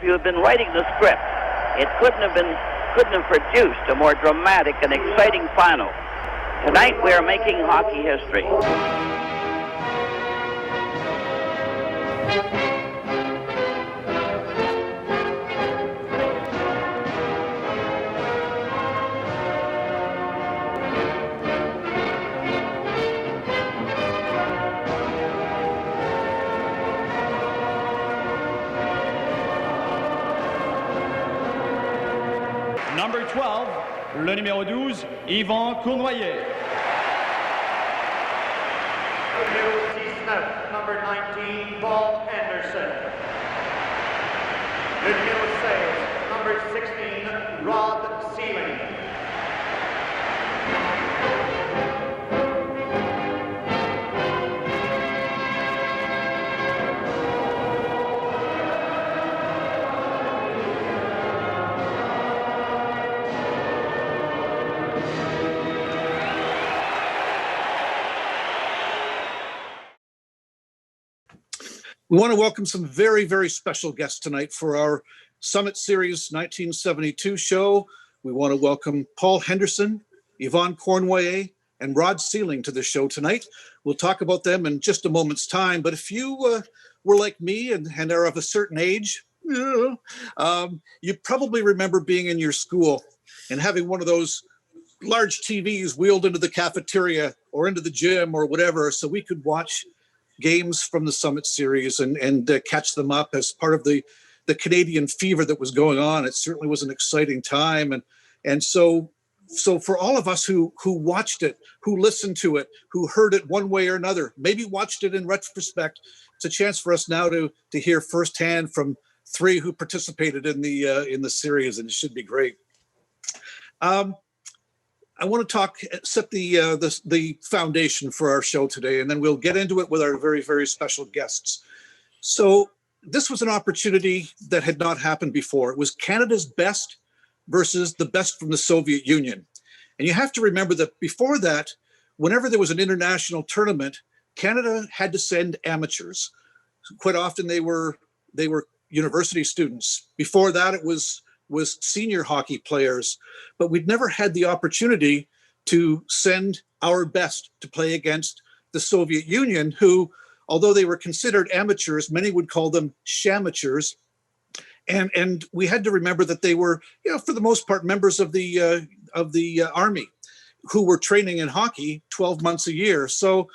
you had been writing the script, it couldn't have produced a more dramatic and exciting final. Tonight we are making hockey history. Number 12, le numéro 12, Yvan Cournoyer. Number 19, Paul Henderson. Le numéro 16, number 16, Rod Sierling. We want to welcome some very, very special guests tonight for our Summit Series 1972 show. We want to welcome Paul Henderson, Yvan Cournoyer, and Rod Sierling to the show tonight. We'll talk about them in just a moment's time. But if you were like me and are of a certain age, you probably remember being in your school and having one of those large TVs wheeled into the cafeteria or into the gym or whatever, so we could watch games from the Summit Series and catch them up as part of the Canadian fever that was going on. It certainly was an exciting time. And so for all of us who watched it, who listened to it, who heard it one way or another, maybe watched it in retrospect, it's a chance for us now to hear firsthand from three who participated in the series, and it should be great. I want to set the foundation for our show today, and then we'll get into it with our very, very special guests. So this was an opportunity that had not happened before. It was Canada's best versus the best from the Soviet Union. And you have to remember that before that, whenever there was an international tournament, Canada had to send amateurs. Quite often they were university students. Before that, it was senior hockey players, but we'd never had the opportunity to send our best to play against the Soviet Union, who, although they were considered amateurs, many would call them shamateurs. And we had to remember that they were, for the most part, members of the army who were training in hockey 12 months a year. So,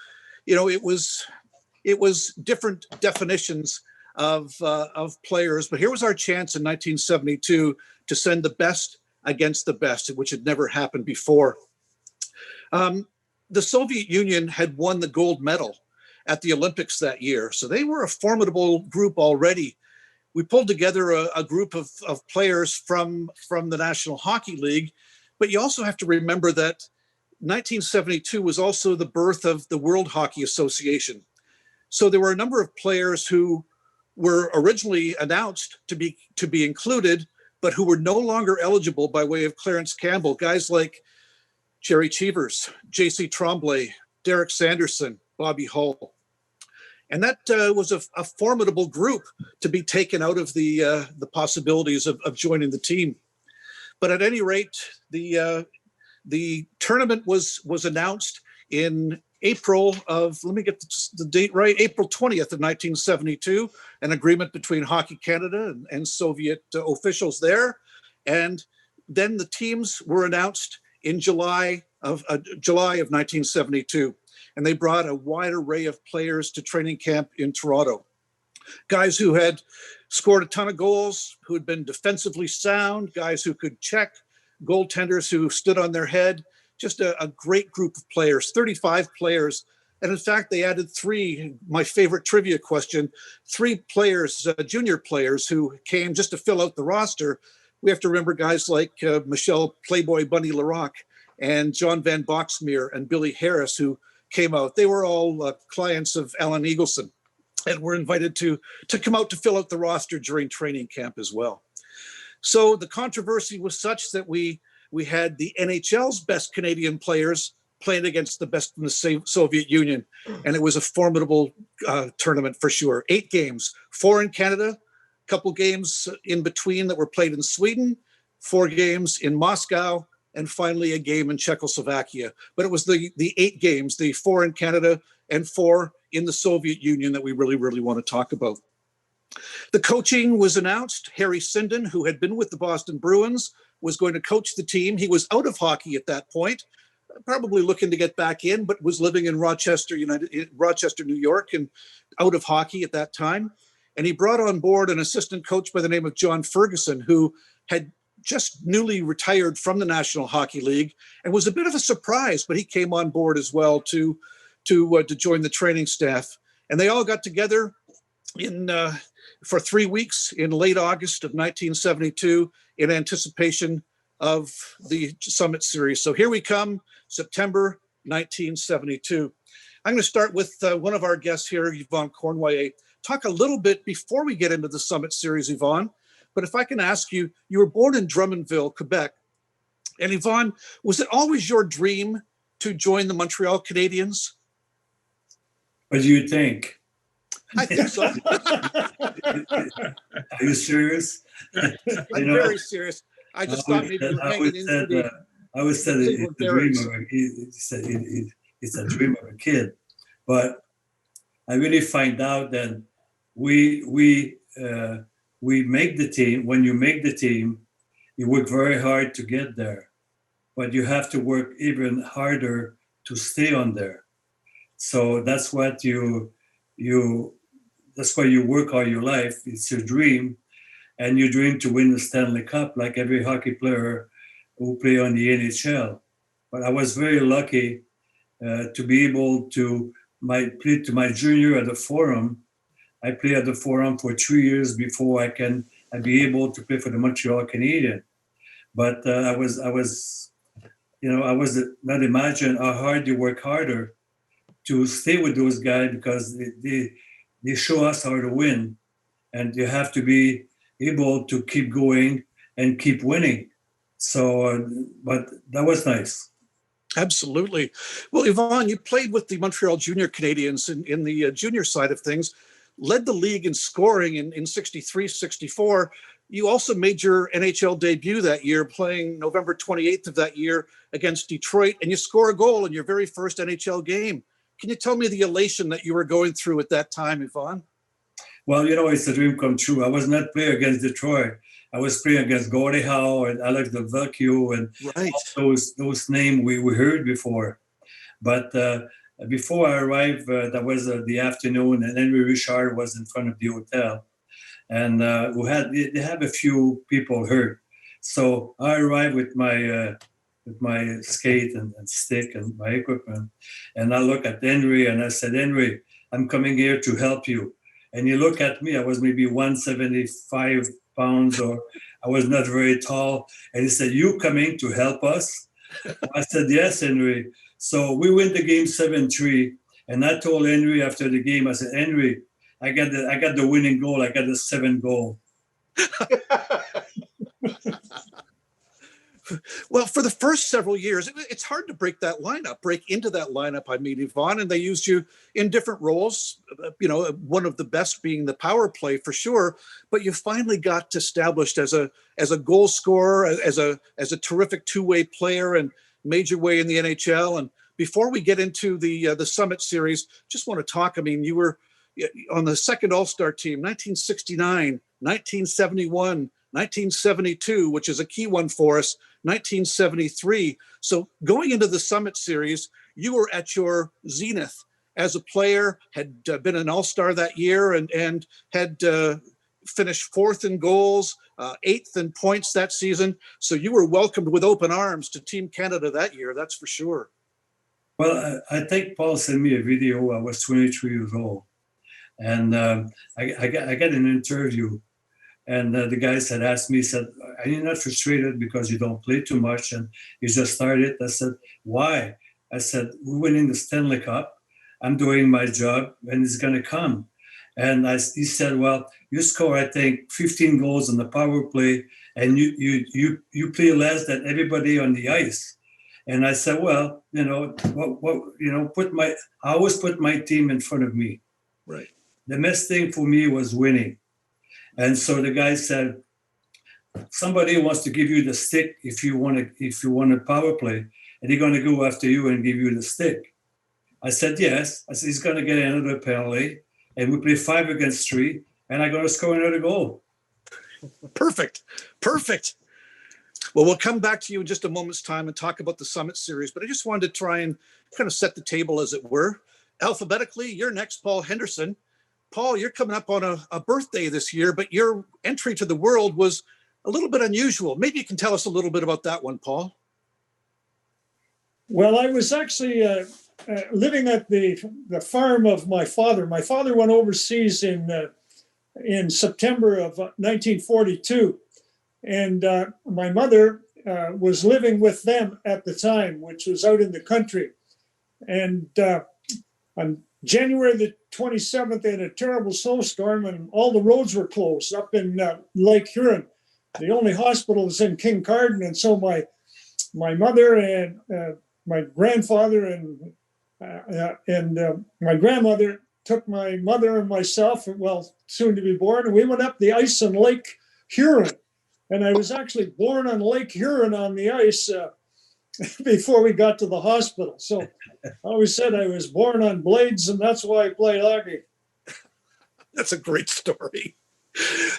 it was different definitions of players, but here was our chance in 1972 to send the best against the best, which had never happened before. The Soviet Union had won the gold medal at the Olympics that year, so they were a formidable group already. We pulled together a group of players from the National Hockey League, but you also have to remember that 1972 was also the birth of the World Hockey Association. So there were a number of players who were originally announced to be included, but who were no longer eligible by way of Clarence Campbell. Guys like Jerry Cheevers, J.C. Tremblay, Derek Sanderson, Bobby Hull. And that was a formidable group to be taken out of the possibilities of joining the team. But at any rate, the tournament was announced in April of, let me get the date right, April 20th of 1972, an agreement between Hockey Canada and Soviet officials there. And then the teams were announced in July of 1972. And they brought a wide array of players to training camp in Toronto. Guys who had scored a ton of goals, who had been defensively sound, guys who could check, goaltenders who stood on their head. Just a great group of players, 35 players. And in fact, they added three, my favorite trivia question, three players, junior players who came just to fill out the roster. We have to remember guys like Michelle Playboy Bunny Larocque and John Van Boxmeer and Billy Harris, who came out. They were all clients of Alan Eagleson and were invited to come out to fill out the roster during training camp as well. So the controversy was such that we had the NHL's best Canadian players playing against the best from the Soviet Union. And it was a formidable tournament for sure. 8 games, 4 in Canada, a couple games in between that were played in Sweden, 4 games in Moscow, and finally a game in Czechoslovakia. But it was the 8 games, the 4 in Canada and 4 in the Soviet Union, that we really want to talk about. The coaching was announced. Harry Sinden, who had been with the Boston Bruins, was going to coach the team. He was out of hockey at that point, probably looking to get back in, but was living in Rochester, New York, and out of hockey at that time. And he brought on board an assistant coach by the name of John Ferguson, who had just newly retired from the National Hockey League and was a bit of a surprise, but he came on board as well to join the training staff. And they all got together for 3 weeks in late August of 1972 in anticipation of the Summit Series. So here we come, September 1972. I'm going to start with one of our guests here, Yvonne Cournoyer. Talk a little bit before we get into the Summit Series, Yvonne. But if I can ask you, you were born in Drummondville, Quebec. And Yvonne, was it always your dream to join the Montreal Canadiens? What do you think? I think so. Are you serious? I'm very serious. I just thought maybe you were hanging into the... I always said it's a dream of a kid. But I really find out that we make the team. When you make the team, you work very hard to get there, but you have to work even harder to stay on there. So that's what that's why you work all your life. It's your dream, and you dream to win the Stanley Cup like every hockey player who play on the NHL. But I was very lucky to be able to play to my junior at the Forum. I played at the Forum for 3 years before I'd be able to play for the Montreal Canadiens. But I was not imagine how hard you work harder to stay with those guys, because they show us how to win, and you have to be able to keep going and keep winning. So, but that was nice. Absolutely. Well, Yvonne, you played with the Montreal Junior Canadiens in the junior side of things, led the league in scoring in 63, 64. You also made your NHL debut that year, playing November 28th of that year against Detroit, and you score a goal in your very first NHL game. Can you tell me the elation that you were going through at that time, Yvonne? Well, it's a dream come true. I was not playing against Detroit. I was playing against Gordie Howe and Alex Delvecchio and all those names we heard before. But before I arrived, that was the afternoon, and Henry Richard was in front of the hotel. And they have a few people hurt. So I arrived with my skate and stick and my equipment. And I look at Henry and I said, Henry, I'm coming here to help you. And he looked at me. I was maybe 175 pounds, or I was not very tall. And he said, you coming to help us? I said, yes, Henry. So we win the game 7-3. And I told Henry after the game, I said, Henry, I got the winning goal. I got the 7th goal. Well, for the first several years, it's hard to break into that lineup, I mean, Yvonne, and they used you in different roles, one of the best being the power play for sure, but you finally got established as a goal scorer, as a terrific two-way player, and made your way in the NHL. And before we get into the Summit Series, just want to talk, I mean, you were on the second All-Star team, 1969, 1971, 1972, which is a key one for us, 1973. So going into the Summit Series, you were at your zenith as a player, had been an All-Star that year, and had finished 4th in goals, 8th in points that season. So you were welcomed with open arms to Team Canada that year, that's for sure. Well, I think Paul sent me a video. I was 23 years old. And I got an interview. And the guys had asked me, said, are you not frustrated because you don't play too much and you just started? I said, why? I said, we're winning the Stanley Cup. I'm doing my job and it's going to come. And he said, well, you score, I think, 15 goals on the power play and you play less than everybody on the ice. And I said, well, I always put my team in front of me. Right. The best thing for me was winning. And so the guy said, somebody wants to give you the stick if you want a power play, and he's going to go after you and give you the stick. I said, yes. I said, he's going to get another penalty, and we play 5 against 3, and I'm going to score another goal. Perfect. Well, we'll come back to you in just a moment's time and talk about the Summit Series, but I just wanted to try and kind of set the table, as it were. Alphabetically, you're next, Paul Henderson. Paul, you're coming up on a birthday this year, but your entry to the world was a little bit unusual. Maybe you can tell us a little bit about that one, Paul. Well, I was actually living at the farm of my father. My father went overseas in September of 1942, and my mother was living with them at the time, which was out in the country. And on January the 27th, they had a terrible snowstorm, and all the roads were closed up in Lake Huron. The only hospital was in Kincardine, and so my mother and my grandfather and my grandmother took my mother and myself, well, soon to be born, and we went up the ice in Lake Huron. And I was actually born on Lake Huron on the ice before we got to the hospital. So I always said I was born on blades, and that's why I played hockey. That's a great story.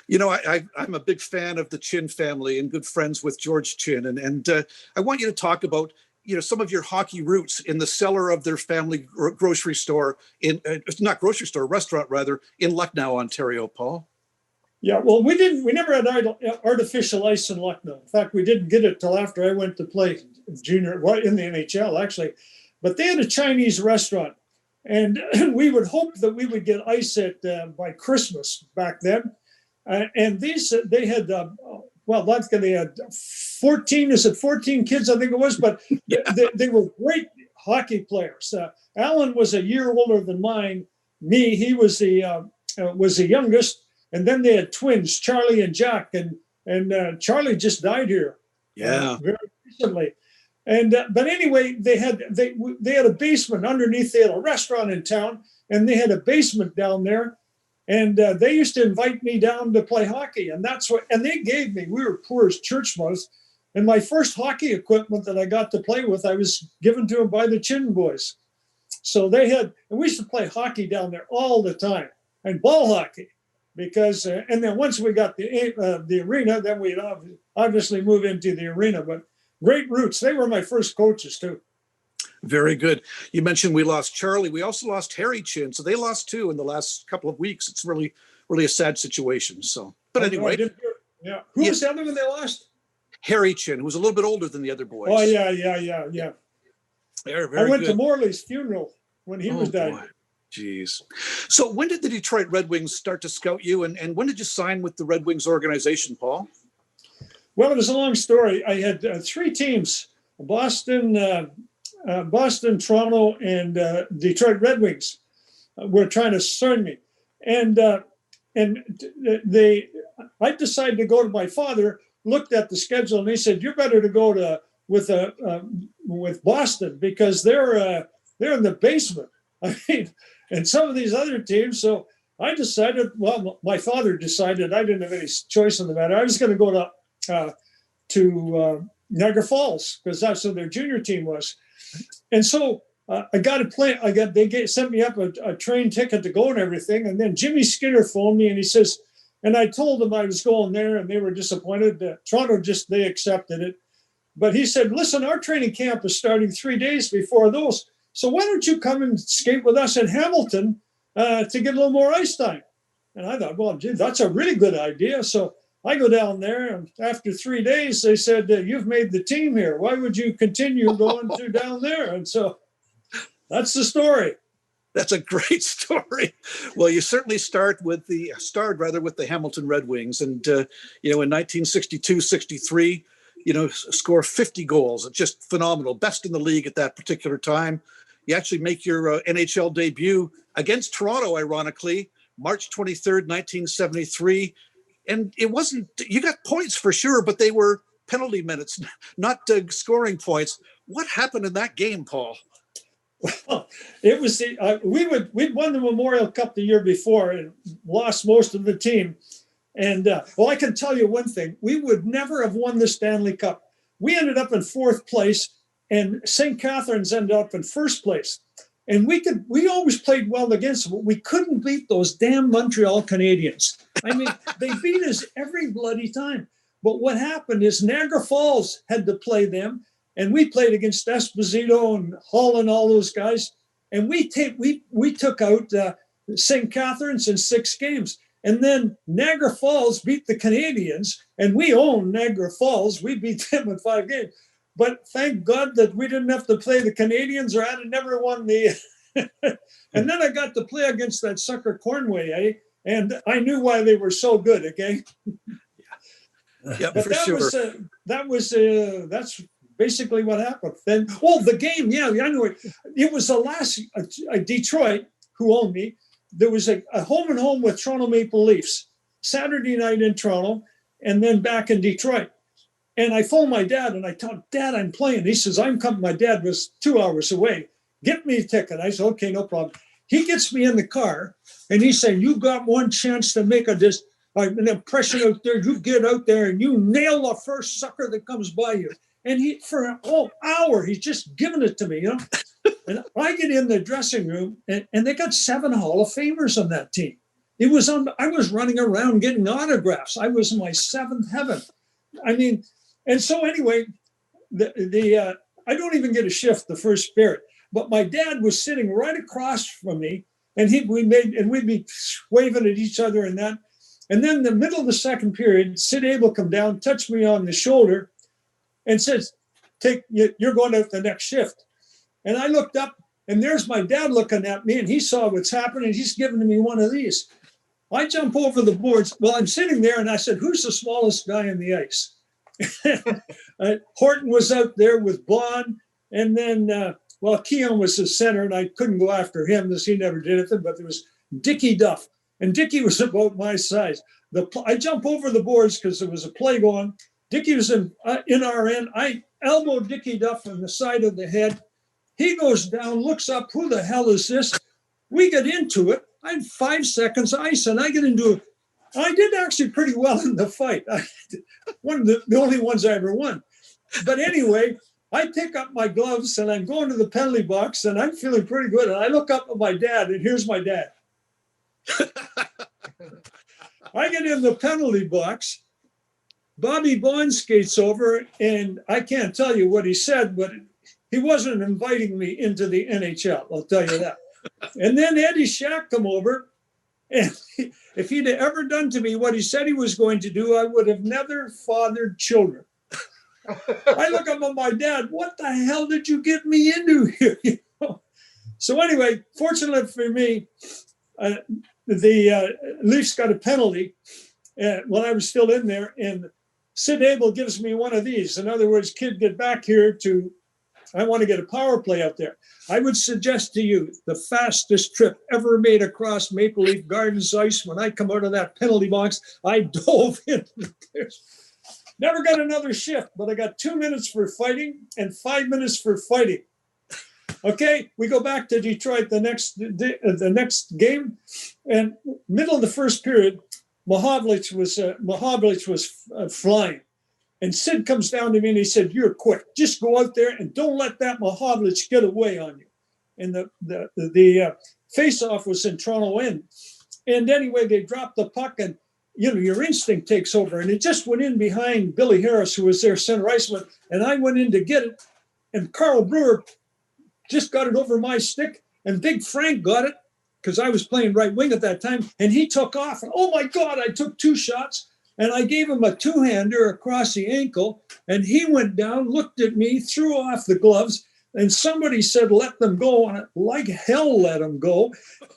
You know, I'm a big fan of the Chin family and good friends with George Chin. And I want you to talk about, you know, some of your hockey roots in the cellar of their family grocery store, not grocery store, restaurant rather, in Lucknow, Ontario, Paul. Yeah, well, we never had artificial ice in Lucknow. In fact, we didn't get it till after I went to play junior, in the NHL, actually. But they had a Chinese restaurant, and we would hope that we would get ice by Christmas back then. And they had, they had 14 kids, I think it was, but they were great hockey players. Alan was a year older than me. He was the youngest. And then they had twins, Charlie and Jack, and Charlie just died here. Yeah, very recently. And but anyway, they had a basement underneath. They had a restaurant in town, and they had a basement down there. And they used to invite me down to play hockey, and they gave me. We were poor as church mouse, and my first hockey equipment that I got to play with, I was given to them by the Chin boys. So they had, and we used to play hockey down there all the time, and ball hockey. Because and then once we got the arena, then we'd obviously move into the arena. But great roots. They were my first coaches too. Very good. You mentioned we lost Charlie. We also lost Harry Chin. So they lost too in the last couple of weeks. It's really, really a sad situation. So, but anyway. Yeah. Who was the other one they lost? Harry Chin, who was a little bit older than the other boys. Oh, yeah. Very I went good. to Morley's funeral when he was dying. Boy. Jeez. So when did the Detroit Red Wings start to scout you, and when did you sign with the Red Wings organization, Paul? Well, it was a long story. I had 3 teams, Boston, Toronto, and Detroit Red Wings were trying to sign me. And I decided to go to my father, looked at the schedule, and he said, "You're better to go with Boston because they're in the basement." I mean, and some of these other teams. So I decided, well, my father decided, I didn't have any choice in the matter. I was going to go to Niagara Falls because that's where their junior team was. And so I got a plane. Sent me up a train ticket to go and everything. And then Jimmy Skinner phoned me and he says, and I told them I was going there and they were disappointed. Toronto they accepted it. But he said, listen, our training camp is starting 3 days before those. So why don't you come and skate with us in Hamilton to get a little more ice time? And I thought, well, gee, that's a really good idea. So I go down there, and after 3 days, they said, you've made the team here. Why would you continue going to down there? And so that's the story. That's a great story. Well, you certainly started with the Hamilton Red Wings. And, in 1962-63, score 50 goals. It's just phenomenal. Best in the league at that particular time. You actually make your NHL debut against Toronto, ironically, March 23rd, 1973. And it wasn't, you got points for sure, but they were penalty minutes, not scoring points. What happened in that game, Paul? Well, it was, we'd won the Memorial Cup the year before and lost most of the team. And well, I can tell you one thing: we would never have won the Stanley Cup. We ended up in 4th place, and St. Catharines ended up in 1st place. And we always played well against them, but we couldn't beat those damn Montreal Canadiens. I mean, they beat us every bloody time. But what happened is Niagara Falls had to play them, and we played against Esposito and Hull and all those guys. And we took out St. Catharines in 6 games. And then Niagara Falls beat the Canadiens, and we own Niagara Falls. We beat them in 5 games. But thank God that we didn't have to play the Canadiens, or I'd have never won the. And then I got to play against that sucker Cornway, and I knew why they were so good. Okay. Yeah, but for sure. That's basically what happened. Then, the game. Yeah, I know it. It was the last Detroit, who owned me. There was a home and home with Toronto Maple Leafs Saturday night in Toronto, and then back in Detroit. And I phoned my dad and I told Dad, I'm playing. He says, I'm coming. My dad was 2 hours away. Get me a ticket. I said, okay, no problem. He gets me in the car and he said, you got one chance to make an impression out there. You get out there and you nail the first sucker that comes by you. And for a whole hour, he's just giving it to me, And I get in the dressing room and they got 7 Hall of Famers on that team. I was running around getting autographs. I was in my 7th heaven. I mean, and so anyway, I don't even get a shift the first period. But my dad was sitting right across from me, and we'd be waving at each other and that. And then in the middle of the second period, Sid Abel come down, touched me on the shoulder, and says, "You're going out the next shift." And I looked up, and there's my dad looking at me, and he saw what's happening. He's giving me one of these. I jump over the boards. Well, I'm sitting there, and I said, "Who's the smallest guy on the ice?" Horton was out there with Bond, and then Keon was the center, and I couldn't go after him because he never did anything. But there was Dickie Duff, and Dickie was about my size. I jump over the boards because there was a play going. Dickie was in our end. I elbowed Dickie Duff on the side of the head. He goes down, looks up. Who the hell is this? We get into it. I had 5 seconds ice, and I get into it. I did actually pretty well in the fight. One of the only ones I ever won. But anyway, I pick up my gloves and I'm going to the penalty box and I'm feeling pretty good. And I look up at my dad, and here's my dad. I get in the penalty box. Bobby Bond skates over, and I can't tell you what he said, but he wasn't inviting me into the NHL. I'll tell you that. And then Eddie Shack come over. And if he'd ever done to me what he said he was going to do, I would have never fathered children. I look up at my dad. What the hell did you get me into here? So anyway, fortunately for me, the Leafs got a penalty when I was still in there. And Sid Abel gives me one of these. In other words, kid, get back here I want to get a power play out there. I would suggest to you the fastest trip ever made across Maple Leaf Gardens ice. When I come out of that penalty box, I dove into the players. Never got another shift, but I got 2 minutes for fighting and 5 minutes for fighting. Okay, we go back to Detroit the next game, and middle of the first period, Mahovlich was flying. And Sid comes down to me and he said, "You're quick. Just go out there and don't let that Mahovlich get away on you." And the face-off was in Toronto end. And anyway, they dropped the puck, and your instinct takes over. And it just went in behind Billy Harris, who was their center iceman. And I went in to get it, and Carl Brewer just got it over my stick, and Big Frank got it because I was playing right wing at that time, and he took off. And oh my God, I took 2 shots. And I gave him a 2-hander across the ankle, and he went down, looked at me, threw off the gloves, and somebody said, "Let them go." And like hell, let them go.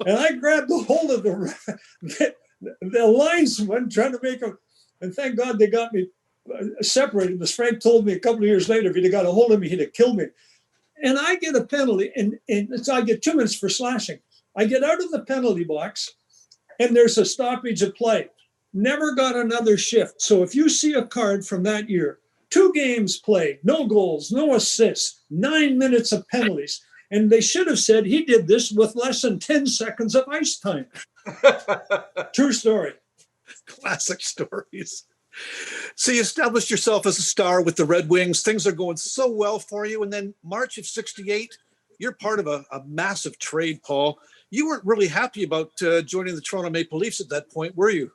And I grabbed the hold of the linesman, trying to make them, and thank God they got me separated. Because Frank told me a couple of years later, if he'd have got a hold of me, he'd have killed me. And I get a penalty, and so I get 2 minutes for slashing. I get out of the penalty box, and there's a stoppage of play. Never got another shift. So if you see a card from that year, 2 games played, no goals, no assists, 9 minutes of penalties. And they should have said he did this with less than 10 seconds of ice time. True story. Classic stories. So you established yourself as a star with the Red Wings. Things are going so well for you. And then March of 68, you're part of a massive trade, Paul. You weren't really happy about joining the Toronto Maple Leafs at that point, were you?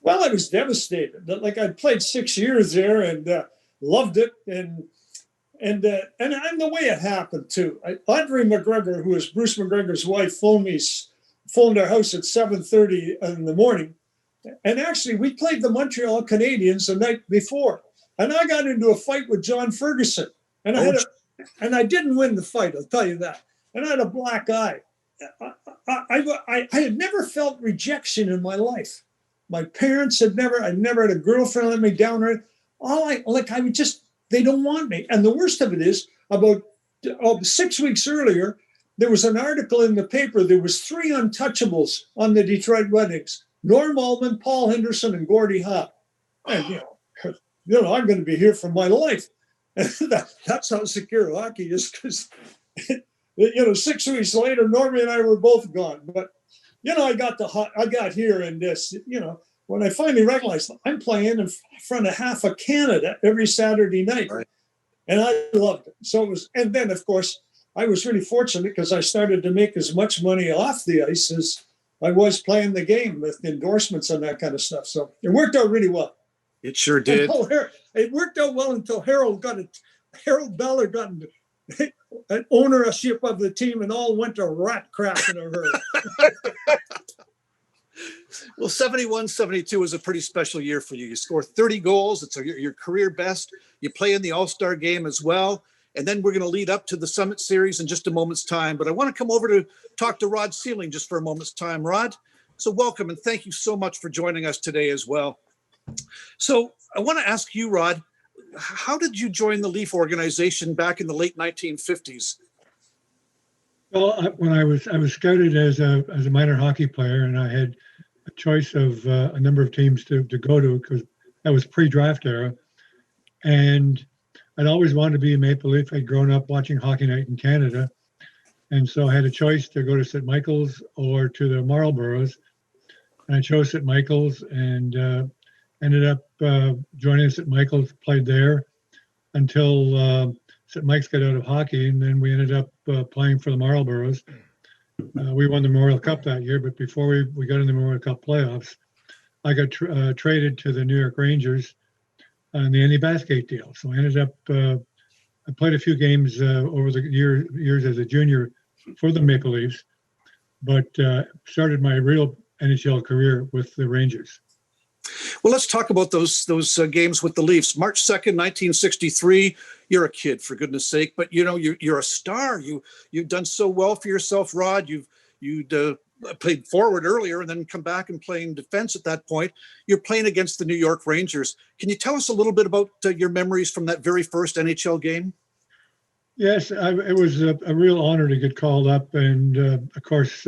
Well, I was devastated. Like, I'd played 6 years there and loved it. And the way it happened too. Audrey McGregor, who was Bruce McGregor's wife, phoned our house at 7:30 in the morning. And actually, we played the Montreal Canadiens the night before. And I got into a fight with John Ferguson. And I didn't win the fight, I'll tell you that. And I had a black eye. I had never felt rejection in my life. My parents I never had a girlfriend let me down. They don't want me. And the worst of it is, about 6 weeks earlier, there was an article in the paper. There was 3 untouchables on the Detroit Red Wings: Norm Allman, Paul Henderson, and Gordie Howe. And, I'm going to be here for my life. And that's how secure hockey is, because, 6 weeks later, Normie and I were both gone. But, I got here and this, when I finally realized I'm playing in front of half of Canada every Saturday night. Right. And I loved it. So it was, and then, of course, I was really fortunate because I started to make as much money off the ice as I was playing the game with endorsements and that kind of stuff. So it worked out really well. It sure did. It worked out well until Harold Beller got an ownership of the team, and all went to rat crap in a hurry. Well, 71-72 was a pretty special year for you. You score 30 goals. It's your career best. You play in the All-Star game as well. And then we're going to lead up to the Summit Series in just a moment's time. But I want to come over to talk to Rod Sierling just for a moment's time. Rod, so welcome, and thank you so much for joining us today as well. So I want to ask you, Rod, how did you join the Leaf organization back in the late 1950s? Well, when I was scouted as a minor hockey player, and I had a choice of a number of teams to go to, because that was pre-draft era, and I'd always wanted to be a Maple Leaf. I'd grown up watching Hockey Night in Canada, and so I had a choice to go to St. Michael's or to the Marlboroughs, and I chose St. Michael's and ended up joining St. Michael's, played there until St. Mike's got out of hockey, and then we ended up playing for the Marlboroughs. We won the Memorial Cup that year, but before we got in the Memorial Cup playoffs, I got traded to the New York Rangers on the Andy Bathgate deal. So I ended up, I played a few games over the years as a junior for the Maple Leafs, but started my real NHL career with the Rangers. Well, let's talk about those games with the Leafs. March 2nd, 1963. You're a kid, for goodness sake, but you're a star. You've done so well for yourself, Rod. You'd played forward earlier and then come back and playing defense at that point. You're playing against the New York Rangers. Can you tell us a little bit about your memories from that very first NHL game? Yes, it was a real honor to get called up, and of course,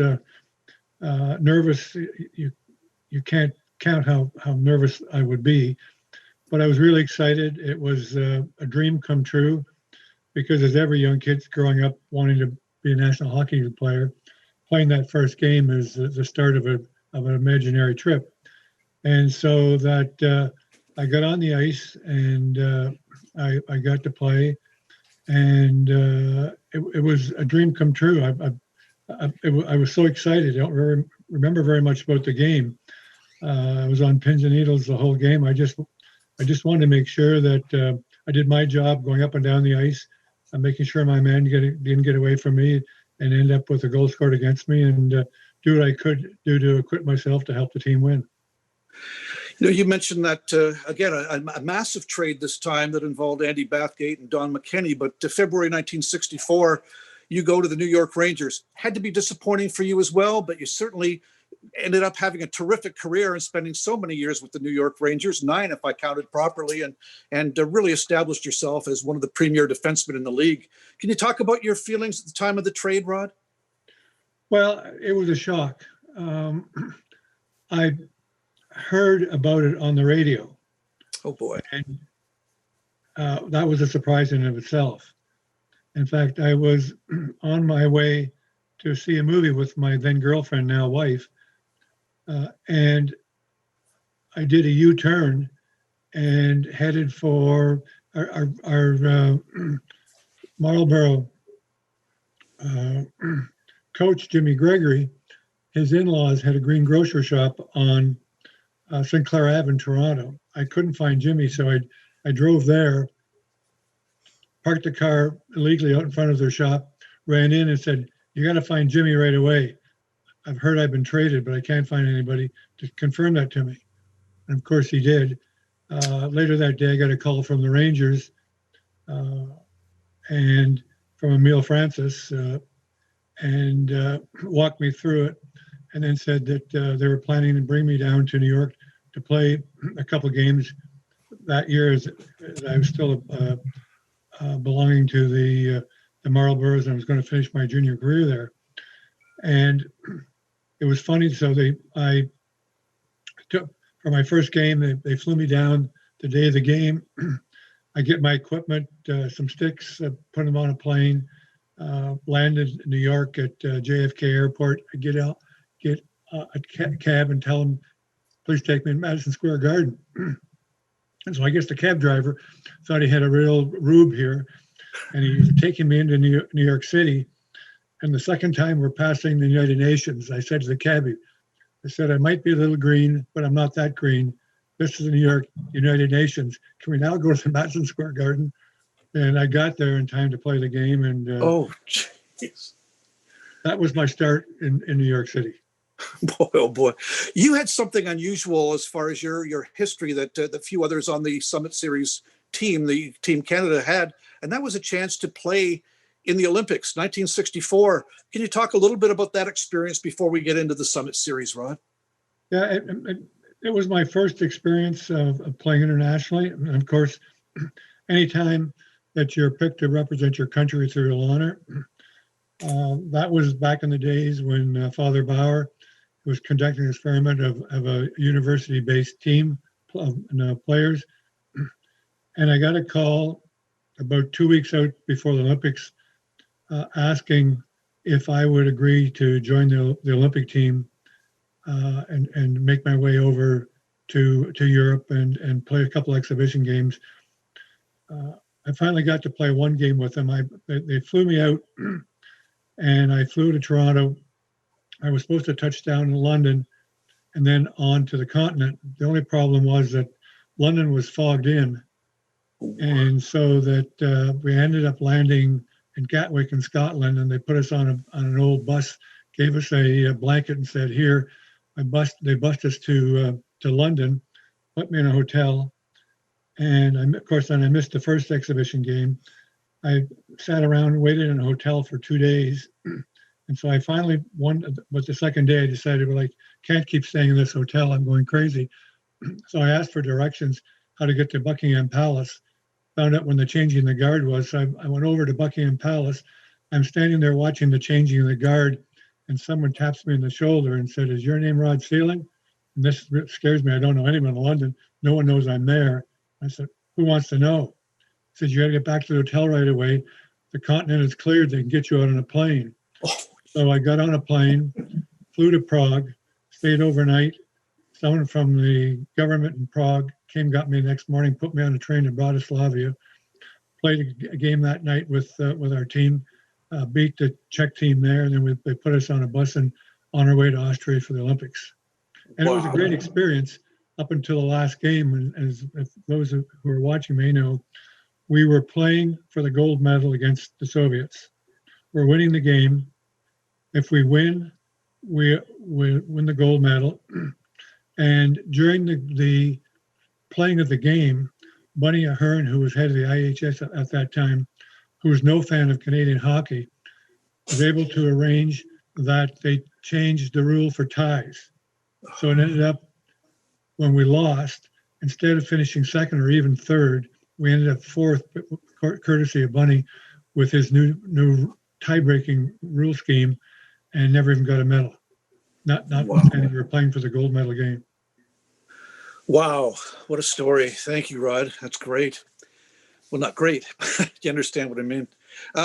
nervous. You can't count how nervous I would be, but I was really excited. It was a dream come true, because as every young kid growing up wanting to be a National Hockey League player, playing that first game is the start of an imaginary trip. And so that I got on the ice and I got to play, and it was a dream come true. I was so excited. I don't remember very much about the game. I was on pins and needles the whole game. I just wanted to make sure that I did my job going up and down the ice, making sure my man didn't get away from me and end up with a goal scored against me, and do what I could do to acquit myself to help the team win. You mentioned that, again, a massive trade this time that involved Andy Bathgate and Don McKinney, but to February 1964, you go to the New York Rangers. Had to be disappointing for you as well, but you certainly ended up having a terrific career and spending so many years with the New York Rangers, 9 if I counted properly, and really established yourself as one of the premier defensemen in the league. Can you talk about your feelings at the time of the trade, Rod? Well, it was a shock. I heard about it on the radio. Oh boy. And that was a surprise in and of itself. In fact, I was on my way to see a movie with my then girlfriend, now wife, and I did a U-turn and headed for our Marlboro coach, Jimmy Gregory. His in-laws had a green grocery shop on Sinclair Ave in Toronto. I couldn't find Jimmy, so I drove there, parked the car illegally out in front of their shop, ran in and said, "You got to find Jimmy right away. I've heard I've been traded, but I can't find anybody to confirm that to me." And of course he did. Later that day, I got a call from the Rangers and from Emile Francis and walked me through it, and then said that they were planning to bring me down to New York to play a couple of games that year as I was still belonging to the Marlboros, and I was going to finish my junior career there. And it was funny. So I took, for my first game, they flew me down the day of the game. I get my equipment, some sticks, put them on a plane, landed in New York at JFK Airport. I get out, get a cab and tell them, "Please take me to Madison Square Garden." And so I guess the cab driver thought he had a real rube here, and he was taking me into New York City. And the second time we're passing the United Nations, I said to the cabbie, I said, "I might be a little green, but I'm not that green. This is the New York United Nations. Can we now go to Madison Square Garden?" And I got there in time to play the game. And Oh, jeez. that was my start in New York City. Boy, oh boy. You had something unusual as far as your history that the few others on the Summit Series team, the Team Canada, had, and that was a chance to play in the Olympics, 1964. Can you talk a little bit about that experience before we get into the Summit Series, Rod? Yeah, it was my first experience of playing internationally. And of course, anytime that you're picked to represent your country, it's a real honor. That was back in the days when Father Bauer was conducting an experiment of a university-based team of players. And I got a call about 2 weeks out before the Olympics asking if I would agree to join the Olympic team and make my way over to Europe and play a couple exhibition games. I finally got to play one game with them. They flew me out and I flew to Toronto. I was supposed to touch down in London and then on to the continent. The only problem was that London was fogged in. And so that we ended up landing in Gatwick in Scotland, and they put us on an old bus, gave us a blanket and said, "Here, they bussed us to London, put me in a hotel." And of course, then I missed the first exhibition game. I sat around and waited in a hotel for 2 days. And so I finally but the second day I decided, well, I can't keep staying in this hotel. I'm going crazy. So I asked for directions how to get to Buckingham Palace. Found out when the changing of the guard was. So I went over to Buckingham Palace. I'm standing there watching the changing of the guard, and someone taps me in the shoulder and said, "Is your name Rod Sierling?" And this scares me. I don't know anyone in London. No one knows I'm there. I said, "Who wants to know?" He said, "You got to get back to the hotel right away. The continent is cleared. They can get you out on a plane." So I got on a plane, flew to Prague, stayed overnight. Someone from the government in Prague got me the next morning, put me on a train to Bratislava, played a game that night with our team, beat the Czech team there, and then they put us on a bus and on our way to Austria for the Olympics. And It was a great experience up until the last game. And as if those who are watching may know, we were playing for the gold medal against the Soviets. We're winning the game. If we win, we win the gold medal. And during the playing of the game, Bunny Ahern, who was head of the IHS at that time, who was no fan of Canadian hockey, was able to arrange that they changed the rule for ties. So it ended up, when we lost, instead of finishing second or even third, we ended up fourth, courtesy of Bunny, with his new tie-breaking rule scheme, and never even got a medal. Notwithstanding we were playing for the gold medal game. Wow, what a story. Thank you, Rod. That's great. Well, not great. You understand what I mean.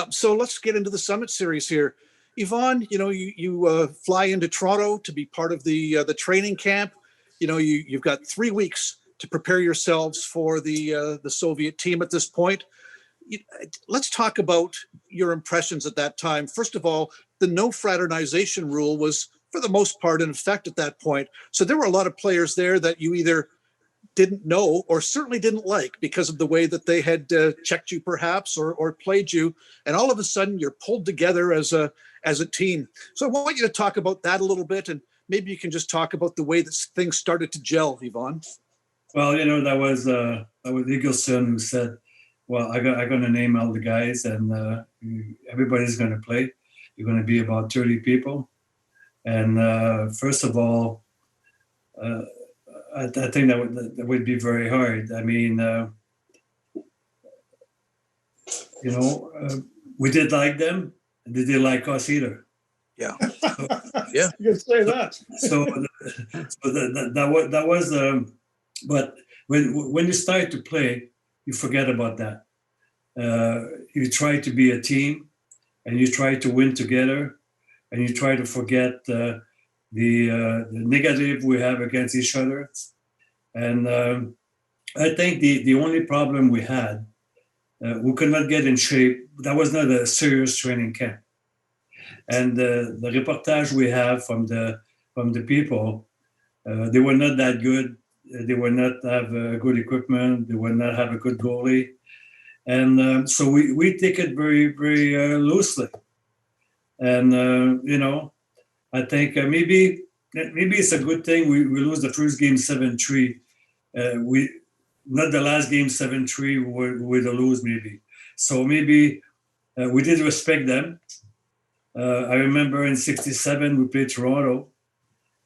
So let's get into the Summit Series here. Yvonne, you fly into Toronto to be part of the training camp. you've got 3 weeks to prepare yourselves for the Soviet team at this point. Let's talk about your impressions at that time. First of all, the no fraternization rule was, for the most part, in effect at that point. So there were a lot of players there that you either didn't know or certainly didn't like because of the way that they had checked you perhaps or played you. And all of a sudden you're pulled together as a team. So I want you to talk about that a little bit, and maybe you can just talk about the way that things started to gel, Yvonne. Well, that was Eagleson who said, well, I'm going to name all the guys, and everybody's going to play. You're going to be about 30 people. And first of all, I think that would be very hard. I mean, we did like them, and they didn't like us either. Yeah. Yeah. You can say that. So that was. But when you start to play, you forget about that. You try to be a team, and you try to win together, and you try to forget the negative we have against each other. And I think the only problem we had, we could not get in shape. That was not a serious training camp. And the reportage we have from the people, they were not that good. They would not have good equipment. They would not have a good goalie. And so we take it very, very loosely. And, I think maybe it's a good thing we lose the first game 7-3. Not the last game 7-3 we would lose maybe. So maybe we did respect them. I remember in '67 we played Toronto,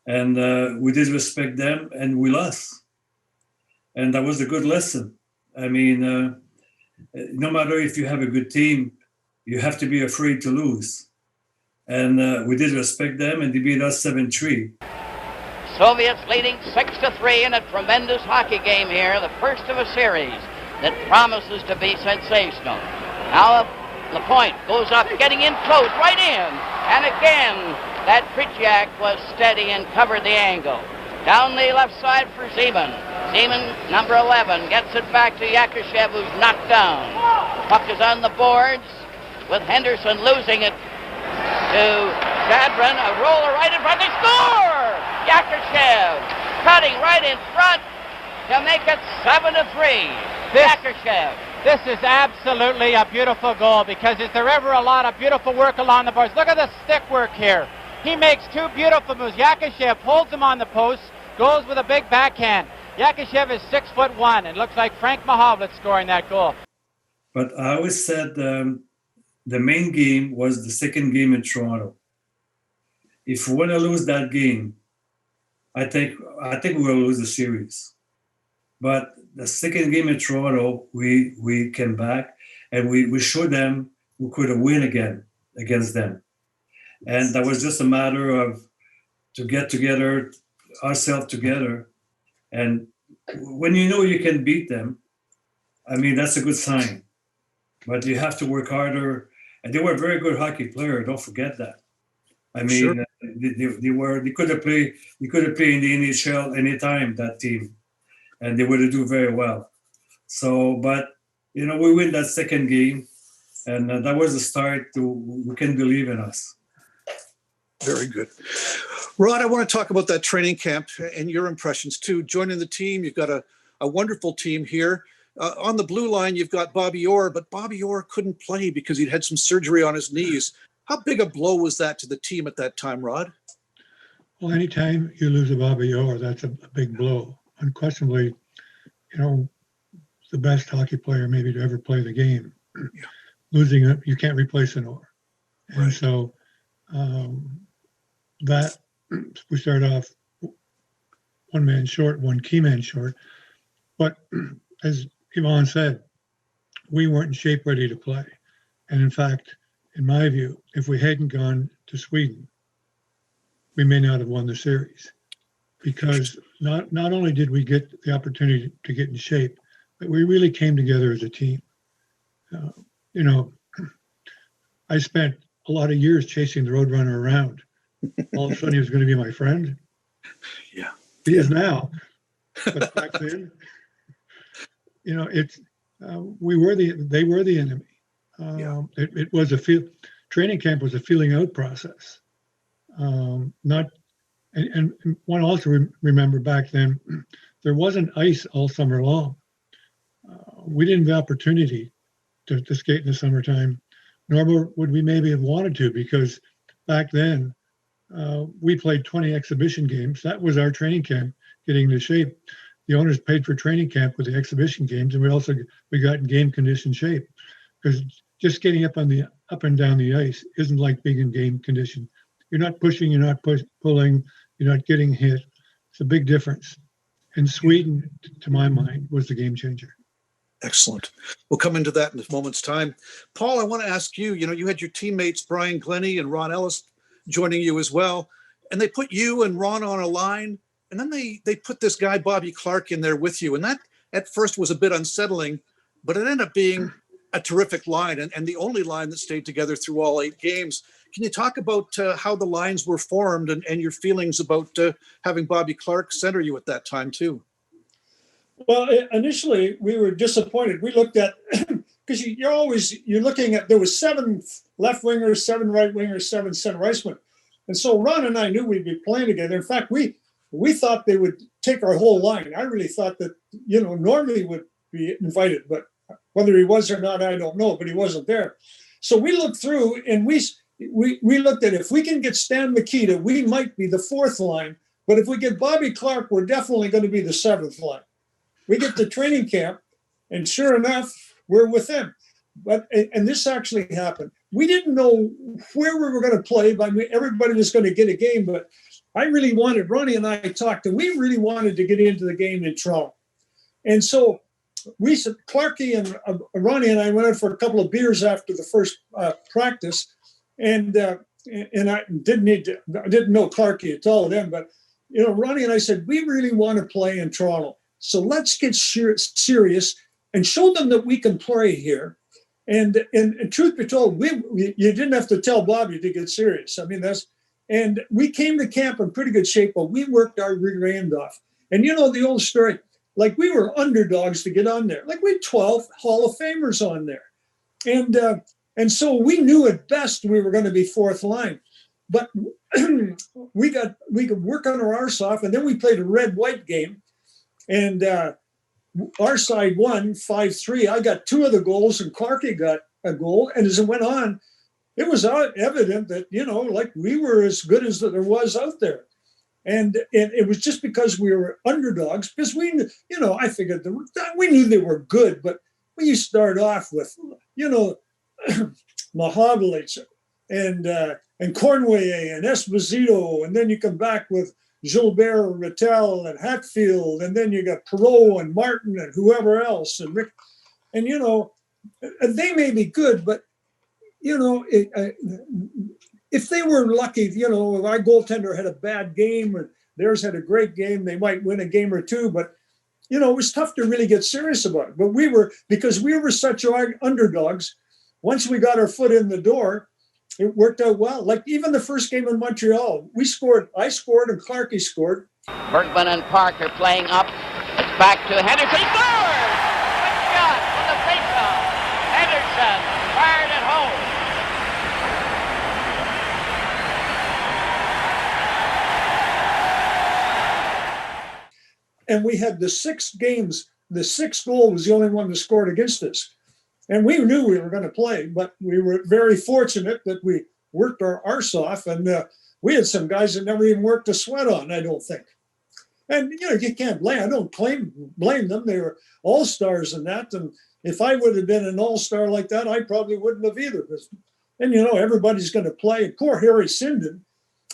and we did respect them, and we lost. And that was a good lesson. I mean, no matter if you have a good team, you have to be afraid to lose. And we did respect them, and they beat us 7-3. Soviets leading 6-3 in a tremendous hockey game here, the first of a series that promises to be sensational. Now Lapointe goes up, getting in close, right in. And again, that Tretiak was steady and covered the angle. Down the left side for Zeman. Zeman, number 11, gets it back to Yakushev, who's knocked down. Puck is on the boards with Henderson losing it to Shadron. A roller right in front. They score! Yakushev cutting right in front to make it 7-3. Yakushev. This is absolutely a beautiful goal, because is there ever a lot of beautiful work along the boards? Look at the stick work here. He makes two beautiful moves. Yakushev holds him on the post, goes with a big backhand. Yakushev is 6'1", and looks like Frank Mahovlich scoring that goal. But I always said the main game was the second game in Toronto. If we want to lose that game, I think we will lose the series. But the second game in Toronto, we came back and we showed them we could win again against them. And that was just a matter of to get together, ourselves together. And when you know you can beat them, I mean, that's a good sign. But you have to work harder. And they were a very good hockey player. Don't forget that. I mean, sure. They could have played in the NHL anytime, that team, and they would have do very well. So, but we win that second game, and that was the start to we can believe in us. Very good. Rod, I want to talk about that training camp and your impressions too. Joining the team, you've got a wonderful team here. On the blue line, you've got Bobby Orr, but Bobby Orr couldn't play because he'd had some surgery on his knees. How big a blow was that to the team at that time, Rod? Well, anytime you lose a Bobby Orr, that's a big blow. Unquestionably, the best hockey player maybe to ever play the game. Yeah. Losing it, you can't replace an Orr. And right. So that we started off one man short, one key man short. But as Yvonne said, we weren't in shape ready to play. And in fact, in my view, if we hadn't gone to Sweden, we may not have won the series, because not only did we get the opportunity to get in shape, but we really came together as a team. I spent a lot of years chasing the Roadrunner around. All of a sudden, he was going to be my friend. Yeah. He is now. But back then, it's they were the enemy. It was training camp was a feeling out process. Not and one also remember back then, there wasn't ice all summer long. We didn't have the opportunity to skate in the summertime, nor would we maybe have wanted to, because back then we played 20 exhibition games. That was our training camp, getting into shape. The owners paid for training camp with the exhibition games, and we got in game condition shape, because just getting up and down the ice isn't like being in game condition. You're not pushing, you're not pulling, you're not getting hit. It's a big difference. And Sweden, to my mind, was the game changer. Excellent. We'll come into that in a moment's time. Paul, I want to ask you, you had your teammates, Brian Glennie and Ron Ellis, joining you as well. And they put you and Ron on a line. And then they put this guy, Bobby Clark, in there with you. And that at first was a bit unsettling, but it ended up being a terrific line and the only line that stayed together through all 8 games. Can you talk about how the lines were formed and your feelings about having Bobby Clark center you at that time too? Well, initially we were disappointed. We looked at, because you're looking at, there was 7 left wingers, 7 right wingers, 7 center icemen. And so Ron and I knew we'd be playing together. In fact, we thought they would take our whole line. I really thought that, Normally would be invited, but whether he was or not, I don't know, but he wasn't there. So we looked through and we looked at, if we can get Stan Mikita, we might be the 4th line. But if we get Bobby Clark, we're definitely going to be the 7th line. We get to training camp, and sure enough, we're with them. And this actually happened. We didn't know where we were going to play, but everybody was going to get a game. But I really wanted, Ronnie and I talked, and we really wanted to get into the game in Toronto. And so we said, Clarkie and Ronnie and I went out for a couple of beers after the first practice, and I didn't know Clarkie at all then, but Ronnie and I said, we really want to play in Toronto, so let's get serious and show them that we can play here. And truth be told, you didn't have to tell Bobby to get serious. I mean, and we came to camp in pretty good shape, but we worked our rear end off. And the old story, like we were underdogs to get on there. Like we had 12 Hall of Famers on there. And so we knew at best we were going to be 4th line. But we could work on our arse off, and then we played a red-white game. And our side won 5-3. I got 2 of the goals, and Clarkie got a goal. And as it went on, it was evident that, like we were as good as there was out there. And it was just because we were underdogs, because I figured we knew they were good. But when you start off with, Mahavlich and Cornway and Esposito, and then you come back with Gilbert, Rattel, and Hatfield, and then you got Perot and Martin and whoever else, and Rick, and they may be good, but if they were lucky, if our goaltender had a bad game or theirs had a great game, they might win a game or 2, but it was tough to really get serious about it. But because we were such underdogs, once we got our foot in the door, it worked out well. Like even the first game in Montreal, I scored and Clarkie scored. Bergman and Parker playing up. It's back to Henderson. He scores! Good shot from the faceoff. Henderson fired it home. And we had the 6 games. The 6th goal was the only one that scored against us. And we knew we were going to play, but we were very fortunate that we worked our arse off. And we had some guys that never even worked a sweat on, I don't think. And, you can't blame. I don't blame them. They were all-stars in that. And if I would have been an all-star like that, I probably wouldn't have either. And, everybody's going to play. Poor Harry Sinden.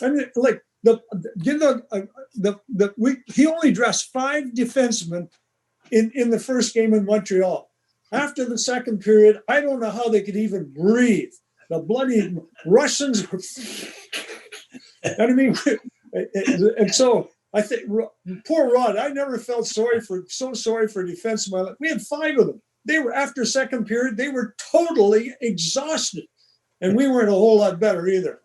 I mean, like, he only dressed 5 defensemen in the first game in Montreal. After the second period, I don't know how they could even breathe. The bloody Russians. I mean, and so I think poor Rod. I never felt so sorry for defensemen. We had 5 of them. They were after second period. They were totally exhausted, and we weren't a whole lot better either.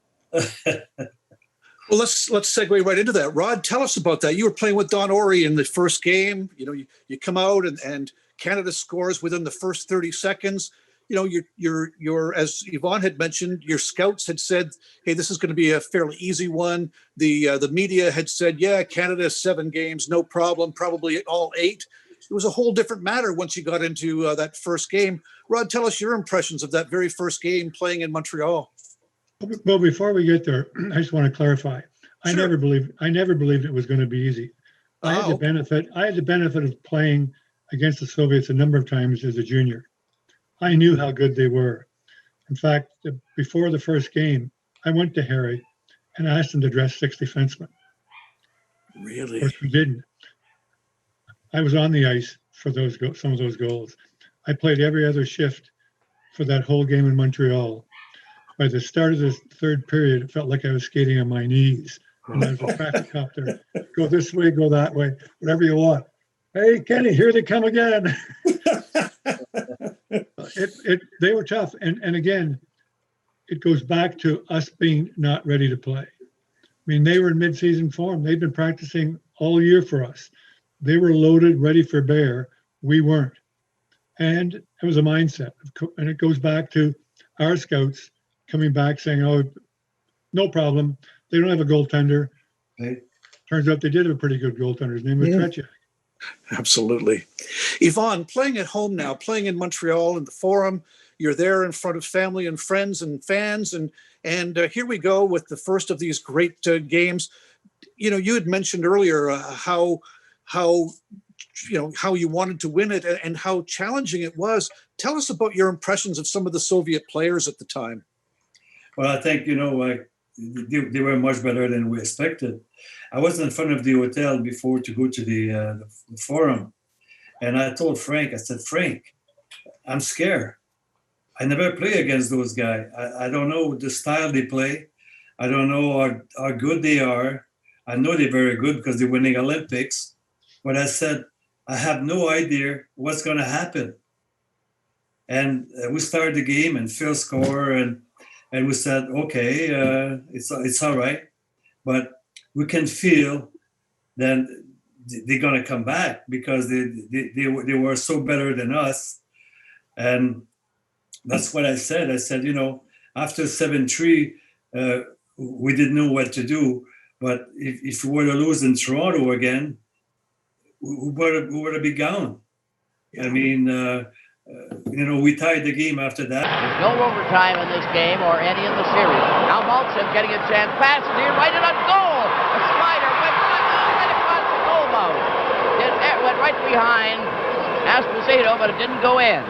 Well, let's segue right into that. Rod, tell us about that. You were playing with Don Orey in the first game. You know, you come out and Canada scores within the first 30 seconds. You know, you're as Yvonne had mentioned, your scouts had said, hey, this is going to be a fairly easy one. The media had said, yeah, Canada 7 games, no problem, probably all 8. It was a whole different matter once you got into that first game. Rod, tell us your impressions of that very first game playing in Montreal. Well, before we get there, I just want to clarify. I Sure. never believed it was going to be easy. I had the benefit of playing against the Soviets a number of times as a junior. I knew how good they were. In fact, before the first game, I went to Harry and asked him to dress 6 defensemen. Really? Of course, we didn't. I was on the ice for some of those goals. I played every other shift for that whole game in Montreal. By the start of the third period, it felt like I was skating on my knees. And I was a traffic cop there. Go this way, go that way, whatever you want. Hey, Kenny, here they come again. They were tough. And again, it goes back to us being not ready to play. I mean, they were in mid-season form. They'd been practicing all year for us. They were loaded, ready for bear. We weren't. And it was a mindset. And it goes back to our scouts coming back saying, oh, no problem. They don't have a goaltender. Right. Turns out they did have a pretty good goaltender. His name was Tretiak. Absolutely. Yvonne, playing at home now, playing in Montreal in the Forum, you're there in front of family and friends and fans. And here we go with the first of these great games. You know, you had mentioned earlier how you wanted to win it and how challenging it was. Tell us about your impressions of some of the Soviet players at the time. Well, I think, they were much better than we expected. I was in front of the hotel before to go to the Forum. And I told Frank, I said, Frank, I'm scared. I never play against those guys. I don't know the style they play. I don't know how good they are. I know they're very good because they're winning Olympics. But I said, I have no idea what's going to happen. And we started the game and Phil scored and we said, okay, it's all right. But we can feel that they're going to come back because they were so better than us. And that's what I said. I said, after 7-3, we didn't know what to do. But if we were to lose in Toronto again, we would have been gone. I mean, we tied the game after that. There's no overtime in this game or any in the series. Now Maltsev getting a chance. Pass it here, right in on goal. A slider went right across the goal mouth. It went right behind Esposito, but it didn't go in.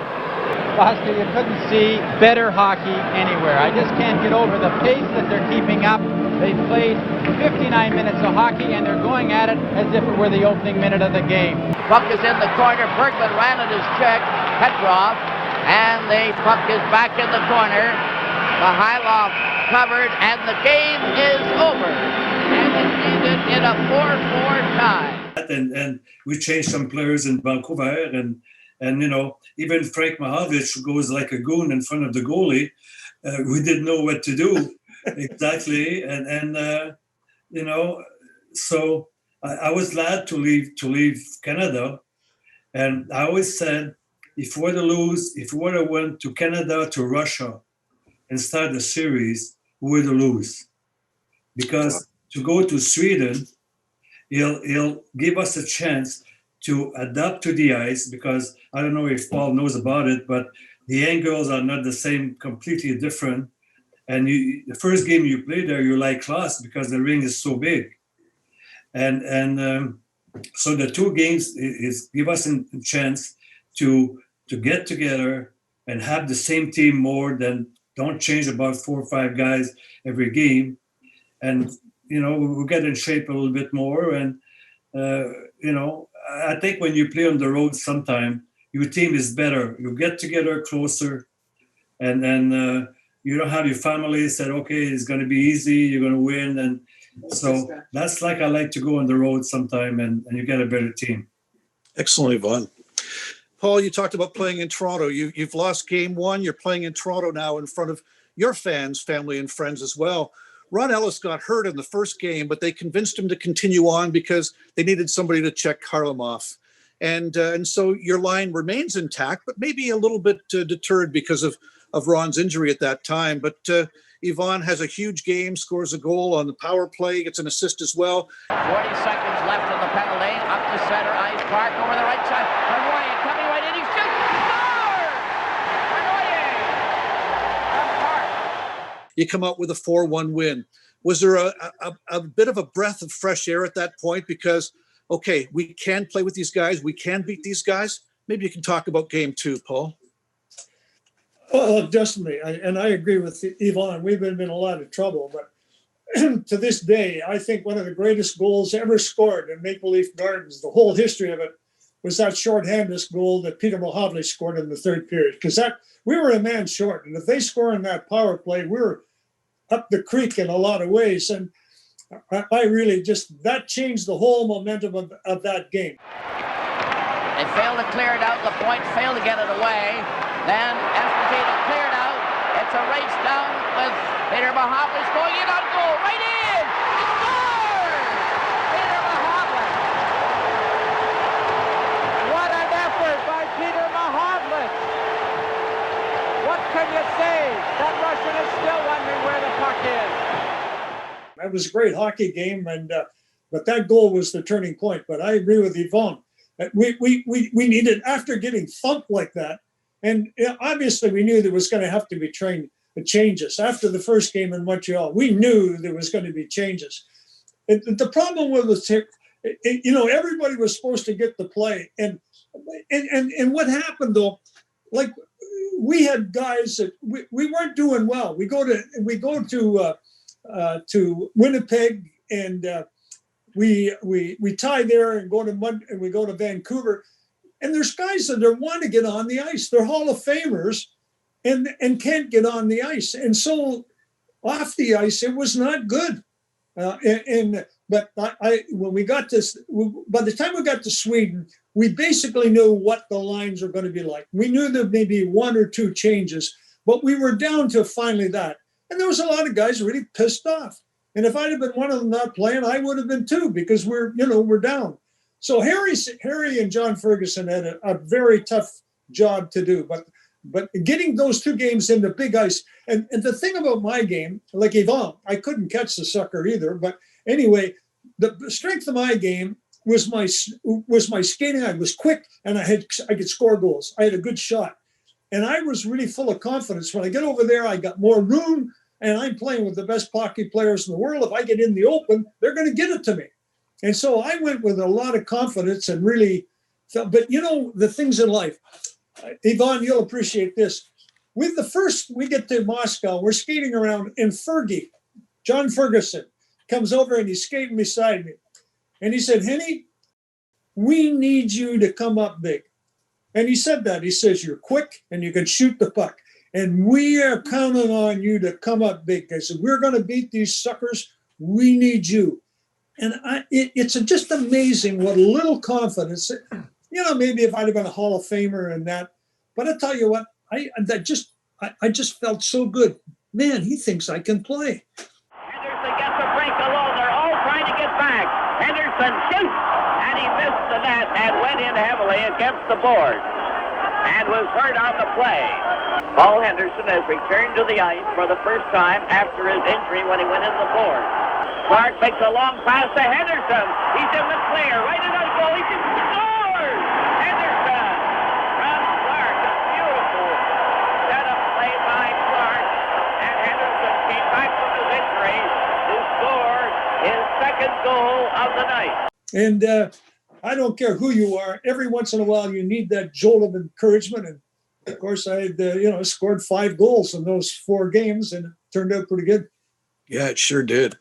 Buster, you couldn't see better hockey anywhere. I just can't get over the pace that they're keeping up. They've played 59 minutes of hockey, and they're going at it as if it were the opening minute of the game. Puck is in the corner. Bergman ran at his check. Petrov, and the puck is back in the corner. Mihailoff covered, and the game is over. And it's ended in a 4-4 tie. And we changed some players in Vancouver, and even Frank Mahovich goes like a goon in front of the goalie. We didn't know what to do exactly, so I was glad to leave Canada, and I always said, if we were to lose, if we were to win to Canada, to Russia, and start the series, we would lose, because to go to Sweden, he'll give us a chance to adapt to the ice, because I don't know if Paul knows about it, but the angles are not the same, completely different. And the first game you play there, you're like class because the ring is so big. And so the 2 games is give us a chance to get together and have the same team more than don't change about 4 or 5 guys every game. And, we'll get in shape a little bit more. And, I think when you play on the road sometime, your team is better. You get together closer, and then you don't have your family said, okay, it's going to be easy, you're going to win. And so that's like I like to go on the road sometime, and you get a better team. Excellent, Yvonne. Paul, you talked about playing in Toronto. You've lost game 1. You're playing in Toronto now in front of your fans, family, and friends as well. Ron Ellis got hurt in the first game, but they convinced him to continue on because they needed somebody to check Kharlamov. And so your line remains intact, but maybe a little bit deterred because of Ron's injury at that time. But Yvonne has a huge game, scores a goal on the power play, gets an assist as well. 40 seconds left in the penalty. Up the center ice, Park over the right side. Arroyo coming right in. He shoots. Scores! Arroyo! You come out with a 4-1 win. Was there a bit of a breath of fresh air at that point? Because, okay, we can play with these guys. We can beat these guys. Maybe you can talk about game 2, Paul. Oh, definitely. I agree with Yvonne. We've been in a lot of trouble, but to this day, I think one of the greatest goals ever scored in Maple Leaf Gardens, the whole history of it, was that shorthanded goal that Peter Mahovlich scored in the third period. Because we were a man short, and if they score in that power play, we're up the creek in a lot of ways. And I really that changed the whole momentum of that game. They failed to clear it out. Lapointe failed to get it away. Then Esposito cleared out. It's a race down with Peter Mahovlich going in on goal. Right in! He scores! Peter Mahovlich. What an effort by Peter Mahovlich. What can you say? That Russian is still wondering where the puck is. That was a great hockey game, but that goal was the turning point. But I agree with Yvonne. We needed, after getting thumped like that, and obviously we knew there was going to have to be changes. After the first game in Montreal, we knew there was going to be changes. The problem was, everybody was supposed to get the play. And what happened, though, like we had guys that we weren't doing well. We go to Winnipeg, and we tie there and we go to Vancouver. And there's guys that want to get on the ice. They're Hall of Famers and can't get on the ice. And so off the ice, it was not good. But when we got this, by the time we got to Sweden, we basically knew what the lines were going to be like. We knew there may be 1 or 2 changes, but we were down to finally that. And there was a lot of guys really pissed off. And if I'd have been one of them not playing, I would have been too, because we're down. So Harry and John Ferguson had a very tough job to do, but getting those 2 games in the big ice. And the thing about my game, like Yvonne, I couldn't catch the sucker either. But anyway, the strength of my game was my skating. I was quick, and I could score goals. I had a good shot, and I was really full of confidence. When I get over there, I got more room, and I'm playing with the best hockey players in the world. If I get in the open, they're going to get it to me. And so I went with a lot of confidence and really felt, but the things in life, Yvonne, you'll appreciate this. We get to Moscow, we're skating around, and Fergie, John Ferguson, comes over and he's skating beside me. And he said, Henny, we need you to come up big. And he said that. He says, you're quick and you can shoot the puck. And we are counting on you to come up big. I said, we're going to beat these suckers. We need you. And it's just amazing what little confidence, maybe if I'd have been a Hall of Famer and that, but I tell you what, I just felt so good. Man, he thinks I can play. Henderson gets a break alone. They're all trying to get back. Henderson shoots, and he missed the net and went in heavily against the board and was hurt on the play. Paul Henderson has returned to the ice for the first time after his injury when he went in the board. Clark makes a long pass to Henderson. He's in the clear. Right in the goal. He just scores! Henderson from Clark. A beautiful set up play by Clark. And Henderson came back from his injury to score his second goal of the night. And I don't care who you are. Every once in a while, you need that jolt of encouragement. And of course, I had, scored 5 goals in those 4 games, and it turned out pretty good. Yeah, it sure did.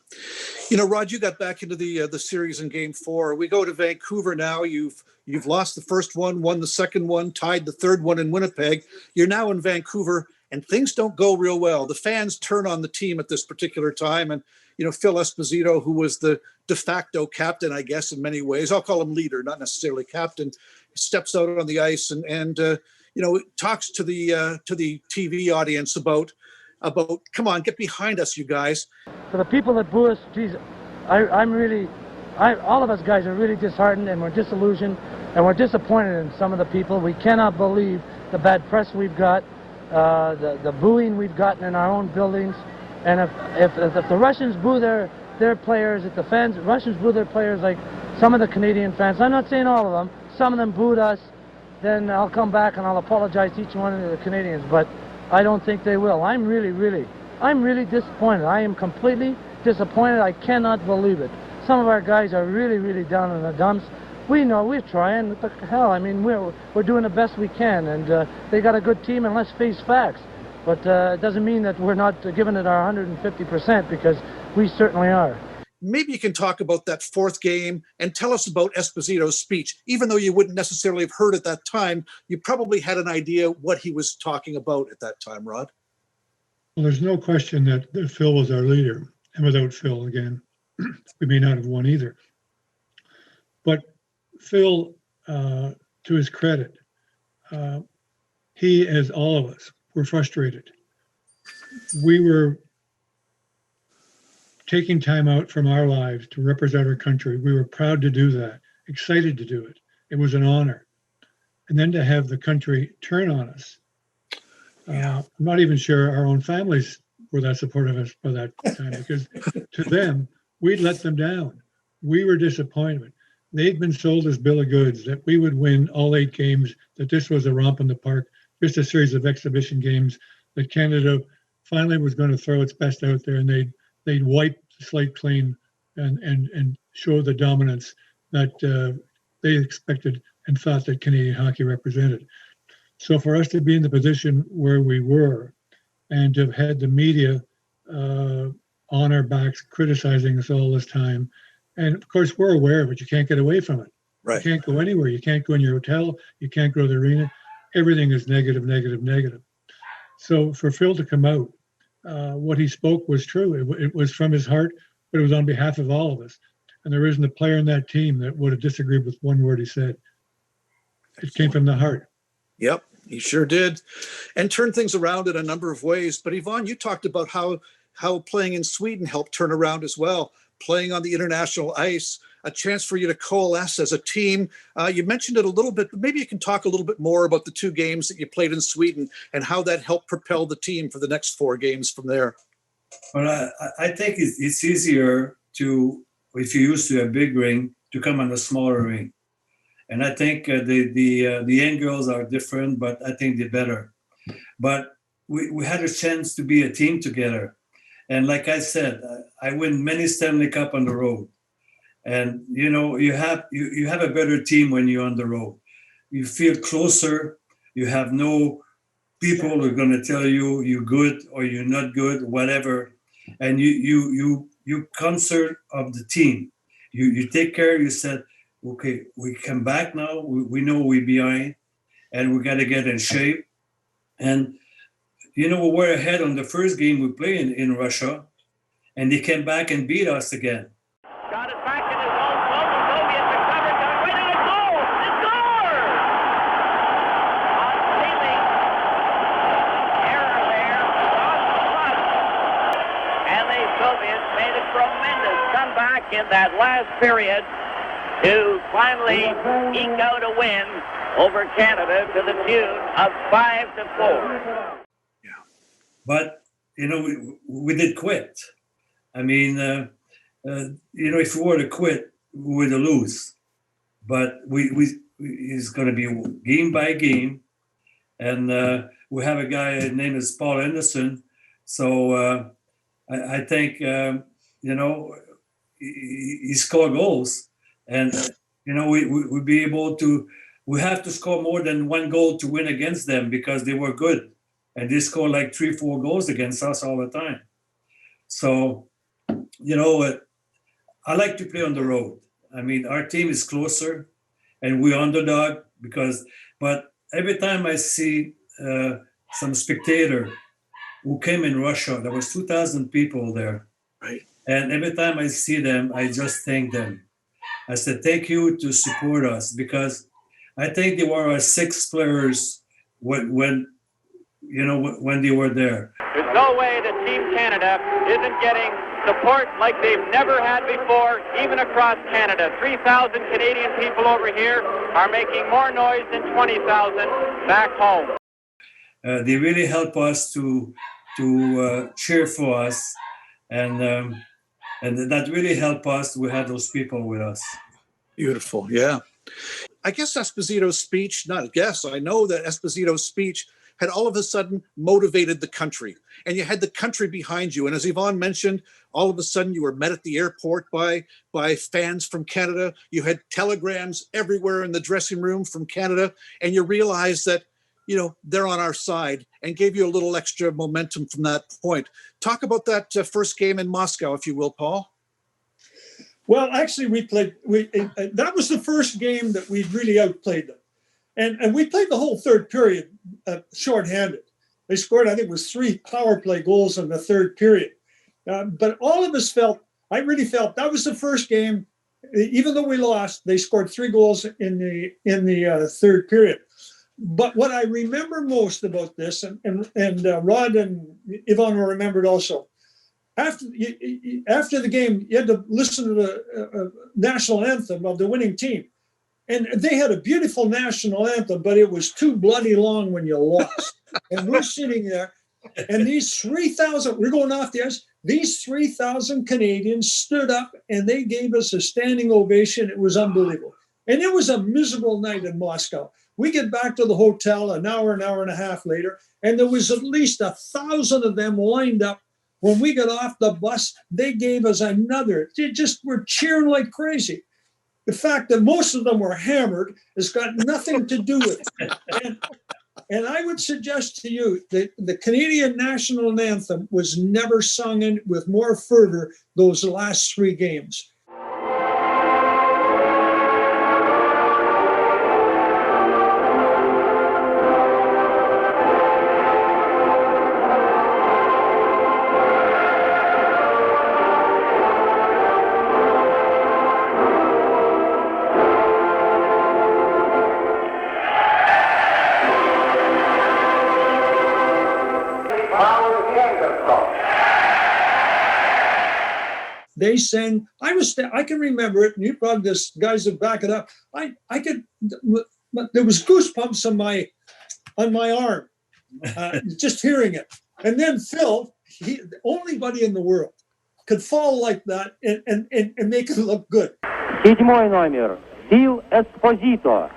Rod, you got back into the series in Game 4. We go to Vancouver now. You've lost the first one, won the second one, tied the third one in Winnipeg. You're now in Vancouver, and things don't go real well. The fans turn on the team at this particular time, and Phil Esposito, who was the de facto captain, I guess, in many ways, I'll call him leader, not necessarily captain, steps out on the ice and talks to the TV audience about, come on, get behind us, you guys. for the people that boo us, geez, all of us guys are really disheartened, and we're disillusioned, and we're disappointed in some of the people. We cannot believe the bad press we've got, the booing we've gotten in our own buildings. And if the Russians boo their players, if the Russians boo their players like some of the Canadian fans, I'm not saying all of them, some of them booed us, then I'll come back and I'll apologize to each one of the Canadians, but I don't think they will. I'm really disappointed. I am completely disappointed. I cannot believe it. Some of our guys are really down in the dumps. We know we're trying, but hell, I mean, we're doing the best we can, and they got a good team, and let's face facts. But it doesn't mean that we're not giving it our 150%, because we certainly are. Maybe you can talk about that fourth game and tell us about Esposito's speech. Even though you wouldn't necessarily have heard at that time, you probably had an idea what he was talking about at that time, Rod. Well, there's no question that Phil was our leader. And without Phil, again, we may not have won either. But Phil, to his credit, he, as all of us, were frustrated. We were taking time out from our lives to represent our country. We were proud to do that, excited to do it. It was an honor. And then to have the country turn on us. I'm not even sure our own families were that supportive of us by that time, because to them, we'd let them down. We were disappointed. They'd been sold as bill of goods, that we would win all 8 games, that this was a romp in the park, just a series of exhibition games, that Canada finally was going to throw its best out there, and they'd wipe the slate clean and show the dominance that they expected and thought that Canadian hockey represented. So for us to be in the position where we were, and to have had the media on our backs criticizing us all this time, and of course we're aware of it, you can't get away from it. Right. You can't go anywhere. You can't go in your hotel. You can't go to the arena. Everything is negative. So for Phil to come out, what he spoke was true. It was from his heart, but it was on behalf of all of us. And there isn't a player in that team that would have disagreed with one word he said. It came from the heart. Yep, he sure did. And turned things around in a number of ways. But Yvonne, you talked about how playing in Sweden helped turn around as well. Playing on the international ice, a chance for you to coalesce as a team. You mentioned it a little bit, but maybe you can talk a little bit more about the 2 games that you played in Sweden and how that helped propel the team for the next 4 games from there. Well, I think it's easier to, if you used to a big ring, to come on a smaller ring. And I think the angles are different, but I think they're better. But we had a chance to be a team together. And like I said, I win many Stanley Cup on the road. And, you know, you have a better team when you're on the road. You feel closer. You have no people who are going to tell you you're good or you're not good, whatever. And you concert of the team. You take care. You said, okay, we come back now. We know we're behind, and we got to get in shape. And, you know, we were ahead on the first game we played in Russia, and they came back and beat us again. Got it back in his own zone. Soviet to cover. Right now, goal! It scores! On Sierling. Error there. On the front. And the Soviets made a tremendous comeback in that last period to finally eke out a win over Canada to the tune of 5-4. But, you know, we did quit. I mean, you know, if we were to quit, we would lose. But it's going to be game by game. And we have a guy named Paul Henderson. So I think, you know, he scored goals. And, you know, we'll be able to, we have to score more than 1 goal to win against them because they were good. And they score like 3-4 goals against us all the time. So, you know, I like to play on the road. I mean, our team is closer and we're underdog but every time I see some spectator who came in Russia, there was 2,000 people there. Right. And every time I see them, I just thank them. I said, thank you to support us, because I think they were our 6 players when they were there. There's no way that Team Canada isn't getting support like they've never had before, even across Canada. 3,000 Canadian people over here are making more noise than 20,000 back home. They really help us to cheer for us, and that really helped us. We had those people with us. Beautiful, yeah. I guess Esposito's speech, not a guess, I know that Esposito's speech had all of a sudden motivated the country, and you had the country behind you. And as Yvonne mentioned, all of a sudden you were met at the airport by fans from Canada. You had telegrams everywhere in the dressing room from Canada, and you realized that, you know, they're on our side, and gave you a little extra momentum from that point. Talk about that first game in Moscow, if you will, Paul. Well, actually, that was the first game that we really outplayed them. And we played the whole third period shorthanded. They scored, I think it was 3 power play goals in the third period. But all of us I really felt that was the first game, even though we lost, they scored 3 goals in the third period. But what I remember most about this, and Rod and Yvonne will remember it also, after the game, you had to listen to the national anthem of the winning team. And they had a beautiful national anthem, but it was too bloody long when you lost. And we're sitting there, and these 3,000, we're going off the ice, these 3,000 Canadians stood up and they gave us a standing ovation. It was unbelievable. And it was a miserable night in Moscow. We get back to the hotel an hour and a half later, and there was at least 1,000 of them lined up. When we got off the bus, they gave us another. They just were cheering like crazy. The fact that most of them were hammered has got nothing to do with it. And I would suggest to you that the Canadian national anthem was never sung in with more fervor those last 3 games. They sang, I can remember it, and you probably just guys will back it up. There was goosebumps on my arm, just hearing it. And then Phil, the only buddy in the world, could fall like that and make it look good. 7-й номер, Phil Esposito.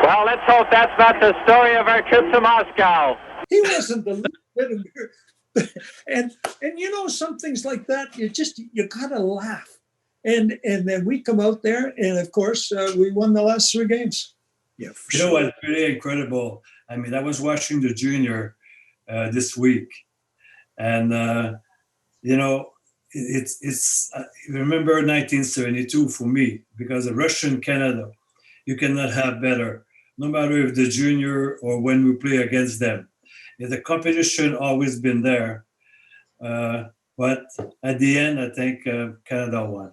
Well, let's hope that's not the story of our trip to Moscow. He wasn't the least bit and you know, some things like that, you gotta laugh. And then we come out there, and of course we won the last 3 games. Yeah, you know what's really incredible? I mean, I was watching the junior this week, and you know, it's remember 1972 for me, because the Russian Canada, you cannot have better, no matter if the junior or when we play against them. The competition always been there, but at the end, I think Canada won.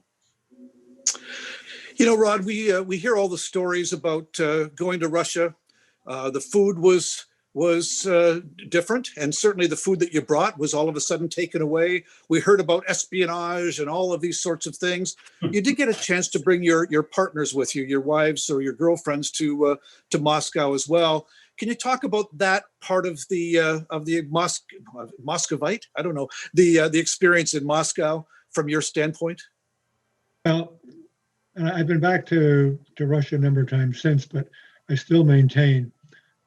You know, Rod, we hear all the stories about going to Russia. The food was different, and certainly the food that you brought was all of a sudden taken away. We heard about espionage and all of these sorts of things. You did get a chance to bring your partners with you, your wives or your girlfriends, to Moscow as well. Can you talk about that part of the Moscovite? I don't know, the experience in Moscow from your standpoint. Well, I've been back to Russia a number of times since, but I still maintain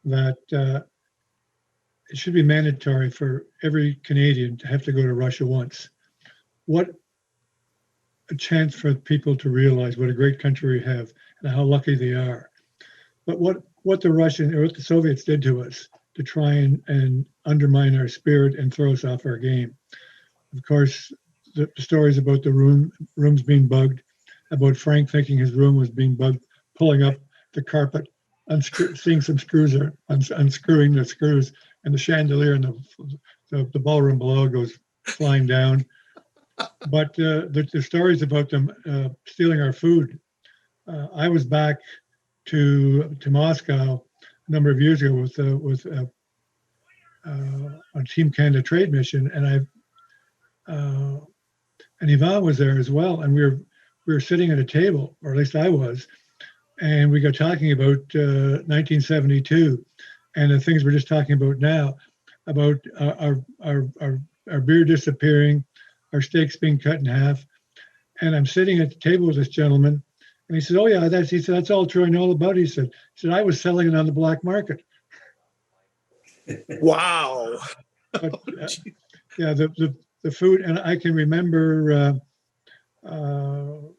that it should be mandatory for every Canadian to have to go to Russia once. What a chance for people to realize what a great country we have and how lucky they are. But what the Soviets did to us to try and undermine our spirit and throw us off our game. Of course, the stories about the rooms being bugged, about Frank thinking his room was being bugged, pulling up the carpet, seeing some screws, unscrewing the screws, and the chandelier and the ballroom below goes flying down. But the stories about them stealing our food. I was back to Moscow a number of years ago with on Team Canada trade mission, and Yvonne was there as well, and we were sitting at a table, or at least I was, and we got talking about 1972 and the things we're just talking about now, about our beer disappearing, our steaks being cut in half. And I'm sitting at the table with this gentleman, and he said, "Oh yeah, that's all true. I know all about it." He said, "I was selling it on the black market." Wow. But, yeah, the food, and I can remember one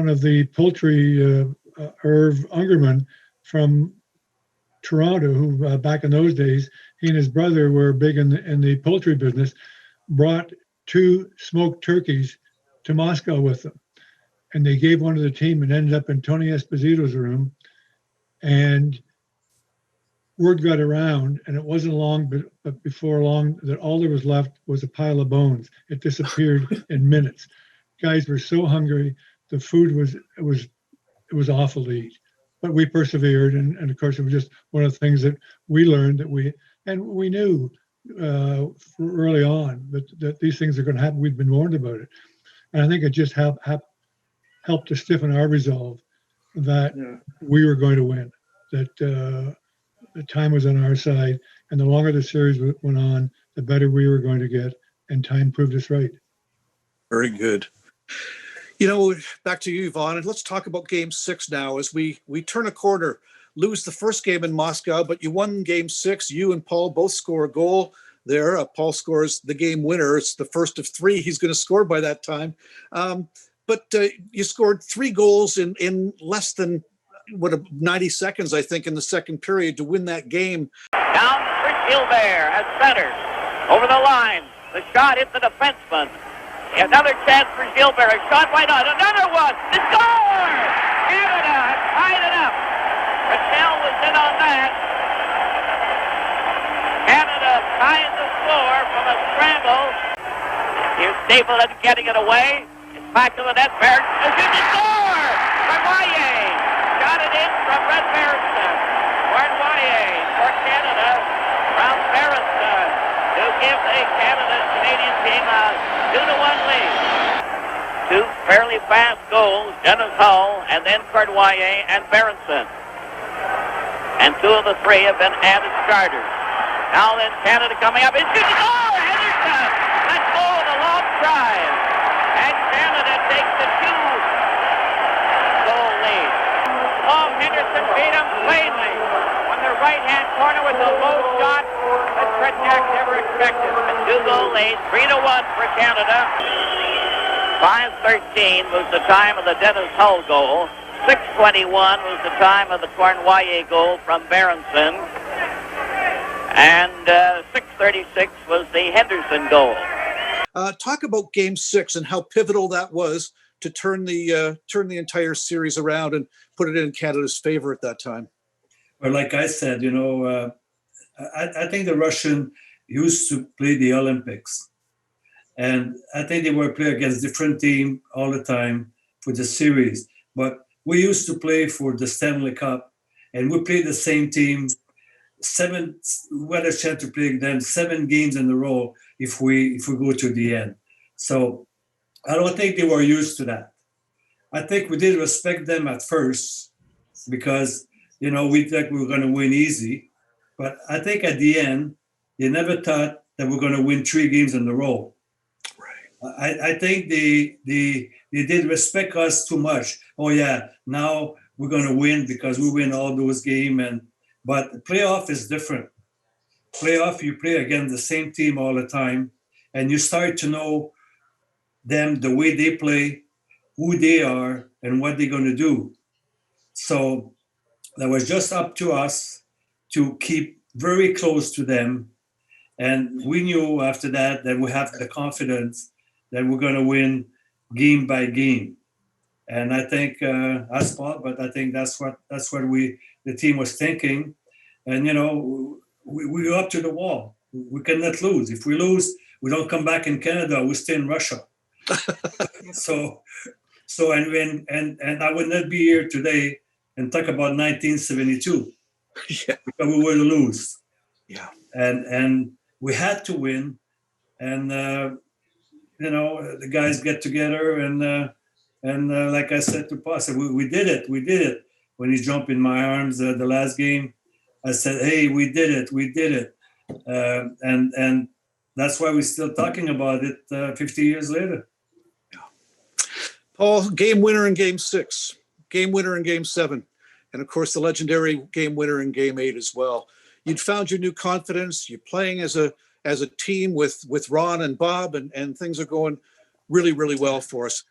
of the poultry, Irv Ungerman from Toronto, who back in those days, he and his brother were big in the poultry business, brought 2 smoked turkeys to Moscow with them. And they gave one to the team and ended up in Tony Esposito's room. And word got around, and it wasn't long, but before long, that all there was left was a pile of bones. It disappeared in minutes. Guys were so hungry. The food was awful to eat, but we persevered. And of course, it was just one of the things that we learned that we knew early on that these things are going to happen. We'd been warned about it. And I think it just helped to stiffen our resolve that we were going to win, that the time was on our side. And the longer the series went on, the better we were going to get. And time proved us right. Very good. You know, back to you, Yvonne, and let's talk about Game 6 now as we turn a corner, lose the first game in Moscow, but you won Game 6. You and Paul both score a goal there. Paul scores the game winner. It's the first of 3 he's going to score by that time. But you scored 3 goals in less than 90 seconds, I think, in the second period to win that game. Down for Gilbert at center. Over the line. The shot hit the defenseman. Another chance for Gilbert. A shot wide on. Another one. The score! Canada has tied it up. Patel was in on that. Canada tying the score from a scramble. Here's Stapleton getting it away. It's back to the net. Barrett is in the score! Cornwallis got it in from Red Barriston. Cornwallis for Canada from Barriston to give the Canadian team a 2-1 lead. 2 fairly fast goals, Dennis Hull and then Cornwallis and Barriston. And 2 of the 3 have been added starters. Now then Canada coming up. It's good to go! Henderson! Let's go! The long drive. And Canada takes the 2-goal lead. Oh, Henderson beat him cleanly on the right-hand corner with a low shot that Tretiak never expected. A 2-goal lead, 3-1 for Canada. 5:13 was the time of the Dennis Hull goal. 6:21 was the time of the Cornwallis goal from Barriston. And 6:36 was the Henderson goal. Talk about Game 6 and how pivotal that was to turn the entire series around and put it in Canada's favor at that time. Well, like I said, you know, I think the Russian used to play the Olympics, and I think they were playing against different teams all the time for the series. But we used to play for the Stanley Cup, and we played the same team. We had a chance to play them 7 games in a row if we go to the end. So I don't think they were used to that. I think we did respect them at first because, you know, we thought we were going to win easy. But I think at the end, they never thought that we're going to win 3 games in a row. Right. I think they did respect us too much. Oh yeah, now we're going to win because we win all those games. But the playoff is different. Playoff, you play against the same team all the time, and you start to know them, the way they play, who they are, and what they're going to do. So that was just up to us to keep very close to them. And we knew after that we have the confidence that we're going to win game by game. And I think that's Paul, but I think that's what the team was thinking. And, you know, we go up to the wall. We cannot lose. If we lose, we don't come back in Canada. We stay in Russia. So I would not be here today and talk about 1972. Yeah. Because we were to lose. Yeah. And we had to win. And, the guys get together and like I said to Paul, we did it. We did it. When he jumped in my arms the last game, I said, hey, we did it. We did it. And that's why we're still talking about it 50 years later. Paul, game winner in game 6, game winner in game 7, and of course the legendary game winner in game 8 as well. You'd found your new confidence. You're playing as a team with Ron and Bob, and things are going really, really well for us.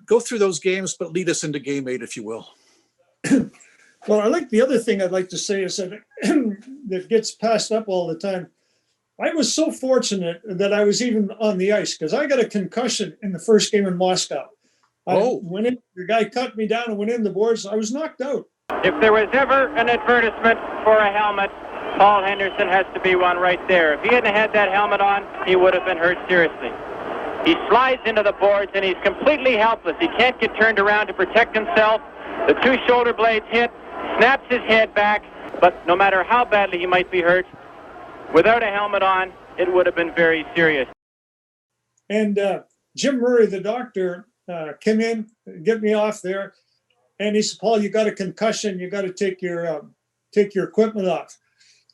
Go through those games, but lead us into game 8, if you will. Well, I like the other thing I'd like to say is that that gets passed up all the time. I was so fortunate that I was even on the ice because I got a concussion in the first game in Moscow. I went in, the guy cut me down and went in the boards. I was knocked out. If there was ever an advertisement for a helmet, Paul Henderson has to be one right there. If he hadn't had that helmet on, he would have been hurt seriously. He slides into the boards and he's completely helpless. He can't get turned around to protect himself. The 2 shoulder blades hit, snaps his head back, but no matter how badly he might be hurt, without a helmet on, it would have been very serious. And Jim Murray, the doctor, came in, get me off there, and he said, Paul, you got a concussion. You got to take your equipment off.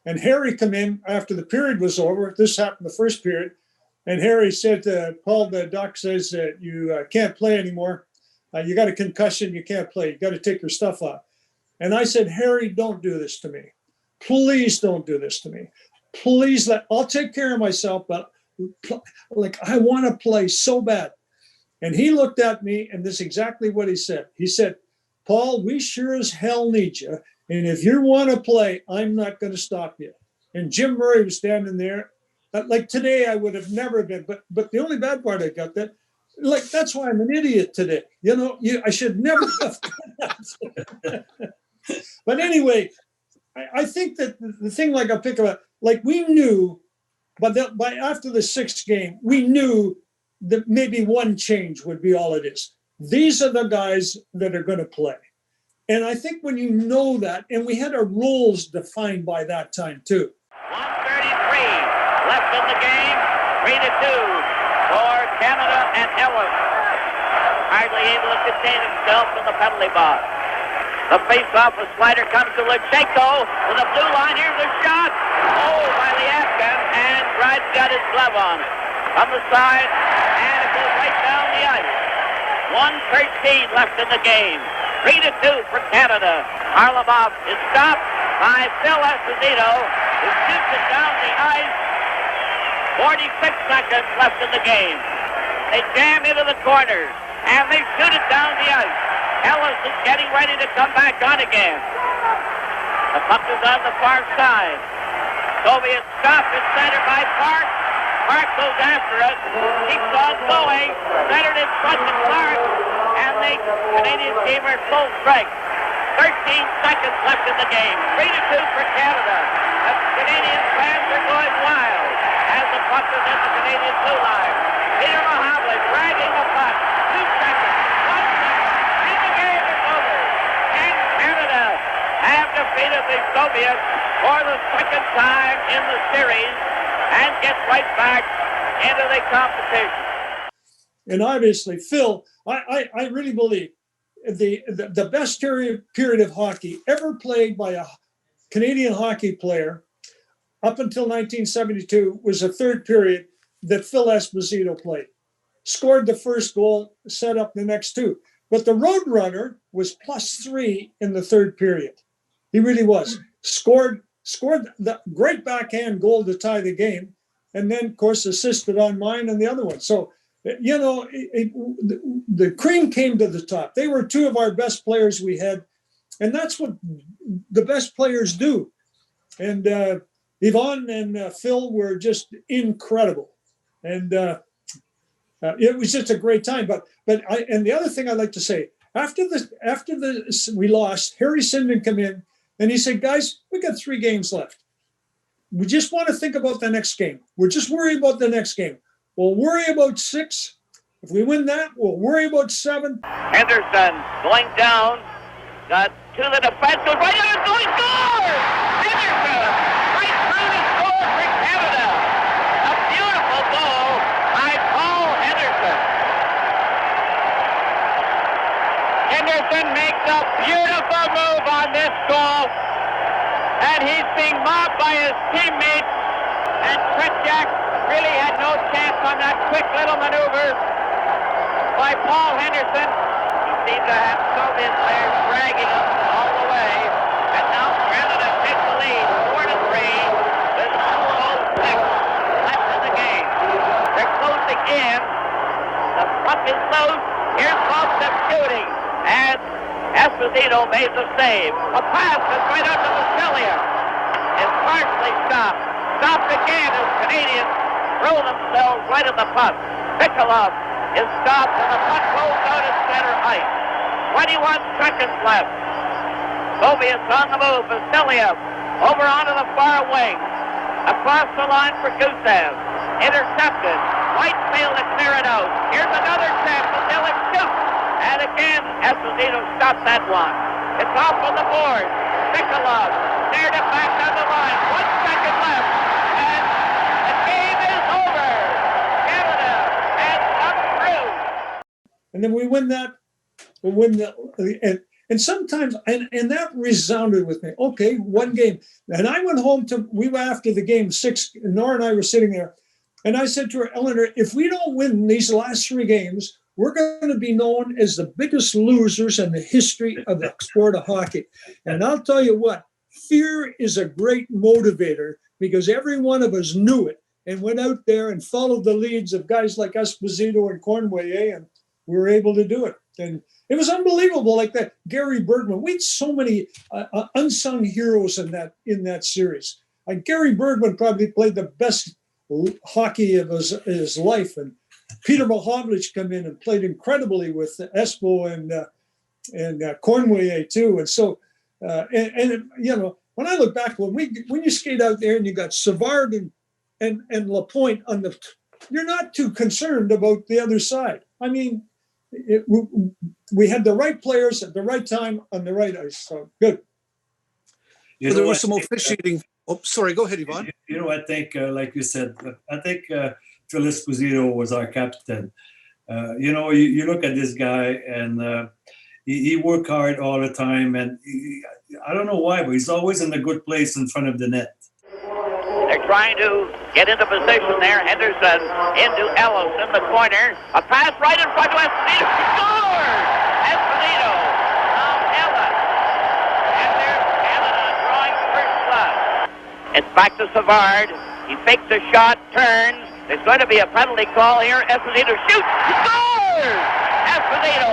And Harry come in after the period was over. This happened the first period. And Harry said to Paul, the doc says that you can't play anymore. You got a concussion. You can't play. You got to take your stuff off. And I said, Harry, don't do this to me. Please don't do this to me. Please I'll take care of myself, but I want to play so bad. And he looked at me, and this is exactly what he said. He said, Paul, we sure as hell need you. And if you want to play, I'm not going to stop you. And Jim Murray was standing there. Like today, I would have never been. But the only bad part I got that's why I'm an idiot today. I should never have done that. But anyway, I think that the thing I pick up, we knew, but by after the 6th game, we knew that maybe one change would be all it is. These are the guys that are going to play. And I think when you know that, and we had our roles defined by that time too. 1:33 left in the game, 3-2 for Canada and Ellis. Hardly able to contain himself in the penalty box. The face-off with Slider comes to Lechenko to the blue line. Here's a shot. Oh, by the Afghan, and Dryden's got his glove on it. On the side, and it goes right down the ice. 1:13 left in the game. 3-2 for Canada. Harlamov is stopped by Phil Esposito, who shoots it down the ice. 46 seconds left in the game. They jam into the corners, and they shoot it down the ice. Ellis is getting ready to come back on again. The puck is on the far side. Soviet stop is centered by Park. Park goes after it. Keeps on going. Centered in front of Clark. And the Canadian team are full strength. 13 seconds left in the game. 3-2 for Canada. The Canadian fans are going wild as the puck is in the Canadian blue line. Peter Mahavli dragging the puck. 2 seconds. 1 second. And the game is over. And Canada have defeated the Soviets for the 2nd time in the series and get right back into the competition. And obviously, Phil, I really believe the best period of hockey ever played by a Canadian hockey player up until 1972 was a 3rd period that Phil Esposito played. Scored the first goal, set up the next 2. But the Roadrunner was +3 in the 3rd period. He really was. Scored the great backhand goal to tie the game, and then, of course, assisted on mine and the other one. So, the cream came to the top. They were 2 of our best players we had, and that's what the best players do. And Yvonne and Phil were just incredible, and it was just a great time. But the other thing I'd like to say, after we lost, Harry Sinden came in. And he said, guys, we got 3 games left. We just want to think about the next game. We're just worried about the next game. We'll worry about 6. If we win that, we'll worry about 7. Henderson going down. Got to the defense, goes right in, he scores! Henderson, right through the score for Canada. A beautiful goal by Paul Henderson. Henderson makes a beautiful move on this goal, and he's being mobbed by his teammates, and Tretiak really had no chance on that quick little maneuver by Paul Henderson. He seems to have Soviet players dragging him all the way, and now Canada takes the lead, 4-3, with 2:06 left in the game. They're closing in. The puck is loose. Here's Boston shooting, and Esposito made the save. A pass is right up to Vasiliev. It's partially stopped. Stopped again as Canadians throw themselves right at the puck. Mikulov is stopped, and the puck rolls out at center ice. 21 seconds left. Soviets on the move. Vasiliev over onto the far wing. Across the line for Gusev. Intercepted. White failed to clear it out. Here's another chance. Vasiliev shoots. And again, Esposito stopped that one. It's off on the board. Mikulov cleared it back down the line. 1 second left. And the game is over. Canada has come through. And then we win that. We win the and sometimes and that resounded with me. Okay, one game. And I went home we were after the game 6. Nora and I were sitting there, and I said to her, Eleanor, if we don't win these last 3 games, we're going to be known as the biggest losers in the history of the sport of hockey. And I'll tell you what, fear is a great motivator, because every one of us knew it and went out there and followed the leads of guys like Esposito and Cornway, and we were able to do it. And it was unbelievable, like that. Gary Bergman, we had so many unsung heroes in that series. Gary Bergman probably played the best hockey of his life, and Peter Mahovlich come in and played incredibly with Espo and Cornway too. And so, you know, when I look back, when you skate out there and you got Savard and Lapointe on you're not too concerned about the other side. I mean, we had the right players at the right time on the right ice. So good. Well, there was some officiating. Oh, sorry. Go ahead, Yvonne. You know, I think, like you said, I think Phil Esposito was our captain. You know, you look at this guy, and he worked hard all the time, and I don't know why, but he's always in a good place in front of the net. They're trying to get into position there. Henderson into Ellis in the corner. A pass right in front of Esposito. He scores! Esposito. Now Ellis. And there's Canada drawing first blood. It's back to Savard. He fakes a shot, turns. There's going to be a penalty call here. Esposito shoots. He scores! Esposito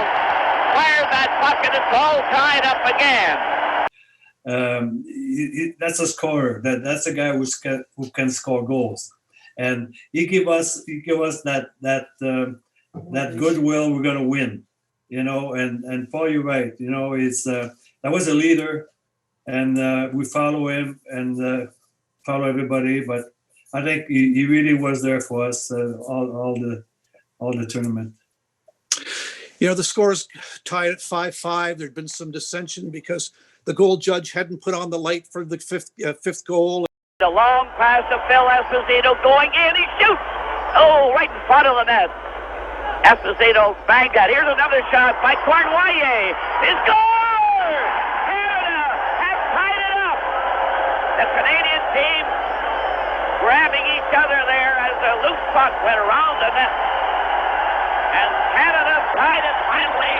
fires that puck, and it's all tied up again. That's a scorer. That's a guy who can score goals, and he give us that goodwill. We're gonna win, you know. And Paul, you're right. You know, it's that was a leader, and we follow him and follow everybody. But I think he really was there for us all the tournament. You know, the score's tied at 5-5. There'd been some dissension because the goal judge hadn't put on the light for the fifth goal. A long pass to Phil Esposito going in. He shoots. Oh, right in front of the net. Esposito banged that. Here's another shot by Cornway. He scores! Canada have tied it up. The Canadian team grabbing each other there as the loose puck went around the net. And Canada tied it finally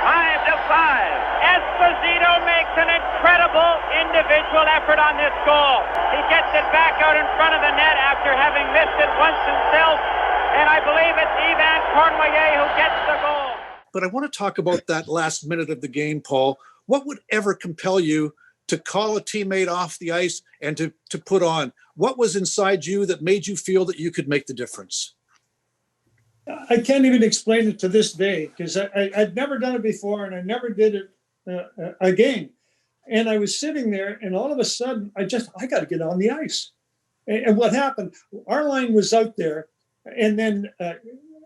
5-5. Esposito makes an incredible individual effort on this goal. He gets it back out in front of the net after having missed it once himself, and I believe it's Yvan Cornway who gets the goal. But I want to talk about that last minute of the game, Paul. What would ever compel you to call a teammate off the ice and to put on? What was inside you that made you feel that you could make the difference? I can't even explain it to this day, because I'd never done it before, and I never did it again. And I was sitting there, and all of a sudden, I got to get on the ice. And what happened? Our line was out there, and then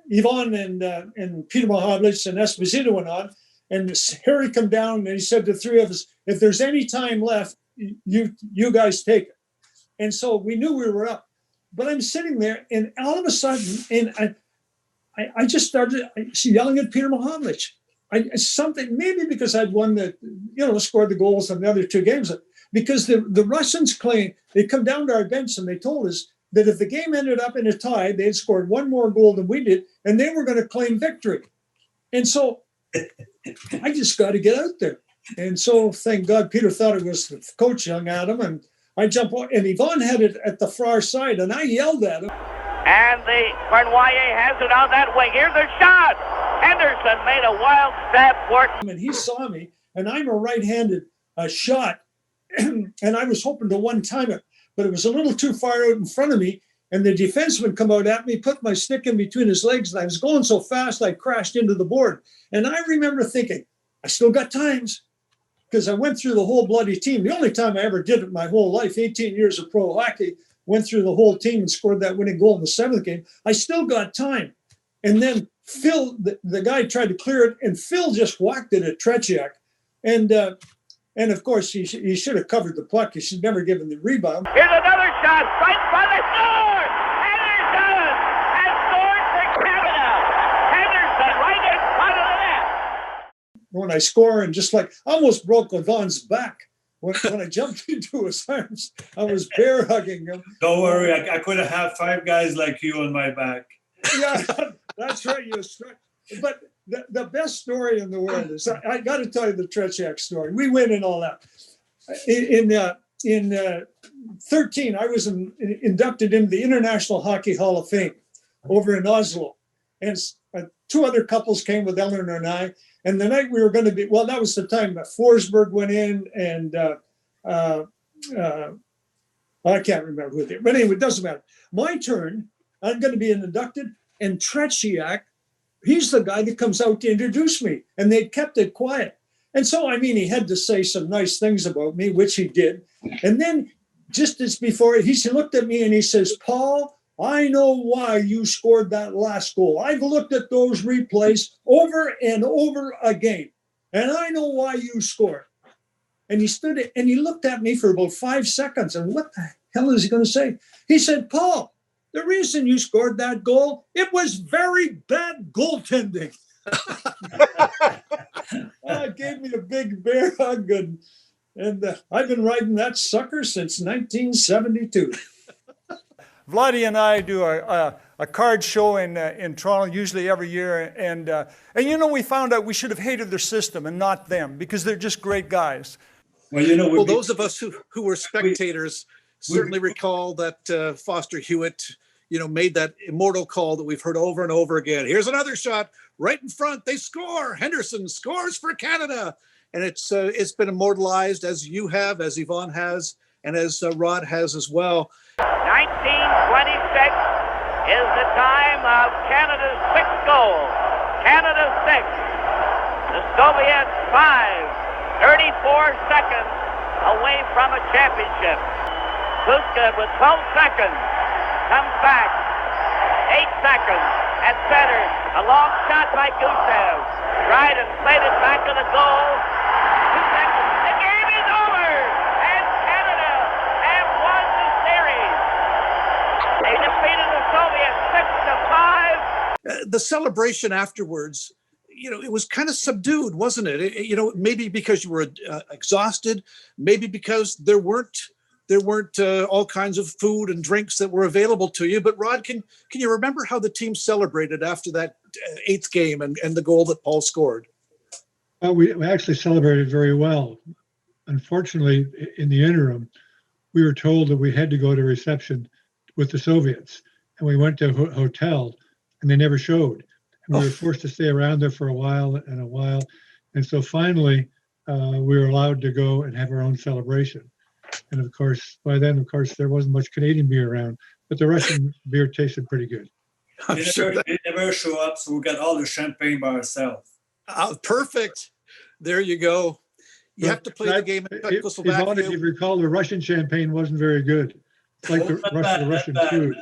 Yvonne and Peter Mahovlich and Esposito went on, And Harry come down and he said to the three of us, if there's any time left, you guys take it. And so we knew we were up. But I'm sitting there, and all of a sudden, and I just started yelling at Peter Mahovlich. Something, maybe because I'd won scored the goals on the other two games. Because the Russians claim, they come down to our bench and they told us that if the game ended up in a tie, they had scored one more goal than we did, and they were going to claim victory. And so I just got to get out there. And so thank God Peter thought it was the coach yelling at him, and I jump on, and Yvonne had it at the far side, and I yelled at him. And the Cornwallis has it on that wing. Here's a shot. Henderson made a wild stab for it. And he saw me, and I'm a right-handed shot, and I was hoping to one-time it, but it was a little too far out in front of me, and the defenseman come out at me, put my stick in between his legs, and I was going so fast I crashed into the board. And I remember thinking, I still got times, because I went through the whole bloody team. The only time I ever did it my whole life, 18 years of pro hockey, went through the whole team and scored that winning goal in the seventh game. I still got time. And then Phil, the guy tried to clear it, and Phil just whacked it at Tretiak. And of course, he should have covered the puck. He should never given the rebound. Here's another shot. Right by the score. Henderson has scored for Canada. Henderson right in front of the net. When I score, and just like I almost broke Yvonne's back when I jumped into his arms. I was bear hugging him. Don't worry, I could have had 5 guys like you on my back. Yeah, that's right. But the best story in the world is, I got to tell you the Tretiak story. We win and all that. In 13, I was inducted into the International Hockey Hall of Fame over in Oslo. And 2 other couples came with Eleanor and I. And the night we were going to be, well, that was the time that Forsberg went in, and I can't remember who they were. But anyway, it doesn't matter. My turn, I'm going to be inducted, and Tretiak, he's the guy that comes out to introduce me, and they kept it quiet. And so, I mean, he had to say some nice things about me, which he did. And then just as before, he looked at me and he says, Paul, I know why you scored that last goal. I've looked at those replays over and over again, and I know why you scored. And he stood and he looked at me for about 5 seconds. And what the hell is he going to say? He said, Paul, the reason you scored that goal, it was very bad goaltending. It gave me a big bear hug, and I've been riding that sucker since 1972. Vladdy and I do a card show in Toronto, usually every year, and we found out we should have hated their system and not them, because they're just great guys. Well, those of us who were spectators certainly recall that Foster Hewitt, made that immortal call that we've heard over and over again. Here's another shot right in front. They score. Henderson scores for Canada. And it's been immortalized, as you have, as Yvonne has, and as Rod has as well. 1926 is the time of Canada's 6th goal. Canada 6, the Soviets 5, 34 seconds away from a championship. Patskou with 12 seconds comes back. 8 seconds at center. A long shot by Gusev. Tried and played it back to the goal. 2 seconds. The game is over, and Canada have won the series. They defeated the Soviets 6-5. The celebration afterwards, it was kind of subdued, wasn't it? Maybe because you were exhausted, maybe because there weren't all kinds of food and drinks that were available to you. But Rod, can you remember how the team celebrated after that 8th game and the goal that Paul scored? Well, we actually celebrated very well. Unfortunately, in the interim, we were told that we had to go to reception with the Soviets, and we went to a hotel, and they never showed. And we were forced to stay around there for a while. And so finally, we were allowed to go and have our own celebration. And of course, by then, there wasn't much Canadian beer around, but the Russian beer tasted pretty good. They never show up, so we got all the champagne by ourselves. Perfect. There you go. You have to play the game in Czechoslovakia. If you recall, the Russian champagne wasn't very good. It's like the Russian food.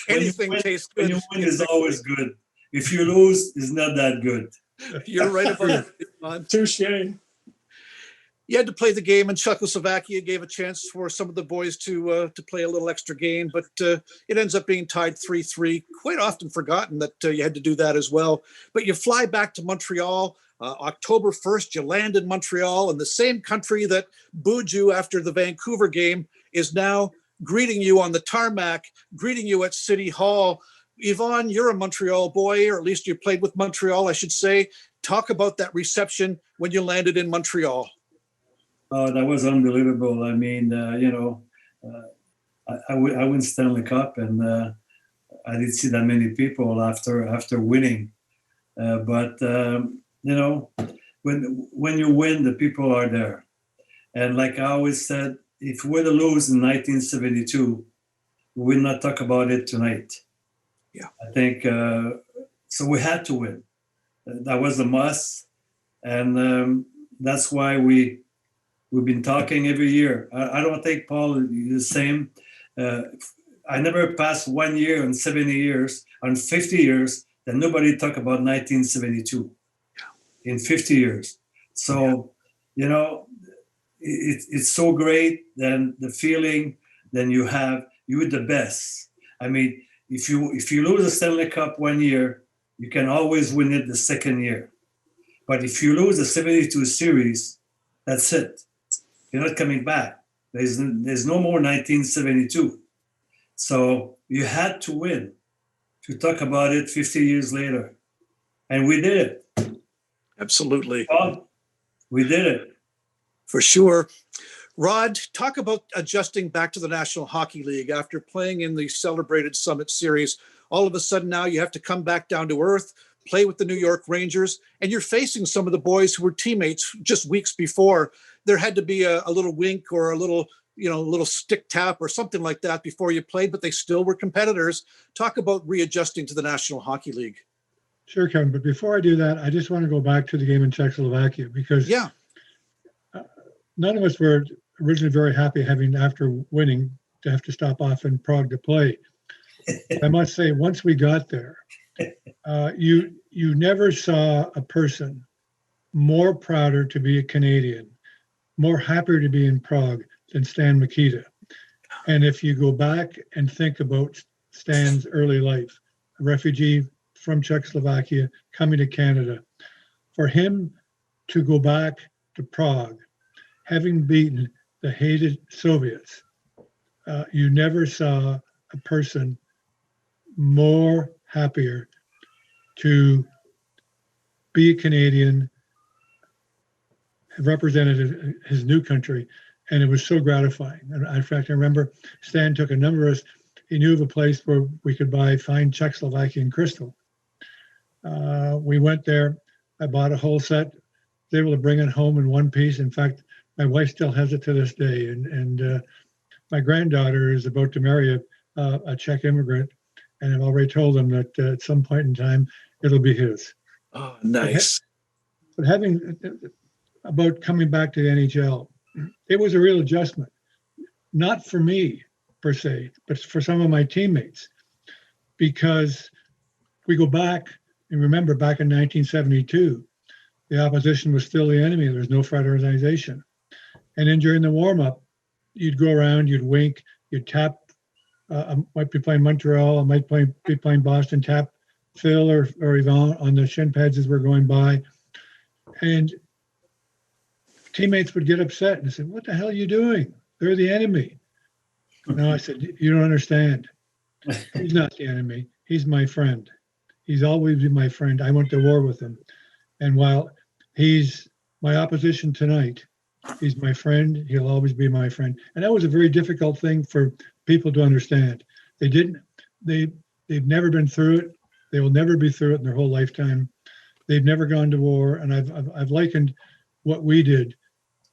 Anything tastes good. When you win is always good. If you lose, it's not that good. You're right about it. Touche. You had to play the game, and Czechoslovakia gave a chance for some of the boys to play a little extra game, but it ends up being tied 3-3. Quite often forgotten that you had to do that as well. But you fly back to Montreal. October 1st, you land in Montreal, and the same country that booed you after the Vancouver game is now greeting you on the tarmac, greeting you at City Hall. Yvonne, you're a Montreal boy, or at least you played with Montreal, I should say. Talk about that reception when you landed in Montreal. Oh, that was unbelievable. I mean, I win Stanley Cup, and I didn't see that many people after winning. But when you win, the people are there. And like I always said, if we were to lose in 1972, we will not talk about it tonight. Yeah, I think so. We had to win. That was a must, and that's why we've been talking every year. I don't think, Paul, is the same. I never passed 1 year in 70 years, on 50 years, that nobody talked about 1972 in 50 years. So, it's so great. Then the feeling, then you're the best. I mean, if you lose a Stanley Cup 1 year, you can always win it the second year. But if you lose the 72 series, that's it. You're not coming back. There's no more 1972. So you had to win to talk about it 50 years later. And we did it. Absolutely. Well, we did it. For sure. Rod, talk about adjusting back to the National Hockey League after playing in the celebrated Summit Series. All of a sudden now you have to come back down to earth, play with the New York Rangers, and you're facing some of the boys who were teammates just weeks before. There had to be a little wink or a little stick tap or something like that before you played, but they still were competitors. Talk about readjusting to the National Hockey League. Sure, Kevin. But before I do that, I just want to go back to the game in Czechoslovakia because none of us were originally very happy having, after winning, to have to stop off in Prague to play. I must say, once we got there, you never saw a person more prouder to be a Canadian, more happier to be in Prague than Stan Mikita. And if you go back and think about Stan's early life, a refugee from Czechoslovakia coming to Canada, for him to go back to Prague, having beaten the hated Soviets, you never saw a person more happier to be a Canadian, have represented his new country, and it was so gratifying. And in fact, I remember Stan took a number of us. He knew of a place where we could buy fine Czechoslovakian crystal. We went there. I bought a whole set. Was able to bring it home in one piece. In fact, my wife still has it to this day. And my granddaughter is about to marry a Czech immigrant, and I've already told him that at some point in time it'll be his. Oh, nice. But having about coming back to the NHL, it was a real adjustment, not for me per se, but for some of my teammates, because we go back and remember back in 1972, the opposition was still the enemy. There was no fraternization. And then during the warm-up, you'd go around, you'd wink, you'd tap. I might be playing Montreal, I might be playing Boston, tap Phil or Yvonne on the shin pads as we're going by. And teammates would get upset and say, "What the hell are you doing? They're the enemy." No, I said, "You don't understand. He's not the enemy. He's my friend. He's always been my friend. I went to war with him. And while he's my opposition tonight, he's my friend. He'll always be my friend." And that was a very difficult thing for people to understand. They've never been through it. They will never be through it in their whole lifetime. They've never gone to war. And I've likened what we did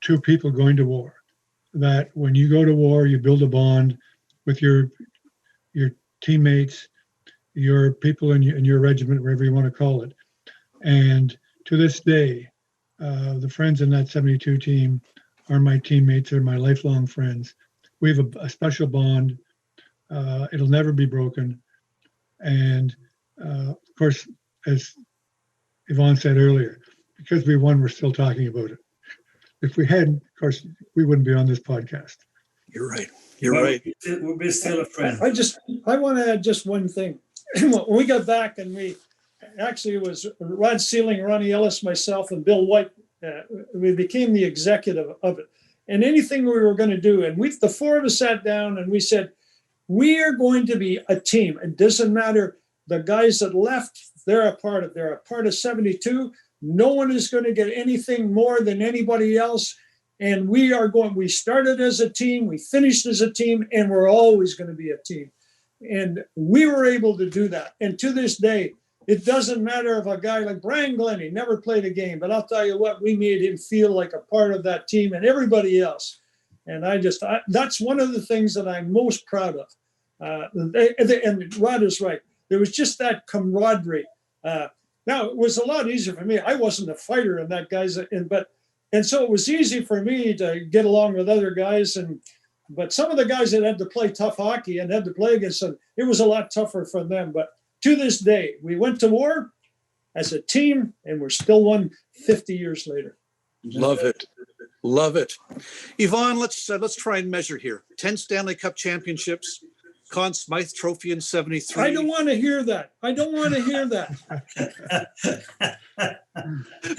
to people going to war. That when you go to war, you build a bond with your teammates, your people in your regiment, wherever you want to call it. And to this day, the friends in that 72 team are my teammates, are my lifelong friends. We have a special bond. It'll never be broken. And of course, as Yvonne said earlier, because we won, we're still talking about it. If we hadn't, of course, we wouldn't be on this podcast. You're right. You're right. We'll be still a friend. I want to add just one thing. When we got back, and it was Rod Sierling, Ronnie Ellis, myself, and Bill White. We became the executive of it. And anything we were going to do, and the four of us sat down and we said, we are going to be a team. It doesn't matter. The guys that left, they're a part of 72. No one is going to get anything more than anybody else. And we started as a team, we finished as a team, and we're always going to be a team. And we were able to do that. And to this day, it doesn't matter if a guy like Brian Glennie never played a game, but I'll tell you what, we made him feel like a part of that team and everybody else. And that's one of the things that I'm most proud of. And Rod is right. There was just that camaraderie. Now, it was a lot easier for me. I wasn't a fighter in that, guys. And so it was easy for me to get along with other guys. But some of the guys that had to play tough hockey and had to play against them, it was a lot tougher for them. But to this day, we went to war as a team, and we're still one 50 years later. Love it. Love it. Yvonne, let's try and measure here. 10 Stanley Cup championships, Conn Smythe Trophy in 73. I don't want to hear that.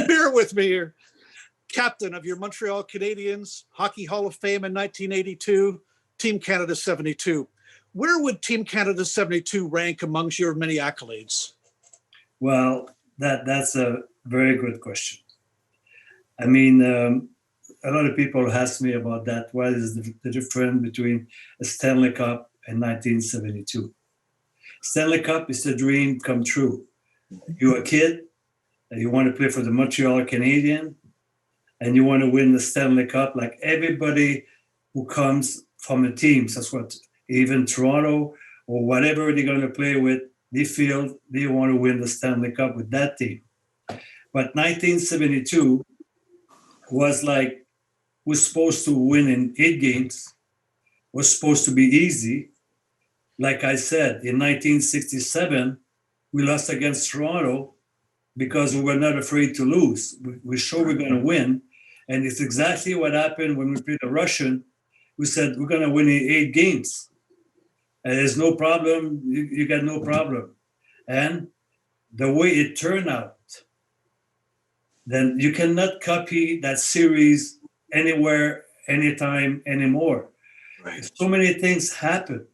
Bear with me here. Captain of your Montreal Canadiens, Hockey Hall of Fame in 1982, Team Canada 72. Where would Team Canada 72 rank amongst your many accolades? Well, that's a very good question. I mean, a lot of people ask me about that. What is the difference between a Stanley Cup and 1972? Stanley Cup is the dream come true. You're a kid, and you want to play for the Montreal Canadiens, and you want to win the Stanley Cup like everybody who comes from the teams. That's what, even Toronto or whatever they're going to play with, they feel they want to win the Stanley Cup with that team. But 1972 was like, we're supposed to win in 8 games, was supposed to be easy. Like I said, in 1967, we lost against Toronto because we were not afraid to lose. We're sure we're going to win. And it's exactly what happened when we played the Russian. We said, we're going to win in 8 games. And there's no problem. You got no problem. And the way it turned out, then you cannot copy that series anywhere, anytime, anymore. Right. So many things happen.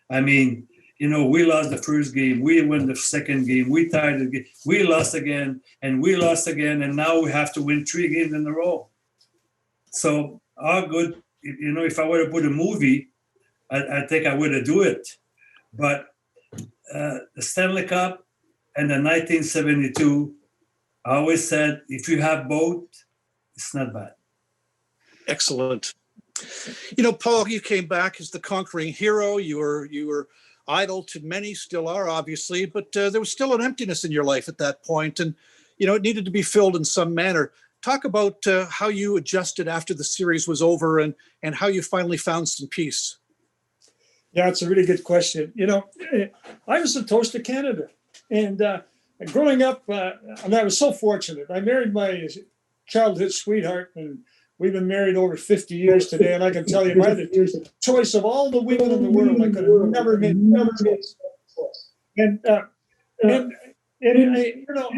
I mean, we lost the first game. We won the second game. We tied the game. We lost again, and we lost again. And now we have to win 3 games in a row. So how good, if I were to put a movie, I think I would have do it. But the Stanley Cup and the 1972, I always said, if you have both, it's not bad. Excellent. Paul, you came back as the conquering hero. You were idol to many, still are, obviously, but there was still an emptiness in your life at that point, and it needed to be filled in some manner. Talk about how you adjusted after the series was over, and how you finally found some peace. Yeah, it's a really good question. I was a toast to Canada, and growing up, I was so fortunate. I married my childhood sweetheart, and we've been married over 50 years today, and I can tell you, I had the choice of all the women in the world. I could have never made choice. And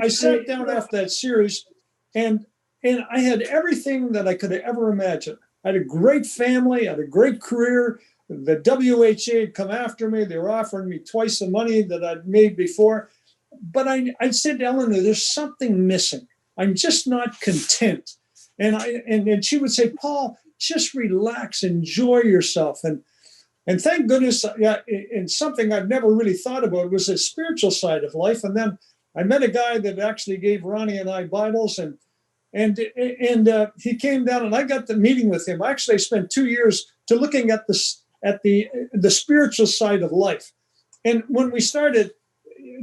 I sat down after that series, and I had everything that I could have ever imagined. I had a great family, I had a great career. The WHA had come after me. They were offering me twice the money that I'd made before. But I said to Eleanor, there's something missing. I'm just not content. And she would say, Paul, just relax, enjoy yourself. And thank goodness, and something I've never really thought about was the spiritual side of life. And then I met a guy that actually gave Ronnie and I Bibles, and he came down, and I got the meeting with him. Actually, I spent 2 years to looking at the spiritual side of life. And when we started,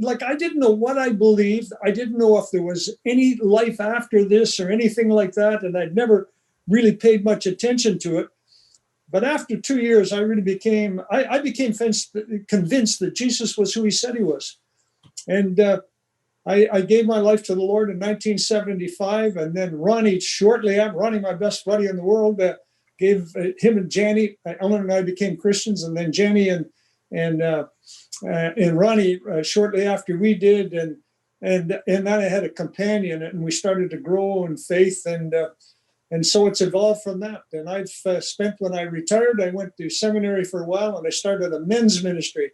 I didn't know what I believed. I didn't know if there was any life after this or anything like that. And I'd never really paid much attention to it. But after 2 years, I really became convinced that Jesus was who he said he was. And I gave my life to the Lord in 1975, and then Ronnie, shortly after, Ronnie, my best buddy in the world, gave him and Janny, Ellen and I became Christians, and then Janny and Ronnie shortly after we did, and then I had a companion, and we started to grow in faith, and so it's evolved from that. And I've spent, when I retired, I went to seminary for a while, and I started a men's ministry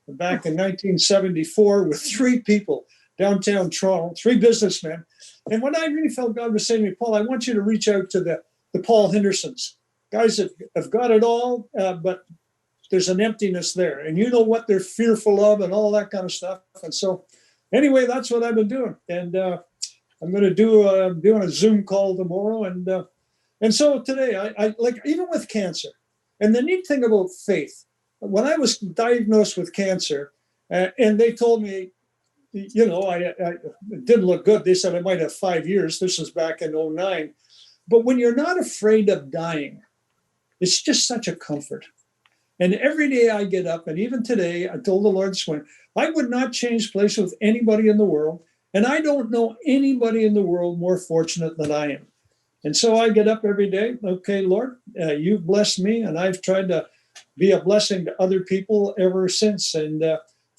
back in 1974 with 3 people downtown Toronto, 3 businessmen. And what I really felt God was saying to me, Paul, I want you to reach out to the Paul Hendersons. Guys have got it all, but there's an emptiness there. And you know what they're fearful of and all that kind of stuff. And so anyway, that's what I've been doing. And I'm going to do doing a Zoom call tomorrow. And so today, I like, even with cancer, and the neat thing about faith, when I was diagnosed with cancer, and they told me, you know, I didn't look good. They said I might have 5 years. This was back in 2009. But when you're not afraid of dying, it's just such a comfort. And every day I get up, and even today, I told the Lord this morning, I would not change place with anybody in the world. And I don't know anybody in the world more fortunate than I am. And so I get up every day. Okay, Lord, you've blessed me, and I've tried to be a blessing to other people ever since. And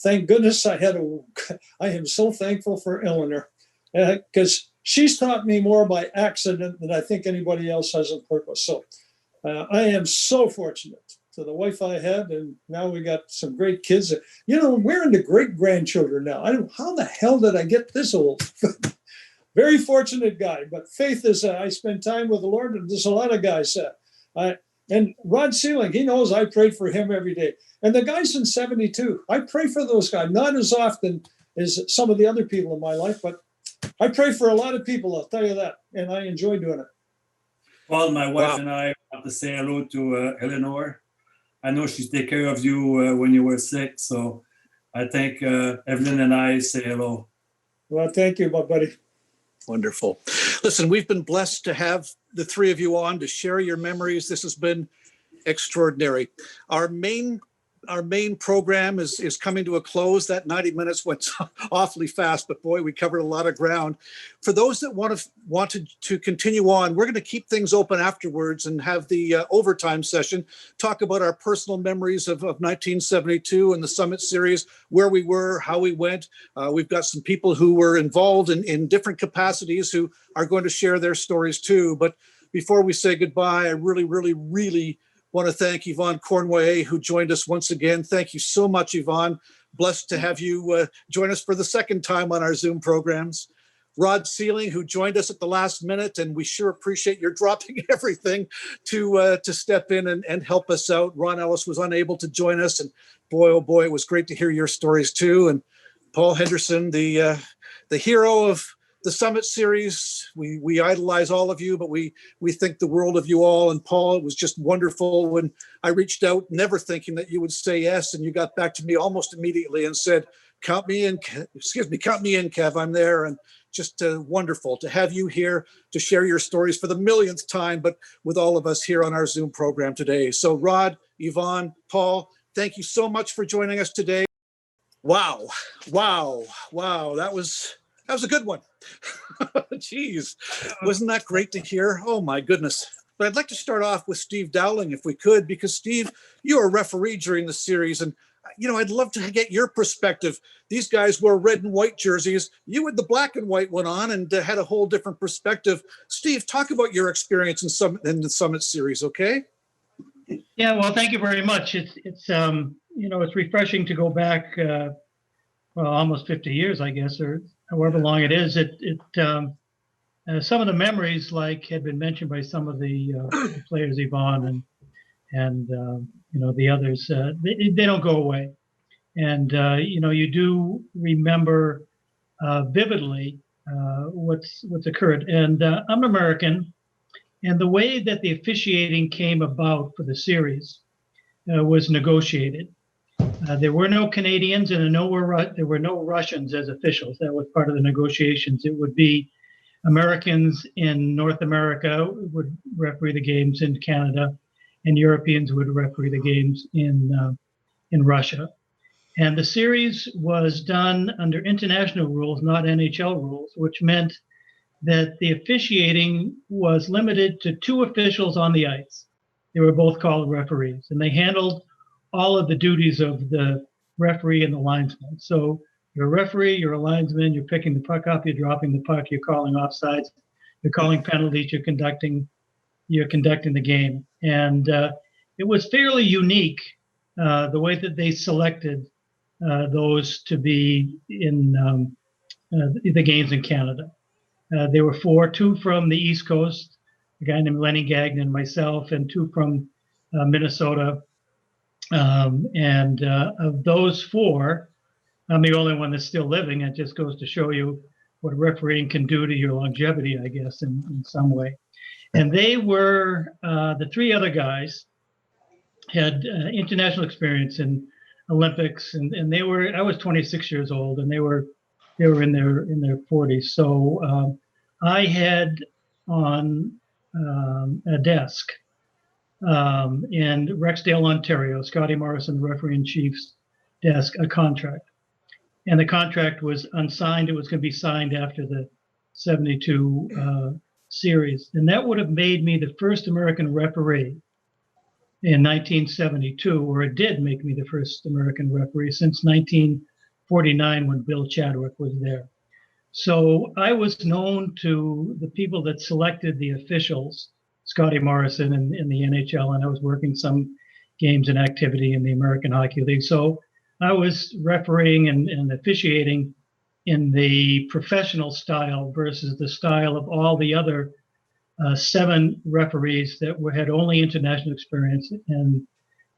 thank goodness I am so thankful for Eleanor, because she's taught me more by accident than I think anybody else has on purpose. So I am so fortunate to the wife I had, and now we got some great kids. You know, we're into great-grandchildren now. How the hell did I get this old? Very fortunate guy, but faith is, I spend time with the Lord, and there's a lot of guys. And Rod Sierling, he knows I prayed for him every day. And the guys in 72, I pray for those guys, not as often as some of the other people in my life, but I pray for a lot of people, I'll tell you that, and I enjoy doing it. Well, my wife and I want to say hello to Eleanor. I know she took care of you when you were sick, so I think Evelyn and I say hello. Well, thank you, my buddy. Wonderful. Listen, we've been blessed to have the 3 of you on to share your memories. This has been extraordinary. Our main program is coming to a close. That 90 minutes went awfully fast, but boy, we covered a lot of ground. For those that wanted to continue on, we're going to keep things open afterwards and have the overtime session, talk about our personal memories of 1972 and the Summit Series, where we were, how we went. We've got some people who were involved in different capacities who are going to share their stories too. But before we say goodbye, I really, really, really want to thank Yvonne Cornway, who joined us once again. Thank you so much, Yvonne. Blessed to have you join us for the second time on our Zoom programs. Rod Sierling, who joined us at the last minute, and we sure appreciate your dropping everything to step in and help us out. Ron Ellis was unable to join us, and boy, oh boy, it was great to hear your stories too. And Paul Henderson, the hero of the Summit Series. We idolize all of you, but we think the world of you all. And Paul, it was just wonderful when I reached out, never thinking that you would say yes, and you got back to me almost immediately and said, count me in, Kev, I'm there. And just wonderful to have you here to share your stories for the millionth time, but with all of us here on our Zoom program today. So Rod, Yvonne, Paul, thank you so much for joining us today. Wow. That was a good one. Jeez, wasn't that great to hear? Oh my goodness. But I'd like to start off with Steve Dowling, if we could, because Steve, you were a referee during the series, and I'd love to get your perspective. These guys wore red and white jerseys. You had the black and white one on and had a whole different perspective. Steve, talk about your experience in the Summit Series, okay? Yeah, well, thank you very much. It's refreshing to go back, almost 50 years, I guess, or however long it is. Some of the memories, like had been mentioned by some of the players, Yvonne and the others, they don't go away. And you do remember vividly what's occurred. And I'm American, and the way that the officiating came about for the series was negotiated. There were no Canadians and there were no Russians as officials. That was part of the negotiations. It would be Americans in North America would referee the games in Canada, and Europeans would referee the games in Russia. And the series was done under international rules, not NHL rules, which meant that the officiating was limited to 2 officials on the ice. They were both called referees, and they handled all of the duties of the referee and the linesman. So you're a referee, you're a linesman, you're picking the puck up, you're dropping the puck, you're calling offsides, you're calling penalties, you're conducting the game. And it was fairly unique, the way that they selected those to be in the games in Canada. There were 4, 2 from the East Coast, a guy named Lenny Gagnon, myself, and 2 from Minnesota. And of those 4, I'm the only one that's still living. It just goes to show you what refereeing can do to your longevity, I guess, in some way. And they were, the 3 other guys had international experience in Olympics, and I was 26 years old, and they were in their 40s. So I had on a desk in Rexdale, Ontario, Scotty Morrison, the referee-in-chief's desk, a contract. And the contract was unsigned. It was going to be signed after the 72 series. And that would have made me the first American referee in 1972, or it did make me the first American referee since 1949 when Bill Chadwick was there. So I was known to the people that selected the officials, Scotty Morrison in the NHL, and I was working some games and activity in the American Hockey League. So I was refereeing and officiating in the professional style versus the style of all the other 7 referees that had only international experience, and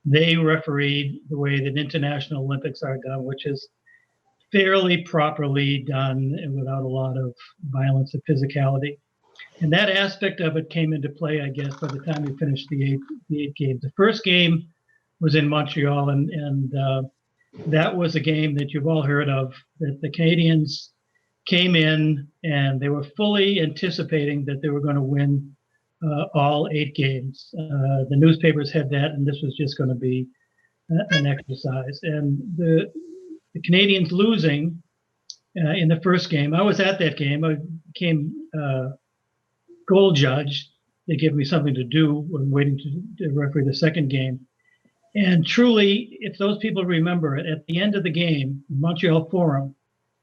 they refereed the way that international Olympics are done, which is fairly properly done and without a lot of violence and physicality. And that aspect of it came into play, I guess, by the time we finished the 8 games. The first game was in Montreal, and that was a game that you've all heard of, that the Canadians came in and they were fully anticipating that they were going to win all 8 games. The newspapers had that, and this was just going to be an exercise. And the Canadians losing in the first game, I was at that game. I became goal judge. They gave me something to do when waiting to referee the second game. And truly, if those people remember it, at the end of the game, Montreal Forum,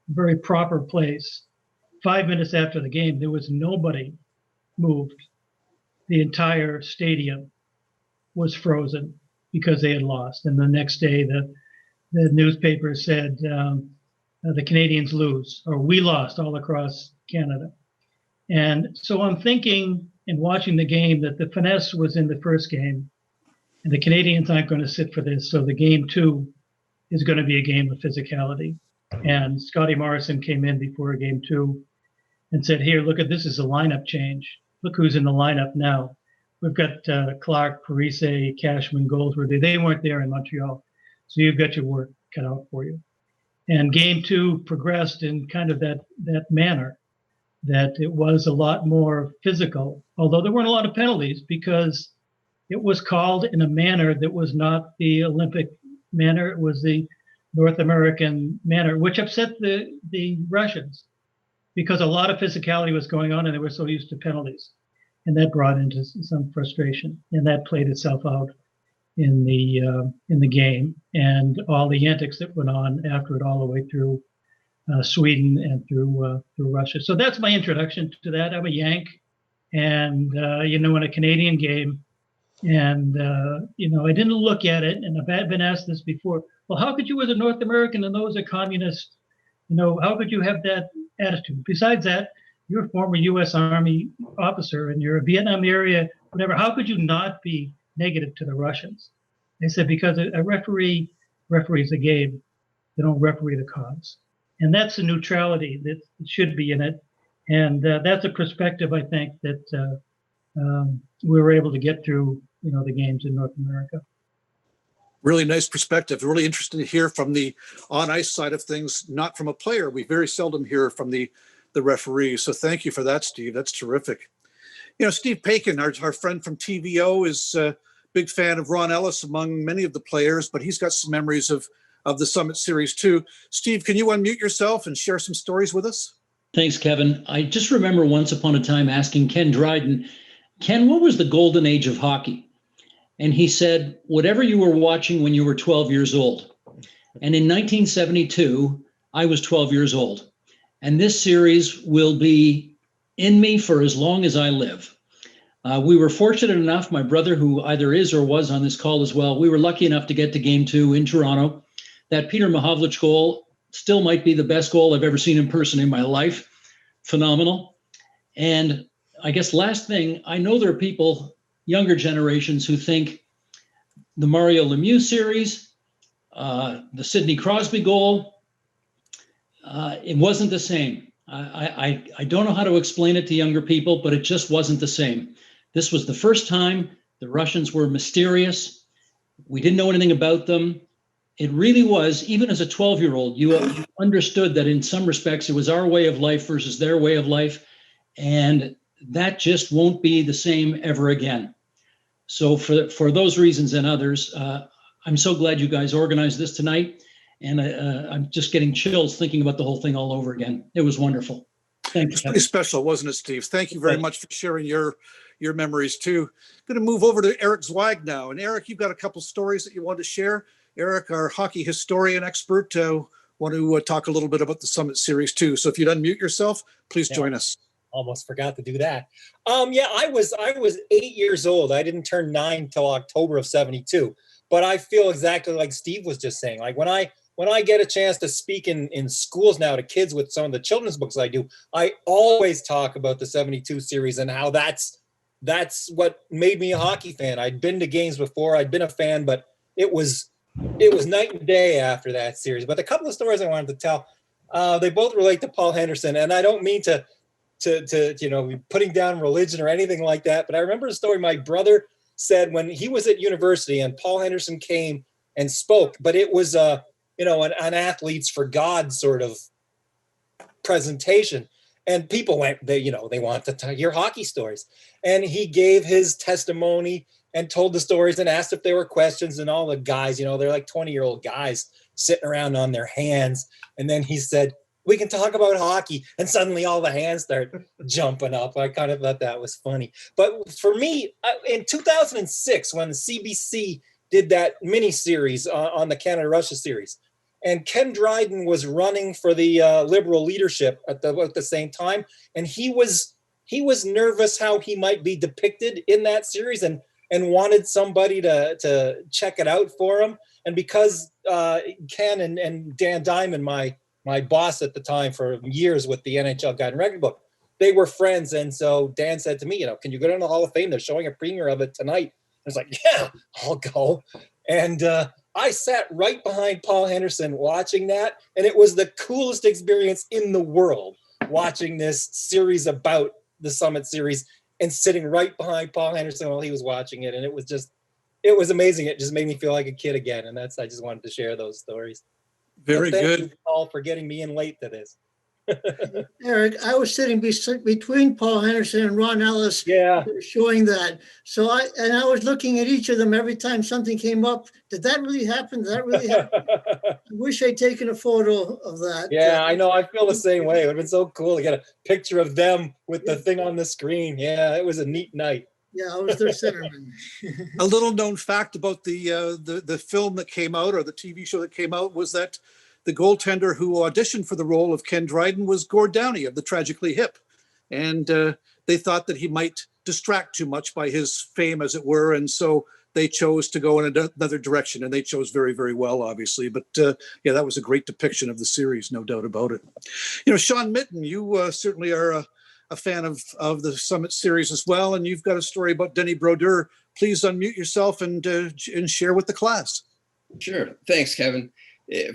very proper place, 5 minutes after the game, there was nobody moved. The entire stadium was frozen because they had lost. And the next day, the newspaper said the Canadians lose, or we lost all across Canada. And so I'm thinking and watching the game that the finesse was in the first game, and the Canadians aren't going to sit for this. So the game 2 is going to be a game of physicality. And Scotty Morrison came in before game 2 and said, here, look at this is a lineup change. Look who's in the lineup now. We've got Clark, Parise, Cashman, Goldsworthy. They weren't there in Montreal. So you've got your work cut out for you. And game 2 progressed in kind of that manner, that it was a lot more physical, although there weren't a lot of penalties because it was called in a manner that was not the Olympic manner. It was the North American manner, which upset the Russians because a lot of physicality was going on and they were so used to penalties. And that brought into some frustration, and that played itself out in the game and all the antics that went on after it all the way through Sweden and through Russia. So that's my introduction to that. I'm a Yank, and in a Canadian game, and I didn't look at it. And I've been asked this before. Well, how could you, as a North American, and those are communists, how could you have that attitude? Besides that, you're a former U.S. Army officer, and you're a Vietnam area, whatever. How could you not be negative to the Russians? They said because a referee referees a game, they don't referee the cause. And that's the neutrality that should be in it. And that's a perspective, I think, that we were able to get through, the games in North America. Really nice perspective. Really interesting to hear from the on-ice side of things, not from a player. We very seldom hear from the referee. So thank you for that, Steve. That's terrific. Steve Paikin, our friend from TVO, is a big fan of Ron Ellis among many of the players, but he's got some memories of of the Summit Series 2. Steve, can you unmute yourself and share some stories with us? Thanks, Kevin. I just remember once upon a time asking Ken Dryden, Ken, what was the golden age of hockey? And he said, whatever you were watching when you were 12 years old. And in 1972, I was 12 years old. And this series will be in me for as long as I live. We were fortunate enough, my brother, who either is or was on this call as well, we were lucky enough to get to Game 2 in Toronto. That Peter Mahovlich goal still might be the best goal I've ever seen in person in my life. Phenomenal. And I guess last thing, I know there are people, younger generations, who think the Mario Lemieux series, the Sidney Crosby goal, it wasn't the same. I don't know how to explain it to younger people, but it just wasn't the same. This was the first time the Russians were mysterious. We didn't know anything about them. It really was, even as a 12-year-old, you understood that in some respects it was our way of life versus their way of life. And that just won't be the same ever again. So for those reasons and others, I'm so glad you guys organized this tonight. And I'm just getting chills thinking about the whole thing all over again. It was wonderful. Thank you. It's pretty special, wasn't it, Steve? Thank you very much for sharing your memories too. Going to move over to Eric Zweig now. And Eric, you've got a couple stories that you want to share. Eric, our hockey historian expert, want to talk a little bit about the Summit Series too. So if you'd unmute yourself, please join us. Almost forgot to do that. I was 8 years old. I didn't turn 9 till October of 72. But I feel exactly like Steve was just saying. Like when I get a chance to speak in schools now to kids with some of the children's books I do, I always talk about the 72 series and how that's what made me a hockey fan. I'd been to games before, I'd been a fan, but it was night and day after that series. But a couple of stories I wanted to tell, they both relate to Paul Henderson, and I don't mean to be putting down religion or anything like that, but I remember a story my brother said when he was at university and Paul Henderson came and spoke, but it was an Athletes for God sort of presentation. And people went, they want to hear hockey stories. And he gave his testimony and told the stories and asked if there were questions, and all the guys, they're like 20-year-old guys sitting around on their hands. And then he said, we can talk about hockey. And suddenly all the hands start jumping up. I kind of thought that was funny. But for me, in 2006, when the CBC did that mini series on the Canada-Russia series, and Ken Dryden was running for the Liberal leadership at the same time, and he was nervous how he might be depicted in that series, and wanted somebody to check it out for him. And because Ken and Dan Diamond, my boss at the time for years with the NHL Guide and Record Book, they were friends. And so Dan said to me, can you go down to the Hall of Fame? They're showing a premiere of it tonight. I was like, yeah, I'll go. And I sat right behind Paul Henderson watching that. And it was the coolest experience in the world, watching this series about the Summit Series and sitting right behind Paul Henderson while he was watching it. And it was amazing. It just made me feel like a kid again. And I just wanted to share those stories. Very good. Thank you all for getting me in late to this. Eric, I was sitting between Paul Henderson and Ron Ellis, showing that. So I was looking at each of them every time something came up. Did that really happen? Did that really happen? I wish I'd taken a photo of that. Yeah, I know. I feel the same way. It would have been so cool to get a picture of them with the thing on the screen. Yeah, it was a neat night. Yeah, I was their centerman. A little known fact about the film that came out, or the TV show that came out, was that the goaltender who auditioned for the role of Ken Dryden was Gord Downey of the Tragically Hip. And they thought that he might distract too much by his fame, as it were. And so they chose to go in another direction, and they chose very, very well, obviously. But that was a great depiction of the series, no doubt about it. Sean Mitten, you certainly are a fan of the Summit Series as well. And you've got a story about Denis Brodeur. Please unmute yourself and share with the class. Sure. Thanks, Kevin.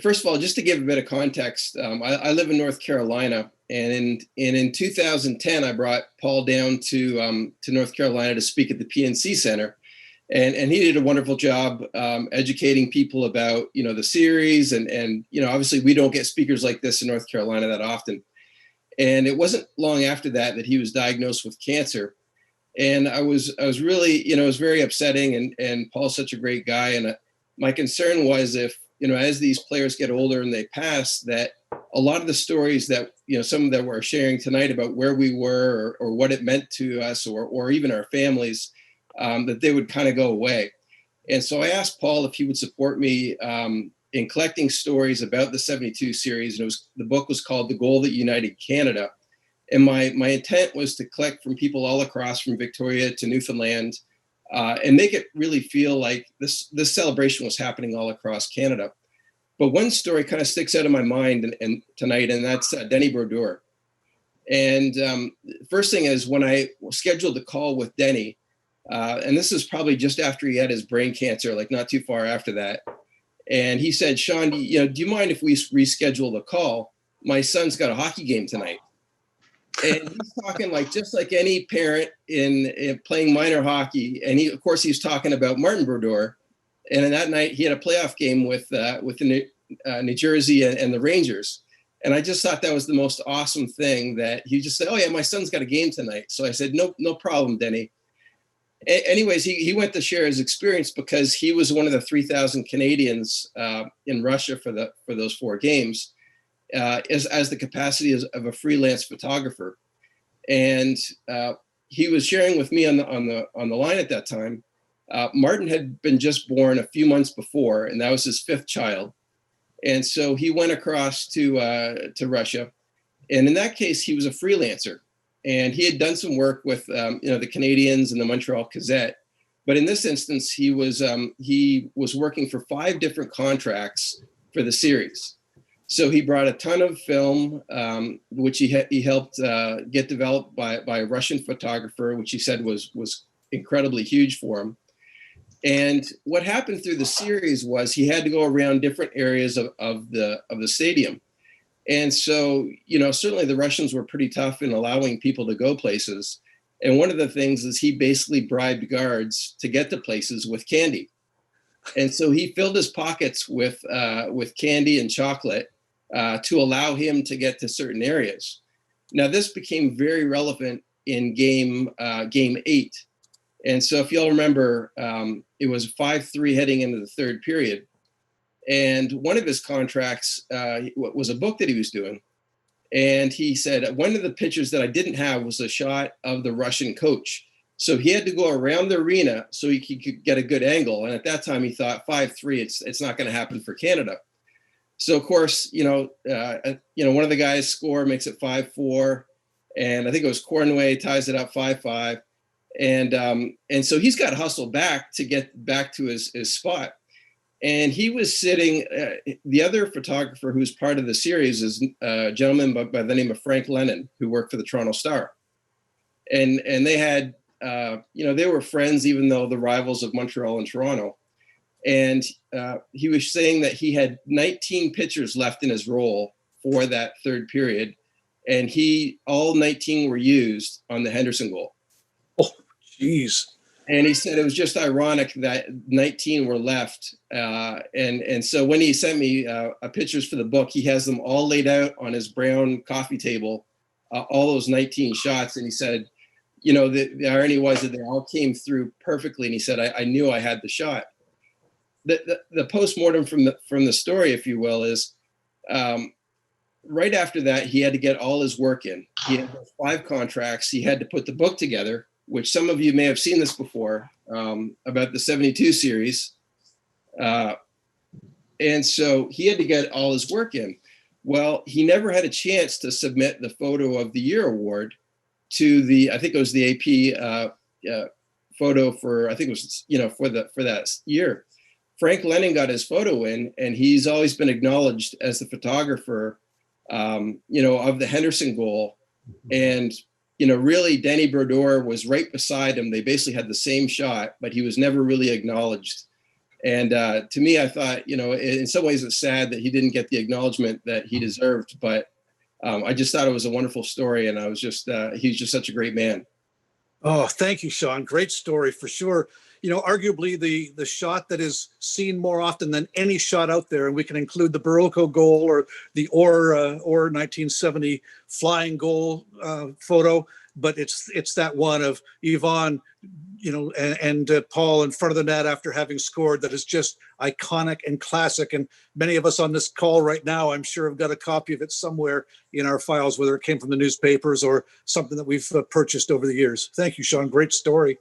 First of all, just to give a bit of context, I live in North Carolina, and in 2010, I brought Paul down to North Carolina to speak at the PNC Center, and he did a wonderful job educating people about the series, and obviously we don't get speakers like this in North Carolina that often. And it wasn't long after that he was diagnosed with cancer, and I was really it was very upsetting, and Paul's such a great guy, and my concern was if as these players get older and they pass, that a lot of the stories that, some that we're sharing tonight about where we were or what it meant to us or even our families, that they would kind of go away. And so I asked Paul if he would support me in collecting stories about the 72 series. And the book was called The Goal That United Canada. And my intent was to collect from people all across, from Victoria to Newfoundland, and make it really feel like this celebration was happening all across Canada. But one story kind of sticks out of my mind and tonight, and that's Denny Brodeur. And first thing is, when I scheduled the call with Denny, and this is probably just after he had his brain cancer, like not too far after that. And he said, Sean, do you mind if we reschedule the call? My son's got a hockey game tonight. And he's talking just like any parent in playing minor hockey. And of course, he's talking about Martin Brodeur. And in that night, he had a playoff game with the New Jersey and the Rangers. And I just thought that was the most awesome thing, that he just said, oh yeah, my son's got a game tonight. So I said, no problem, Denny. Anyways, he went to share his experience because he was one of the 3,000 Canadians in Russia for those 4 games, as the capacity of a freelance photographer. And he was sharing with me on the line at that time. Martin had been just born a few months before, and that was his 5th child. And so he went across to Russia. And in that case, he was a freelancer. And he had done some work with, the Canadians and the Montreal Gazette. But in this instance, he was working for 5 different contracts for the series. So he brought a ton of film, which he helped get developed by a Russian photographer, which he said was incredibly huge for him. And what happened through the series was he had to go around different areas of the stadium. And so, certainly the Russians were pretty tough in allowing people to go places. And one of the things is he basically bribed guards to get to places with candy. And so he filled his pockets with candy and chocolate to allow him to get to certain areas. Now, this became very relevant in game 8. And so if y'all remember, it was 5-3 heading into the 3rd period. And one of his contracts was a book that he was doing. And he said, one of the pictures that I didn't have was a shot of the Russian coach. So he had to go around the arena so he could get a good angle. And at that time, he thought 5-3, it's not going to happen for Canada. So, of course, one of the guys score, makes it 5-4. And I think it was Cornway ties it up 5-5. And so he's got to hustle back to get back to his spot. And he was sitting, the other photographer who's part of the series is a gentleman by the name of Frank Lennon, who worked for the Toronto Star. And they had, they were friends, even though the rivals of Montreal and Toronto. And he was saying that he had 19 pictures left in his roll for that 3rd period. And all 19 were used on the Henderson goal. Oh, geez. And he said it was just ironic that 19 were left. And so when he sent me pictures for the book, he has them all laid out on his brown coffee table, all those 19 shots. And he said, the irony was that they all came through perfectly. And he said, I knew I had the shot. The postmortem from the story, if you will, is right after that, he had to get all his work in. He had 5 contracts. He had to put the book together, which some of you may have seen this before, about the 72 series. And so he had to get all his work in. Well, he never had a chance to submit the Photo of the Year award to I think it was the AP photo for, I think it was, for that year. Frank Lennon got his photo in, and he's always been acknowledged as the photographer, of the Henderson goal. And really, Denny Brodeur was right beside him. They basically had the same shot, but he was never really acknowledged. And to me, I thought, in some ways it's sad that he didn't get the acknowledgement that he deserved. But I just thought it was a wonderful story. And I was just, he's just such a great man. Oh, thank you, Sean. Great story for sure. Arguably the shot that is seen more often than any shot out there, and we can include the Barocco goal or the Orr 1970 flying goal photo. but it's that one of Yvonne, and Paul in front of the net after having scored that is just iconic and classic. And many of us on this call right now, I'm sure, have got a copy of it somewhere in our files, whether it came from the newspapers or something that we've purchased over the years. Thank you, Sean. Great story.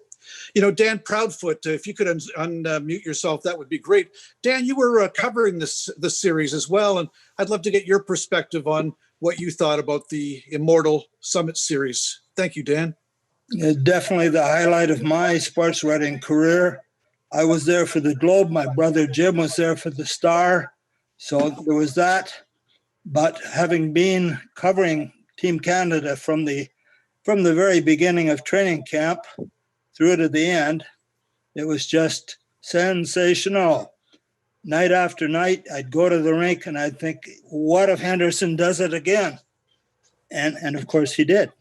Dan Proudfoot, if you could unmute yourself, that would be great. Dan, you were covering this series as well, and I'd love to get your perspective on what you thought about the Immortal Summit Series. Thank you, Dan. Definitely the highlight of my sports writing career. I was there for the Globe. My brother Jim was there for the Star. So there was that. But having been covering Team Canada from the very beginning of training camp through to the end, it was just sensational. Night after night, I'd go to the rink and I'd think, what if Henderson does it again? And of course he did.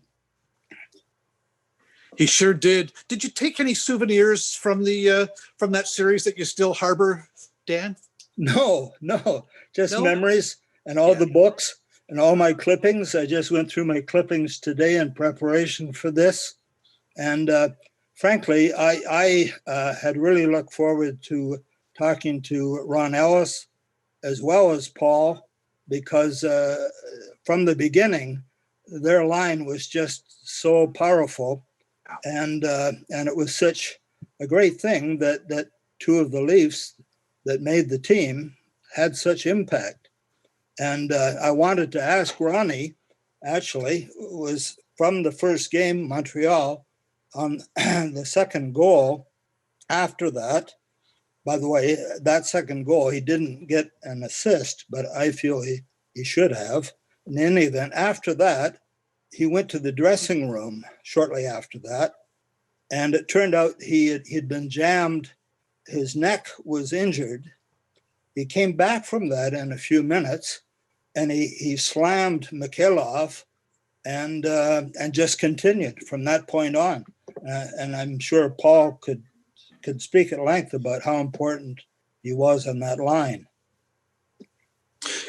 He sure did. Did you take any souvenirs from that series that you still harbor, Dan? No, just memories and all the books and all my clippings. I just went through my clippings today in preparation for this. And frankly, I had really looked forward to talking to Ron Ellis as well as Paul, because from the beginning, their line was just so powerful. And it was such a great thing that two of the Leafs that made the team had such impact. And I wanted to ask Ronnie, actually, was from the first game, Montreal, on the second goal. After that, by the way, that second goal, he didn't get an assist, but I feel he should have. In any event, after that, he went to the dressing room shortly after that, and it turned out he'd been jammed. His neck was injured. He came back from that in a few minutes, and he slammed Mikhailov and just continued from that point on. And I'm sure Paul could speak at length about how important he was on that line.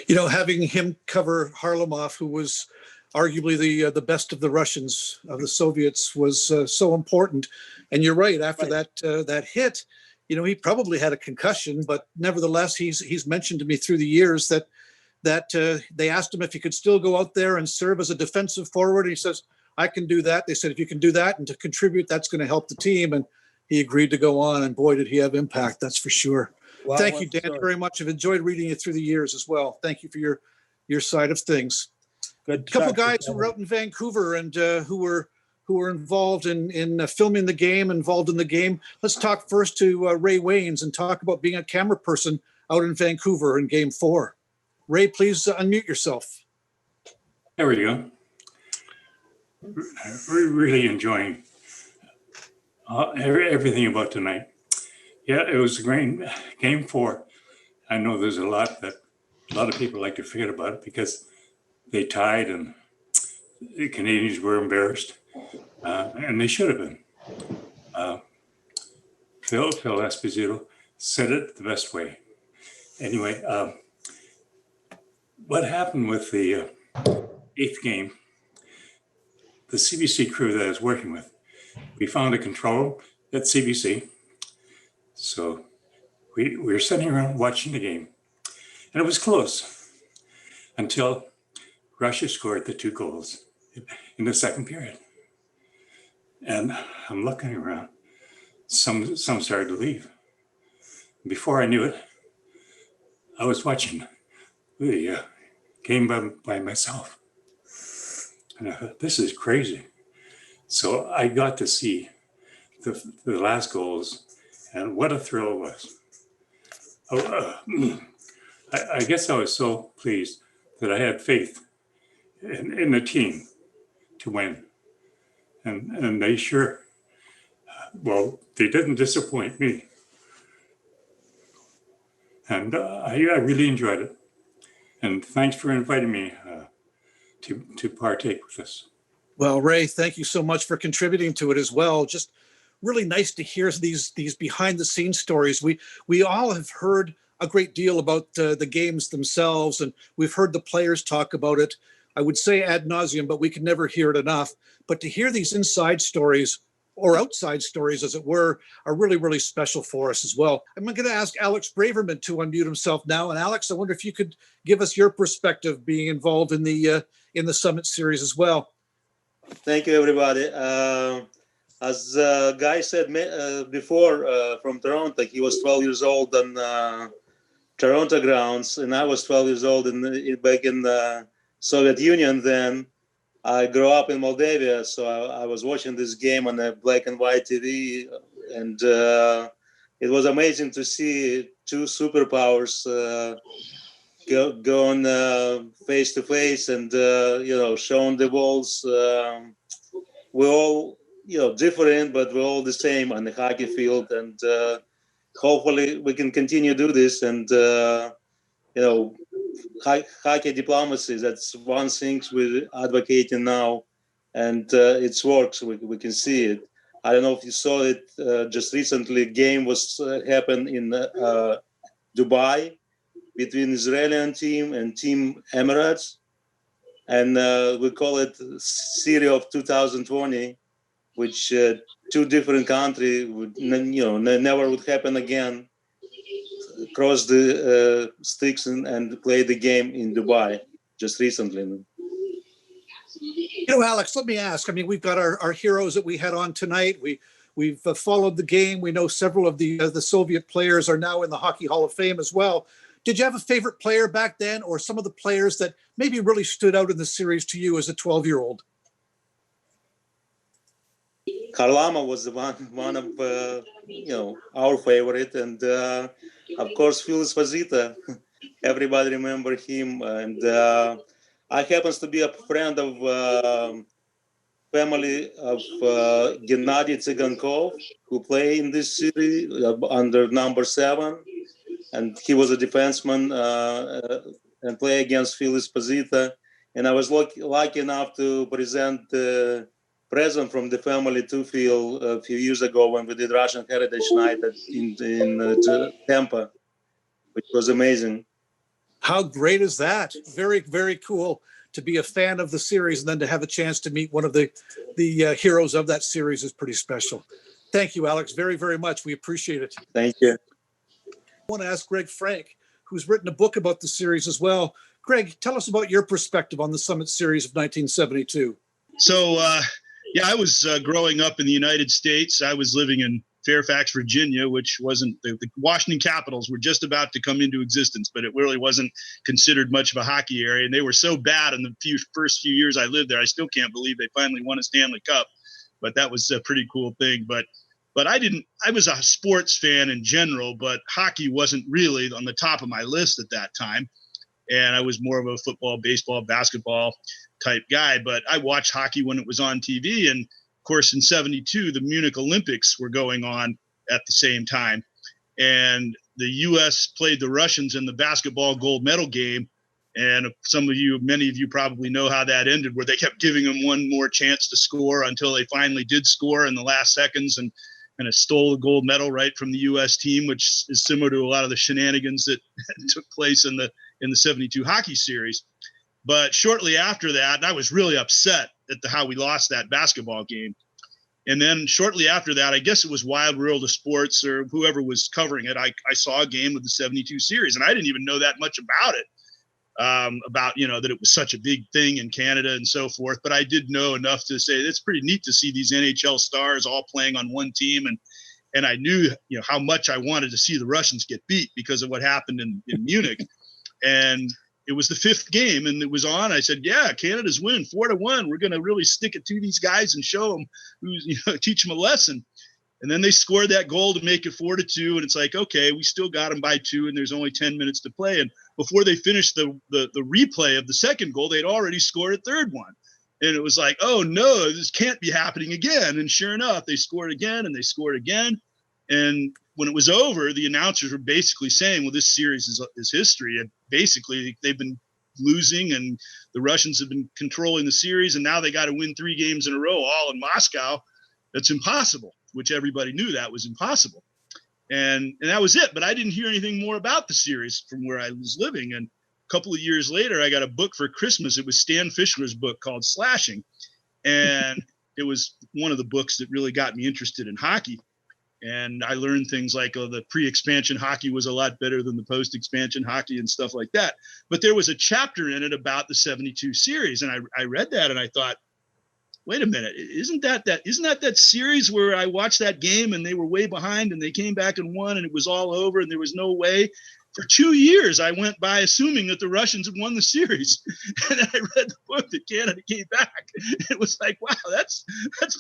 Having him cover Harlamov, who was arguably the best of the Russians, of the Soviets, was so important. And you're right, after that hit, he probably had a concussion, but nevertheless, he's mentioned to me through the years that they asked him if he could still go out there and serve as a defensive forward. And he says, I can do that. They said, if you can do that and to contribute, that's going to help the team. And he agreed to go on, and boy, did he have impact. That's for sure. Well, thank you, Dan, very much. I've enjoyed reading you through the years as well. Thank you for your side of things. A couple guys who were out in Vancouver and who were involved in filming the game, involved in the game. Let's talk first to Ray Waynes and talk about being a camera person out in Vancouver in Game 4. Ray, please unmute yourself. There we go. We're really enjoying everything about tonight. Yeah, it was a great Game 4. I know there's a lot of people like to forget about it because they tied and the Canadians were embarrassed, and they should have been. Phil Esposito said it the best way. Anyway, what happened with the 8th game, the CBC crew that I was working with, we found a control at CBC. So we were sitting around watching the game, and it was close until Russia scored the 2 goals in the second period. And I'm looking around. Some started to leave. Before I knew it, I was watching the game by myself. And I thought, this is crazy. So I got to see the last goals, and what a thrill it was. I guess I was so pleased that I had faith in the team to win. And they sure, they didn't disappoint me. And I really enjoyed it. And thanks for inviting me to partake with this. Well, Ray, thank you so much for contributing to it as well. Just really nice to hear these behind the scenes stories. We all have heard a great deal about the games themselves, and we've heard the players talk about it. I would say ad nauseum, but we can never hear it enough. But to hear these inside stories, or outside stories, as it were, are really, really special for us as well. I'm going to ask Alex Braverman to unmute himself now. And Alex, I wonder if you could give us your perspective being involved in the Summit Series as well. Thank you, everybody. As Guy said before, from Toronto, he was 12 years old on Toronto grounds, and I was 12 years old back in the Soviet Union then. I grew up in Moldavia, so I was watching this game on a black and white TV, and it was amazing to see two superpowers going face to face and showing the balls. We're all different, but we're all the same on the hockey field, and hopefully we can continue to do this. And hockey diplomacy, that's one thing we're advocating now, and it works. We can see it. I don't know if you saw it just recently. Game was happened in Dubai between Israeli team and Team Emirates, and we call it Series of 2020, which two different countries would never would happen again. Cross the sticks and play the game in Dubai just recently. Alex, let me ask. I mean, we've got our heroes that we had on tonight. We've followed the game. We know several of the Soviet players are now in the Hockey Hall of Fame as well. Did you have a favorite player back then, or some of the players that maybe really stood out in the series to you as a 12-year-old? Kharlamov was one of our favorite, and of course Phil Esposito. Everybody remember him, and I happens to be a friend of family of Gennady Tsigankov, who play in this series under number 7, and he was a defenseman and play against Phil Esposito. And I was lucky enough to present present from the family to Phil a few years ago when we did Russian Heritage Night in Tampa, which was amazing. How great is that? Very, very cool to be a fan of the series and then to have a chance to meet one of the heroes of that series is pretty special. Thank you, Alex, very, very much. We appreciate it. Thank you. I want to ask Greg Frank, who's written a book about the series as well. Greg, tell us about your perspective on the Summit Series of 1972. So, I was growing up in the United States. I was living in Fairfax, Virginia, which wasn't the Washington Capitals were just about to come into existence, but it really wasn't considered much of a hockey area. And they were so bad in the first few years I lived there. I still can't believe they finally won a Stanley Cup, but that was a pretty cool thing. But I was a sports fan in general, but hockey wasn't really on the top of my list at that time. And I was more of a football, baseball, basketball type guy, but I watched hockey when it was on TV. And of course, in 72, the Munich Olympics were going on at the same time. And the U.S. played the Russians in the basketball gold medal game. And many of you probably know how that ended, where they kept giving them one more chance to score until they finally did score in the last seconds and kind of stole the gold medal right from the U.S. team, which is similar to a lot of the shenanigans that took place in the 72 hockey series. But shortly after that, I was really upset at how we lost that basketball game. And then shortly after that, I guess it was Wild World of Sports or whoever was covering it. I saw a game of the 72 series, and I didn't even know that much about it, that it was such a big thing in Canada and so forth. But I did know enough to say it's pretty neat to see these NHL stars all playing on one team. And I knew, how much I wanted to see the Russians get beat because of what happened in Munich. And it was the 5th game and it was on. I said, yeah, Canada's winning 4-1. We're going to really stick it to these guys and show them, teach them a lesson. And then they scored that goal to make it 4-2. And it's like, okay, we still got them by 2 and there's only 10 minutes to play. And before they finished the replay of the second goal, they'd already scored a third one. And it was like, oh no, this can't be happening again. And sure enough, they scored again and they scored again. And when it was over, the announcers were basically saying, well, this series is history. And basically, they've been losing and the Russians have been controlling the series. And now they got to win 3 games in a row, all in Moscow. That's impossible, which everybody knew that was impossible. And that was it. But I didn't hear anything more about the series from where I was living. And couple of years later, I got a book for Christmas. It was Stan Fischler's book called Slashing. And it was one of the books that really got me interested in hockey. And I learned things like, the pre-expansion hockey was a lot better than the post-expansion hockey and stuff like that. But there was a chapter in it about the 72 series. And I read that and I thought, wait a minute, isn't that series where I watched that game and they were way behind and they came back and won and it was all over and there was no way? For 2 years, I went by assuming that the Russians had won the series. And I read the book that Canada came back. It was like, wow, that's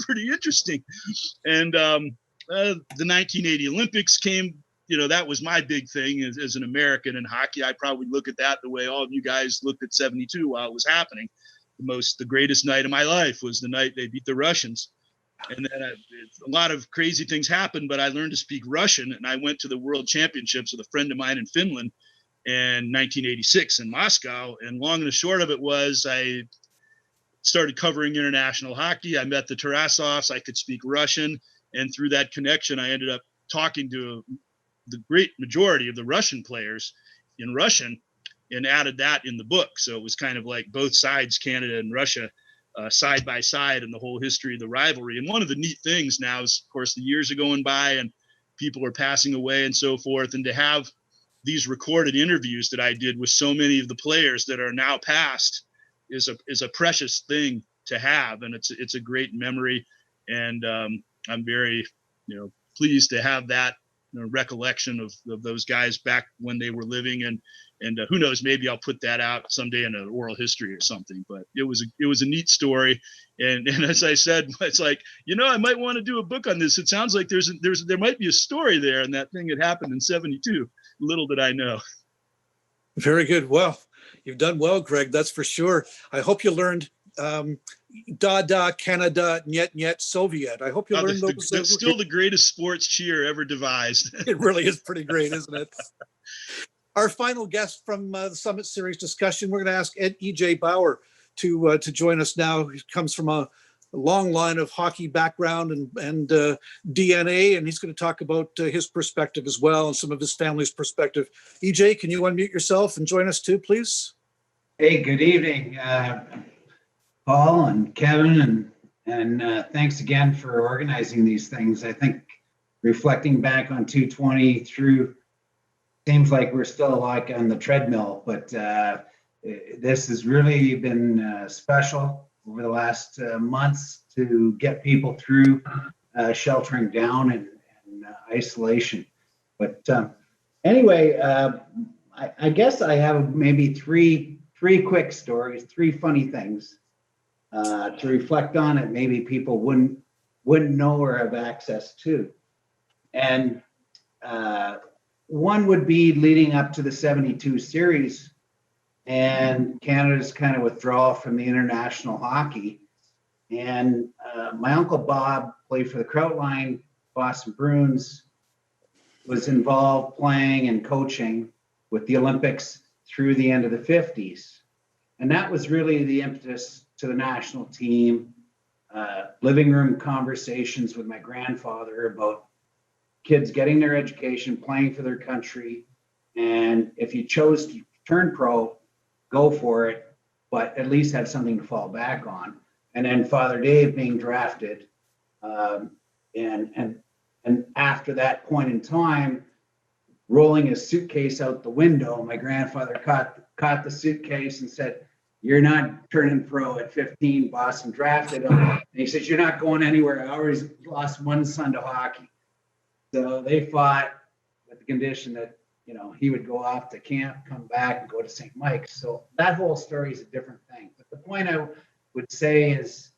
pretty interesting. And the 1980 Olympics came, that was my big thing as an American in hockey. I probably look at that the way all of you guys looked at 72 while it was happening. The greatest night of my life was the night they beat the Russians. And then a lot of crazy things happened, but I learned to speak Russian, and I went to the World Championships with a friend of mine in Finland in 1986 in Moscow. And long and the short of it was I started covering international hockey. I met the Tarasovs. I could speak Russian. And through that connection, I ended up talking to the great majority of the Russian players in Russian and added that in the book. So it was kind of like both sides, Canada and Russia, side by side in the whole history of the rivalry. And one of the neat things now is, of course, the years are going by and people are passing away and so forth. And to have these recorded interviews that I did with so many of the players that are now passed is a precious thing to have. And it's a great memory. And I'm very, pleased to have that recollection of those guys back when they were living. And who knows, maybe I'll put that out someday in an oral history or something. But it was a neat story. And as I said, it's like, I might want to do a book on this. It sounds like there might be a story there, and that thing that happened in 72. Little did I know. Very good. Well, you've done well, Greg. That's for sure. I hope you learned Da Canada, Niet Soviet. I hope you learned those. That's still the greatest sports cheer ever devised. It really is pretty great, isn't it? Our final guest from the Summit Series discussion, we're going to ask E.J. Bauer to join us now. He comes from a long line of hockey background and DNA, and he's going to talk about his perspective as well and some of his family's perspective. E.J., can you unmute yourself and join us too, please? Hey, good evening, Paul and Kevin, and thanks again for organizing these things. I think reflecting back on 220 through, seems like we're still like on the treadmill, but this has really been special over the last months to get people through sheltering down and isolation. But anyway, I guess I have maybe three quick stories, three funny things to reflect on it. Maybe people wouldn't know or have access to. And one would be leading up to the 72 series and Canada's kind of withdrawal from the international hockey. And my uncle Bob played for the Krautline Boston Bruins, was involved playing and coaching with the Olympics through the end of the 50s. And that was really the impetus to the national team, living room conversations with my grandfather about kids getting their education, playing for their country. And if you chose to turn pro, go for it, but at least have something to fall back on. And then Father Dave being drafted. And after that point in time, rolling his suitcase out the window, my grandfather caught the suitcase and said, "You're not turning pro at 15. Boston drafted him." And he says, "You're not going anywhere." I always lost one son to hockey. So they fought with the condition that, he would go off to camp, come back and go to St. Mike's. So that whole story is a different thing. But the point I would say is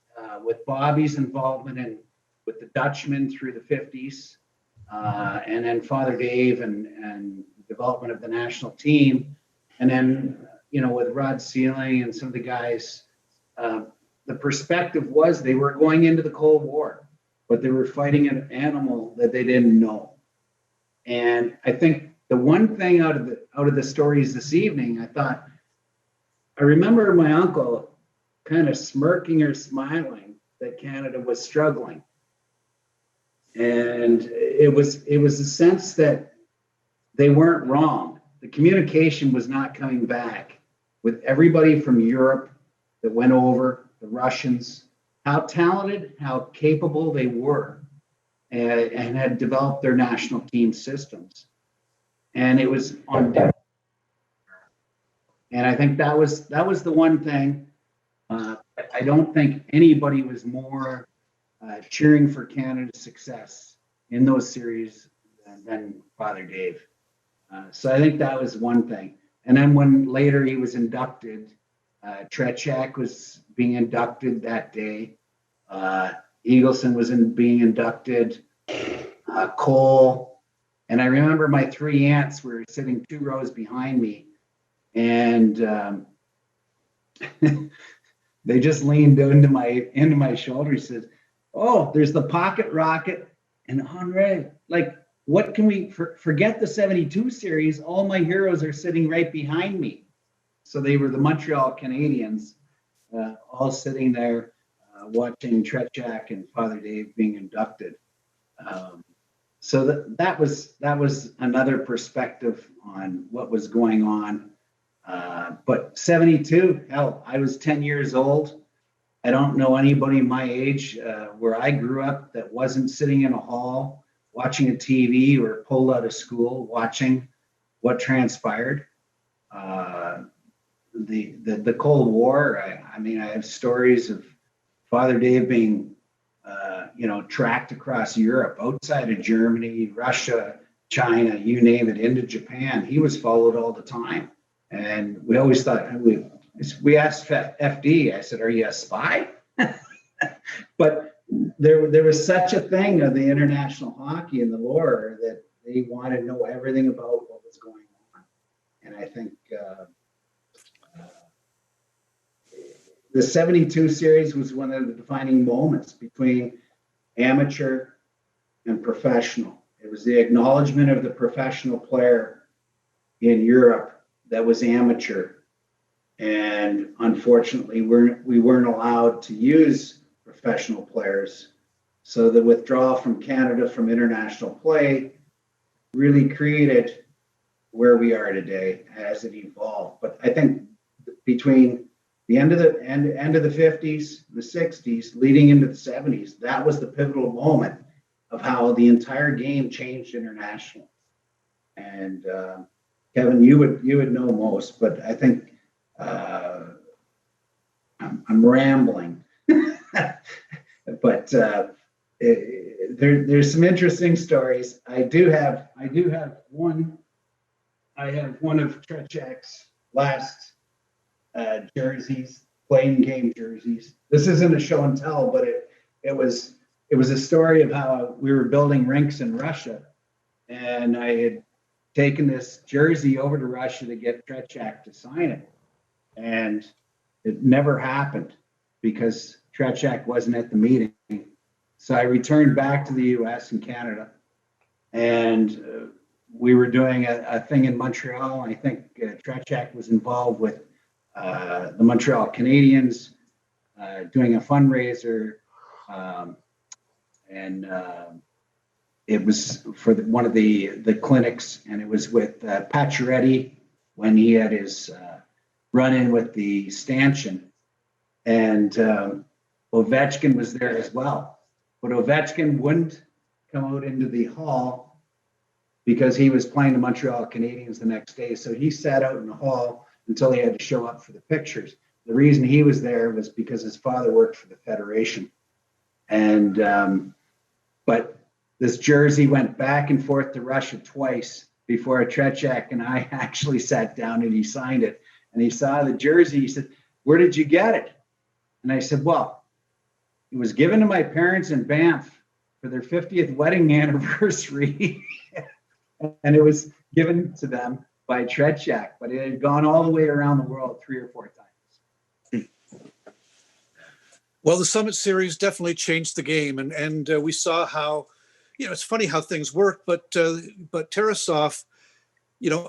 with Bobby's involvement with the Dutchman through the 50s, and then Father Dave and development of the national team, and then, with Rod Sierling and some of the guys, the perspective was they were going into the Cold War, but they were fighting an animal that they didn't know. And I think the one thing out of the stories this evening, I remember my uncle kind of smirking or smiling that Canada was struggling. And it was a sense that they weren't wrong. The communication was not coming back. with everybody from Europe that went over, the Russians, how talented, how capable they were, and had developed their national team systems. And it was on deck. And I think that was the one thing. I don't think anybody was more cheering for Canada's success in those series than Father Dave. So I think that was one thing. And then when later he was inducted, Tretiak was being inducted that day. Eagleson was being inducted. Cole. And I remember my three aunts were sitting 2 rows behind me. And they just leaned into my shoulder and said, "Oh, there's the pocket rocket and Henry. Like, what can we forget the 72 series? All my heroes are sitting right behind me." So they were the Montreal Canadiens, all sitting there watching Tretiak and Father Dave being inducted. So that was another perspective on what was going on. But 72, hell, I was 10 years old. I don't know anybody my age where I grew up that wasn't sitting in a hall watching a TV or pulled out of school watching what transpired. The Cold War, I mean, I have stories of Father Dave being, tracked across Europe, outside of Germany, Russia, China, you name it, into Japan. He was followed all the time. And we always thought, we asked FD, I said, "Are you a spy?" But there was such a thing of the international hockey in the Lora that they wanted to know everything about what was going on. And I think the 72 series was one of the defining moments between amateur and professional. It was the acknowledgement of the professional player in Europe that was amateur. And unfortunately, we weren't allowed to use professional players. So the withdrawal from Canada from international play really created where we are today as it evolved. But I think between the end of the 50s, the 60s, leading into the 70s, that was the pivotal moment of how the entire game changed internationally. And Kevin, you would know most, but I think I'm rambling. But there's some interesting stories. I have one of Tretiak's last jerseys, playing game jerseys. This isn't a show and tell, but it was a story of how we were building rinks in Russia, and I had taken this jersey over to Russia to get Tretiak to sign it, and it never happened because Tretiak wasn't at the meeting. So I returned back to the U.S. and Canada, and we were doing a thing in Montreal. I think Tretiak was involved with the Montreal Canadiens doing a fundraiser, and it was for one of the clinics, and it was with Pacioretty when he had his run-in with the stanchion, and Ovechkin was there as well. But Ovechkin wouldn't come out into the hall because he was playing the Montreal Canadiens the next day. So he sat out in the hall until he had to show up for the pictures. The reason he was there was because his father worked for the Federation. And but this jersey went back and forth to Russia twice before Tretiak and I actually sat down and he signed it. And he saw the jersey. He said, "Where did you get it?" And I said, "Well, it was given to my parents in Banff for their 50th wedding anniversary." And it was given to them by Tretiak, but it had gone all the way around the world 3 or 4 times. Well, the Summit Series definitely changed the game, and we saw how, it's funny how things work, but Tarasov,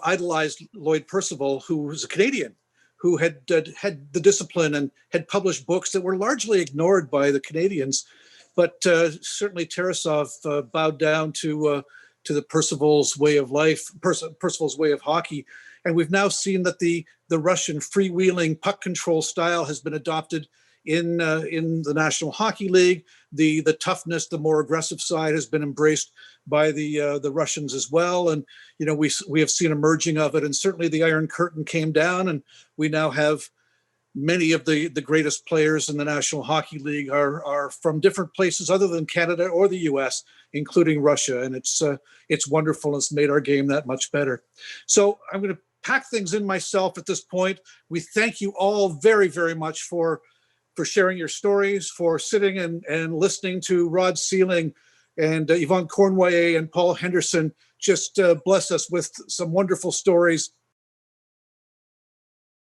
idolized Lloyd Percival, who was a Canadian, who had the discipline and had published books that were largely ignored by the Canadians, but certainly Tarasov bowed down to the Percival's way of life, Percival's way of hockey, And we've now seen that the Russian freewheeling puck control style has been adopted in the National Hockey League. The toughness, the more aggressive side has been embraced by the Russians as well. And, you know, we have seen a merging of it. And certainly the Iron Curtain came down, and we now have many of the greatest players in the National Hockey League are from different places other than Canada or the US, including Russia. And it's wonderful. It's made our game that much better. So I'm going to pack things in myself at this point. We thank you all very, very much for sharing your stories, for sitting and listening to Rod Sierling and Yvonne Cournoyer and Paul Henderson just bless us with some wonderful stories